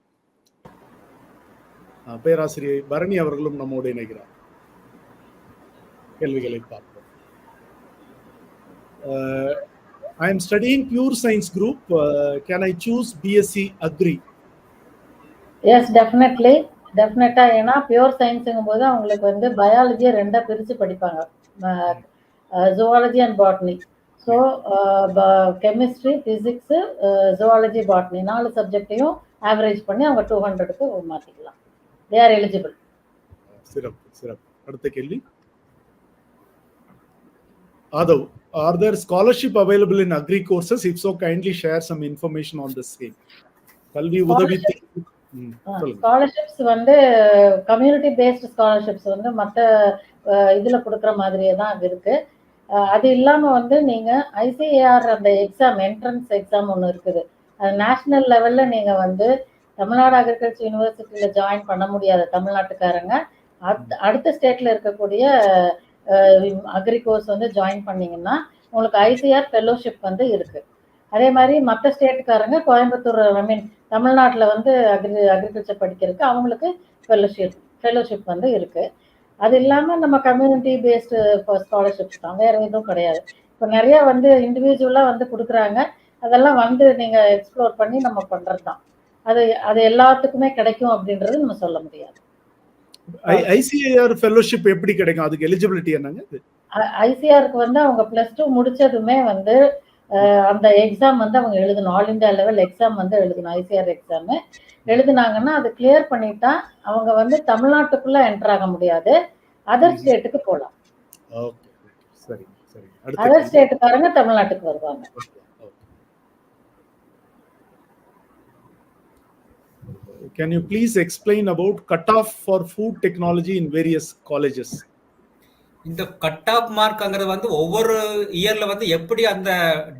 [SPEAKER 1] பேராசிரியை பரணி அவர்களும் நம்மோடு இணைகிறார். கேள்விகளை பார்ப்போம். I am studying pure science group. Can I choose BSc Agri?
[SPEAKER 2] Yes, definitely. டெஃபினட்டா. ஏன்னா பியூர் சயின்ஸுங்கும் போது அவங்களுக்கு வந்து பயாலஜியை ரெண்டா பிரிச்சு படிப்பாங்க, zoology and botany. So chemistry, physics, zoology, botany 4 சப்ஜெக்டையும் ஆவரேஜ் பண்ணி அவங்க 200க்கு மாத்திக்கலாம். They are eligible.
[SPEAKER 1] சிறப்பு. அடுத்த கேள்வி. Adav, are there scholarship available in agri courses? If so, kindly share some information on the same. கல்வி உதவி
[SPEAKER 2] ஸ்காலர்ஷிப்ஸ் வந்து கம்யூனிட்டி பேஸ்ட் ஸ்காலர்ஷிப்ஸ் வந்து மற்ற இதுல கொடுக்குற மாதிரியே தான் இருக்கு. அது இல்லாம வந்து நீங்க ஐசிஏஆர் அந்த எக்ஸாம், என்ட்ரன்ஸ் எக்ஸாம் ஒன்று இருக்குது. அது நேஷனல் லெவல்ல நீங்க வந்து தமிழ்நாடு அக்ரிகல்ச்சர் யூனிவர்சிட்டியில ஜாயின் பண்ண முடியாத தமிழ்நாட்டுக்காரங்க அடுத்த ஸ்டேட்ல இருக்கக்கூடிய அக்ரி கோர்ஸ் வந்து ஜாயின் பண்ணீங்கன்னா உங்களுக்கு ஐசிஆர் ஃபெல்லோஷிப் வந்து இருக்கு. அதே மாதிரி மற்ற ஸ்டேட்டுக்காரங்க கோயம்புத்தூர், தமிழ்நாட்டில் வந்து அக்ரிகல்ச்சர் படிக்கிறதுக்கு அவங்களுக்கு ஃபெல்லோஷிப் வந்து இருக்கு. அது இல்லாமல் நம்ம கம்யூனிட்டி பேஸ்டு ஸ்காலர்ஷிப்ஸ் தான், வேற எதுவும் கிடையாது. இப்போ நிறைய வந்து இண்டிவிஜுவலாக வந்து கொடுக்குறாங்க. அதெல்லாம் வந்து நீங்கள் எக்ஸ்ப்ளோர் பண்ணி நம்ம பண்ணுறது தான். அது எல்லாத்துக்குமே கிடைக்கும் அப்படின்றது நம்ம சொல்ல முடியாது.
[SPEAKER 1] ஐசிஏஆர் ஃபெல்லோஷிப் எப்படி கிடைக்கும்? அதுக்கு எலிஜிபிலிட்டி என்னங்க?
[SPEAKER 2] ஐசிஆருக்கு வந்து அவங்க +2 முடிச்சதுமே வந்து அந்த எக்ஸாம் வந்து அவங்க எழுதணும். ஆல் இந்தியா லெவல் எக்ஸாம் வந்து எழுதணும். ஐசிஆர் எக்ஸாம் எழுதினாங்கன்னா அது கிளியர் பண்ணிட்டா அவங்க வந்து தமிழ்நாட்டுக்குள்ள என்டர் ஆக முடியாது, அதர் ஸ்டேட்டுக்கு போகலாம். அதர் ஸ்டேட்டுக்காரங்க தமிழ்நாட்டுக்கு வருவாங்க.
[SPEAKER 1] Can you please explain about cutoff for food technology in various colleges?
[SPEAKER 3] இந்த கட் ஆஃப் மார்க்ங்கிறது வந்து ஒவ்வொரு இயர்ல வந்து எப்படி அந்த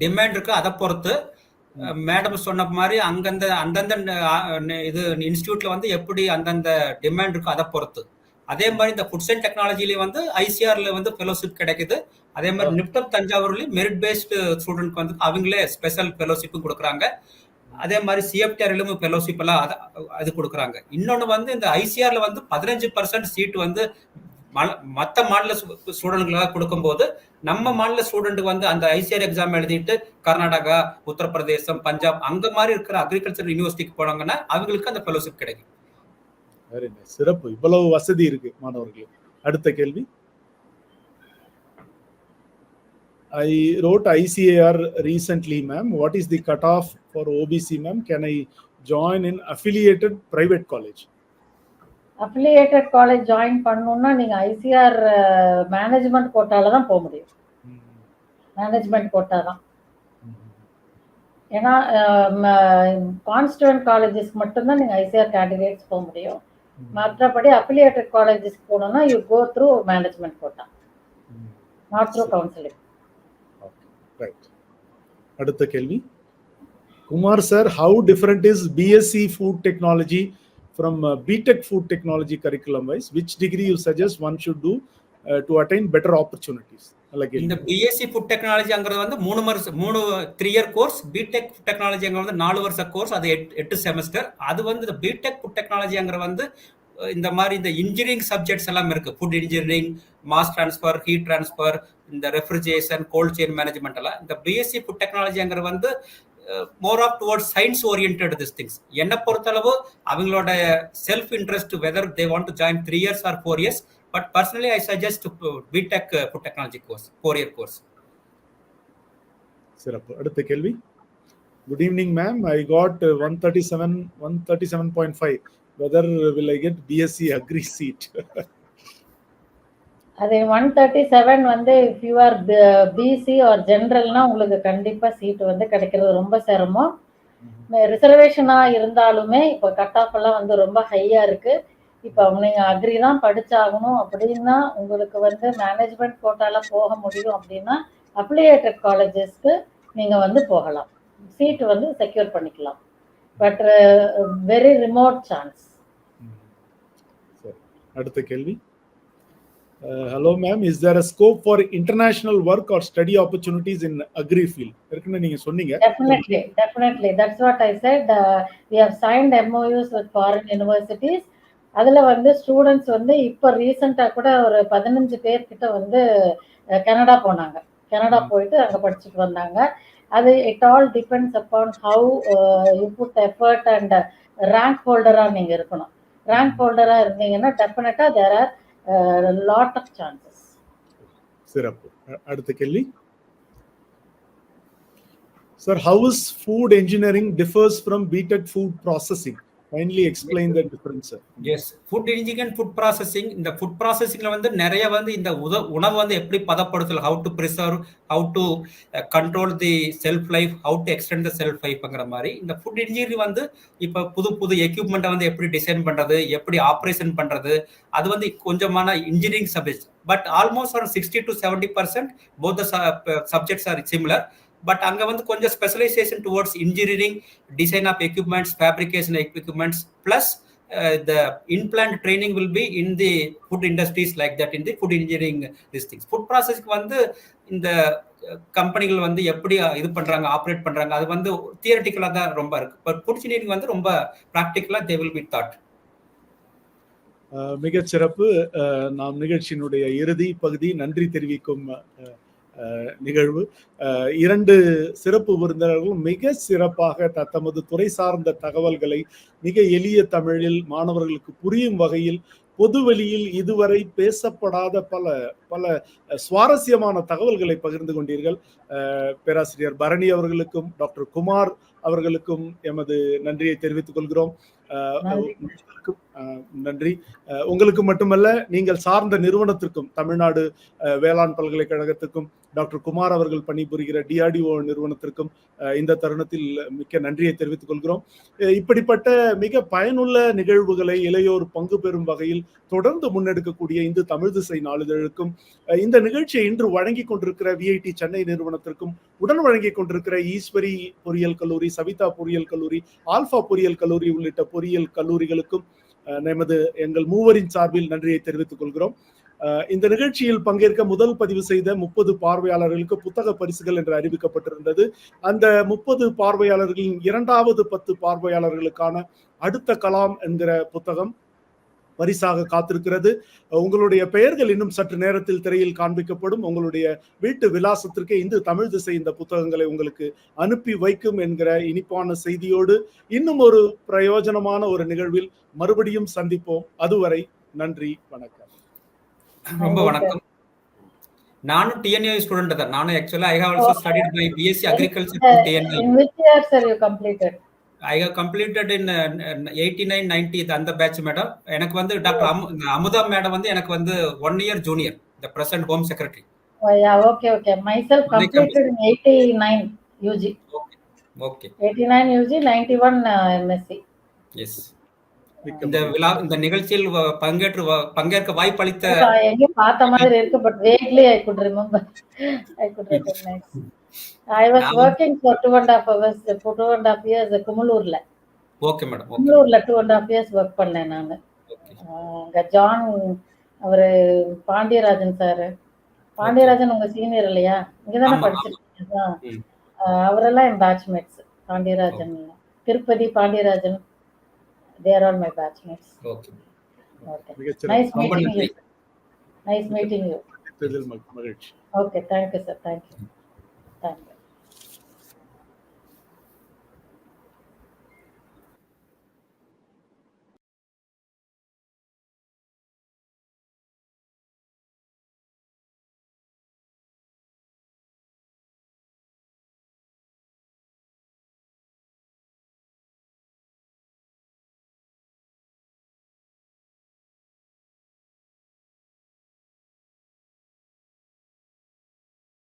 [SPEAKER 3] டிமாண்ட் இருக்கு அதை பொறுத்து மேடம் சொன்ன மாதிரி அந்தந்த இது இன்ஸ்டியூட்ல வந்து எப்படி அந்தந்த டிமாண்ட் இருக்கு அதை பொறுத்து. அதே மாதிரி இந்த ஃபுட் சயின்ஸ் டெக்னாலஜிலேயே வந்து ஐசிஆர்ல வந்து ஃபெலோஷிப் கிடைக்குது. அதே மாதிரி நிப்டப் தஞ்சாவூர்லயும் மெரிட் பேஸ்டு ஸ்டூடெண்ட்க்கு வந்து அவங்களே ஸ்பெஷல் ஃபெலோஷிப்பும் கொடுக்குறாங்க. அதே மாதிரி சிஎஃப்டிஆர்லும் ஃபெலோஷிப் எல்லாம் அது கொடுக்குறாங்க. இன்னொன்று வந்து இந்த ஐசிஆர்ல வந்து 15% சீட் வந்து மற்ற மாநில ஸ்டூடெண்ட்களுக்காக கொடுக்கும்போது நம்ம மாநில ஸ்டூடெண்ட்டுக்கு வந்து அந்த ஐசிஆர் எக்ஸாம் எழுதிட்டு கர்நாடகா, உத்தரப்பிரதேசம், பஞ்சாப் அங்க மாதிரி இருக்கிற அக்ரிகல்ச்சர் யூனிவர்சிட்டிக்கு போனாங்கன்னா அவங்களுக்கு அந்த ஃபெலோஷிப் கிடைக்கும்.
[SPEAKER 1] சிறப்பு. இவ்வளவு வசதி இருக்கு மாணவர்களுக்கு. அடுத்த கேள்வி. I wrote ICAR recently, ma'am. What is the cutoff for OBC, ma'am? Can I join in affiliated private college?
[SPEAKER 2] Affiliated college join பண்ணணும்னா நீங்க ஐசிஆர் மேனேஜ்மெண்ட் கோட்டால தான் போக முடியும். மேனேஜ்மெண்ட் கோட்டா தான். ஏன்னா கான்ஸ்டியூவன்ட் காலேஜஸ்க்கு மட்டும்தான் நீங்க ஐசிஆர் கேண்டிடேட்ஸ் போக முடியும். மற்றபடி அஃபிலியேட்டட் காலேஜஸ்க்கு போகணும்னா you go through management quota, not through counselling.
[SPEAKER 1] அடுத்த கேள்வி. Kumar sir, how different is BSc Food Technology from BTech Food Technology curriculum wise? Which degree you suggest one should do to attain better opportunities?
[SPEAKER 3] இந்த BSc food டெக்னாலஜிங்கிறது வந்து 3 year course. BTech food டெக்னாலஜிங்கிறது வந்து 4 வருஷ course, அது 8 semester. அது வந்து இந்த BTech food டெக்னாலஜிங்கிற வந்து இந்த மாதிரி இந்த இன்ஜினியரிங் சப்ஜெக்ட்ஸ் எல்லாம் இருக்கு. Food engineering, mass transfer, heat transfer, இந்த ரெஃப்ரிஜரேஷன், கோல்ட் செயின் மேனேஜ்மெண்ட் எல்லாம். இந்த பிஎஸ்சி ஃபுட் டெக்னாலஜிங்கிற வந்து more of towards science oriented this things. என்னை பொறுத்தளவு அவங்களோட self interest whether they want to join 3 years or 4 years. But personally, I suggest BTech Food Technology course, 4-year course.
[SPEAKER 1] சிறப்பு. அடுத்த கேள்வி. Good evening, ma'am. I got 137.5. Whether will I get BSc Agri seat?
[SPEAKER 2] அது 137 வந்து if you are BC or generalனா உங்களுக்கு கண்டிப்பா seat வந்து கிடைக்கிறது ரொம்ப சிரமம். ரிசர்வேஷனா இருந்தாலுமே இப்போ கட் ஆஃப் எல்லாம் வந்து ரொம்ப ஹையா இருக்கு. இப்போ நீங்க அக்ரி தான் படிச்சாகணும் அப்படின்னா உங்களுக்கு வந்து மேனேஜ்மெண்ட் கோட்டால போக முடியும் அப்படின்னா அப்ளியேட்டட் காலேஜஸ்க்கு நீங்க வந்து போகலாம், சீட் வந்து செக்யூர் பண்ணிக்கலாம். But very remote chance.
[SPEAKER 1] அடுத்த கேள்வி. Hello ma'am, is there a scope for international work or study opportunities in agri field? இருக்குன்னு நீங்க சொன்னீங்க.
[SPEAKER 2] Definitely. That's what I said. We have signed MOUs with foreign universities. அதுல வந்து students வந்து இப்போ ரீசெண்டா கூட ஒரு 15 பேர் கிட்ட வந்து கனடா போனாங்க. கனடா போயிட்டு அங்க படிச்சுட்டு வந்தாங்க. அது it all depends upon how you put effort and rank ஹோல்டரா நீங்க இருக்கணும். ரேங்க் ஹோல்டரா இருந்தீங்கன்னா definitely there are lot of chances.
[SPEAKER 1] சிறப்பு. அடுத்த கேள்வி. Sir, how is food engineering differs from BTech food processing? Kindly explain the difference, sir.
[SPEAKER 3] Yes, food engineering and food processing. இந்த food processingல வந்து நிறைய வந்து இந்த உணவு வந்து எப்படி பதப்படுத்தல், how to preserve, how to control the shelf life, how to extend the shelf lifeங்கிற மாதிரி. இந்த food engineering வந்து இப்போ புது எக்யூப்மெண்ட்டை வந்து எப்படி டிசைன் பண்றது, எப்படி ஆப்ரேஷன் பண்றது, அது வந்து கொஞ்சமான engineering subject. But almost around 60 to 70% both the subjects are similar. But அங்க வந்து கொஞ்சம் specialisation towards engineering, design of equipments, fabrication equipments, plus the in-plant training will be in the food industries like that, in the food engineering these things. Food processing வந்து இந்த கம்பெனிகள் வந்து எப்படி இது பண்றாங்க, ஆப்ரேட் பண்றாங்க, அது வந்து தியரிட்டிக்கலா தான் ரொம்ப இருக்கு. பட் ஃபுட் இன்ஜினியரிங் வந்து ரொம்ப பிராக்டிக்கலா they will be taught.
[SPEAKER 1] மிகச் சிறப்பு. நாம் நிகழ்ச்சியினுடைய இறுதி பகுதி நன்றி தெரிவிக்கும் நிகழ்வு. 2 சிறப்பு விருந்தினர்கள் மிக சிறப்பாக தமது துறை சார்ந்த தகவல்களை மிக எளிய தமிழில் மாணவர்களுக்கு புரியும் வகையில் பொதுவெளியில் இதுவரை பேசப்படாத பல சுவாரஸ்யமான தகவல்களை பகிர்ந்து கொண்டீர்கள். பேராசிரியர் பரணி அவர்களுக்கும் டாக்டர் குமார் அவர்களுக்கும் எமது நன்றியை தெரிவித்துக் கொள்கிறோம். நன்றி. உங்களுக்கு மட்டுமல்ல, நீங்கள் சார்ந்த நிறுவனத்திற்கும், தமிழ்நாடு வேளாண் பல்கலைக்கழகத்துக்கும், டாக்டர் குமார் அவர்கள் பணிபுரிகிற DRDO நிறுவனத்திற்கும் இந்த தருணத்தில் மிக்க நன்றியை தெரிவித்துக் கொள்கிறோம். இப்படிப்பட்ட மிக பயனுள்ள நிகழ்வுகளை இளையோர் பங்கு பெறும் வகையில் தொடர்ந்து முன்னெடுக்கக்கூடிய இந்து தமிழ் திசை நாளிதழுக்கும், இந்த நிகழ்ச்சியை இன்று வழங்கிக் கொண்டிருக்கிற VIT சென்னை நிறுவனத்திற்கும், உடன் வழங்கிக் கொண்டிருக்கிற ஈஸ்வரி பொறியியல் கல்லூரி, சவிதா பொறியியல் கல்லூரி, ஆல்பா பொறியியல் கல்லூரி உள்ளிட்ட பொறியியல் கல்லூரிகளுக்கும் எங்கள் மூவரின் சார்பில் நன்றியை தெரிவித்துக் கொள்கிறோம். இந்த நிகழ்ச்சியில் பங்கேற்க முதல் பதிவு செய்த 30 பார்வையாளர்களுக்கு புத்தக பரிசுகள் என்று அறிவிக்கப்பட்டிருந்தது. அந்த 30 பார்வையாளர்களின் இரண்டாவது 10 பார்வையாளர்களுக்கான அடுத்த கலாம் என்கிற புத்தகம் பரிசாக காத்திருக்கிறது. உங்களுடைய பெயர்கள் இன்னும் சற்று நேரத்தில் திரையில் காண்பிக்கப்படும். உங்களுடைய வீட்டு விலாசத்திற்கு இந்து தமிழ் திசை இந்த புத்தகங்களை உங்களுக்கு அனுப்பி வைக்கும் என்கிற இனிப்பான செய்தியோடு இன்னும் ஒரு பிரயோஜனமான ஒரு நிகழ்வில் மறுபடியும் சந்திப்போம். அதுவரை நன்றி, வணக்கம்.
[SPEAKER 3] ரொம்ப வணக்கம். நானும் TNU ஸ்டூடெண்ட் தான். நானும் actually I have also studied my BSc agriculture from TNU.
[SPEAKER 2] In which year sir you completed?
[SPEAKER 3] I have completed in 89 90 அந்த பேட்ச் மேடம். எனக்கு வந்து டாக்டர் அமுதா மேடம் வந்து எனக்கு வந்து 1 year junior, the present home secretary.
[SPEAKER 2] Oh yeah, okay. Myself completed in 89 UG.
[SPEAKER 3] Okay.
[SPEAKER 2] 89 UG, 91 MSc.
[SPEAKER 3] Yes. இந்த நிகழ்ச்சியில் பங்கேற்க வாய்ப்பளித்த
[SPEAKER 2] எங்கேயும் பார்த்த மாதிரி இருக்கு, but vaguely I could remember. I could recognize. I was working for 2.5 years குமுலூர்ல.
[SPEAKER 3] Okay madam.
[SPEAKER 2] குமுலூர்ல 2.5 years ஒர்க் பண்ணேன் நான். ஜான் அவரு பாண்டியராஜன் சார், பாண்டியராஜன் உங்க சீனியர் இல்லையா? இங்கதானே படிச்சிருக்கீங்க? அவரெல்லாம் என் batchmates. Pandiyarajan, Tirupati Pandiyarajan, they are all my batchmates. Okay. Nice meeting you. Nice meeting you. Okay, thank you sir. Thank you.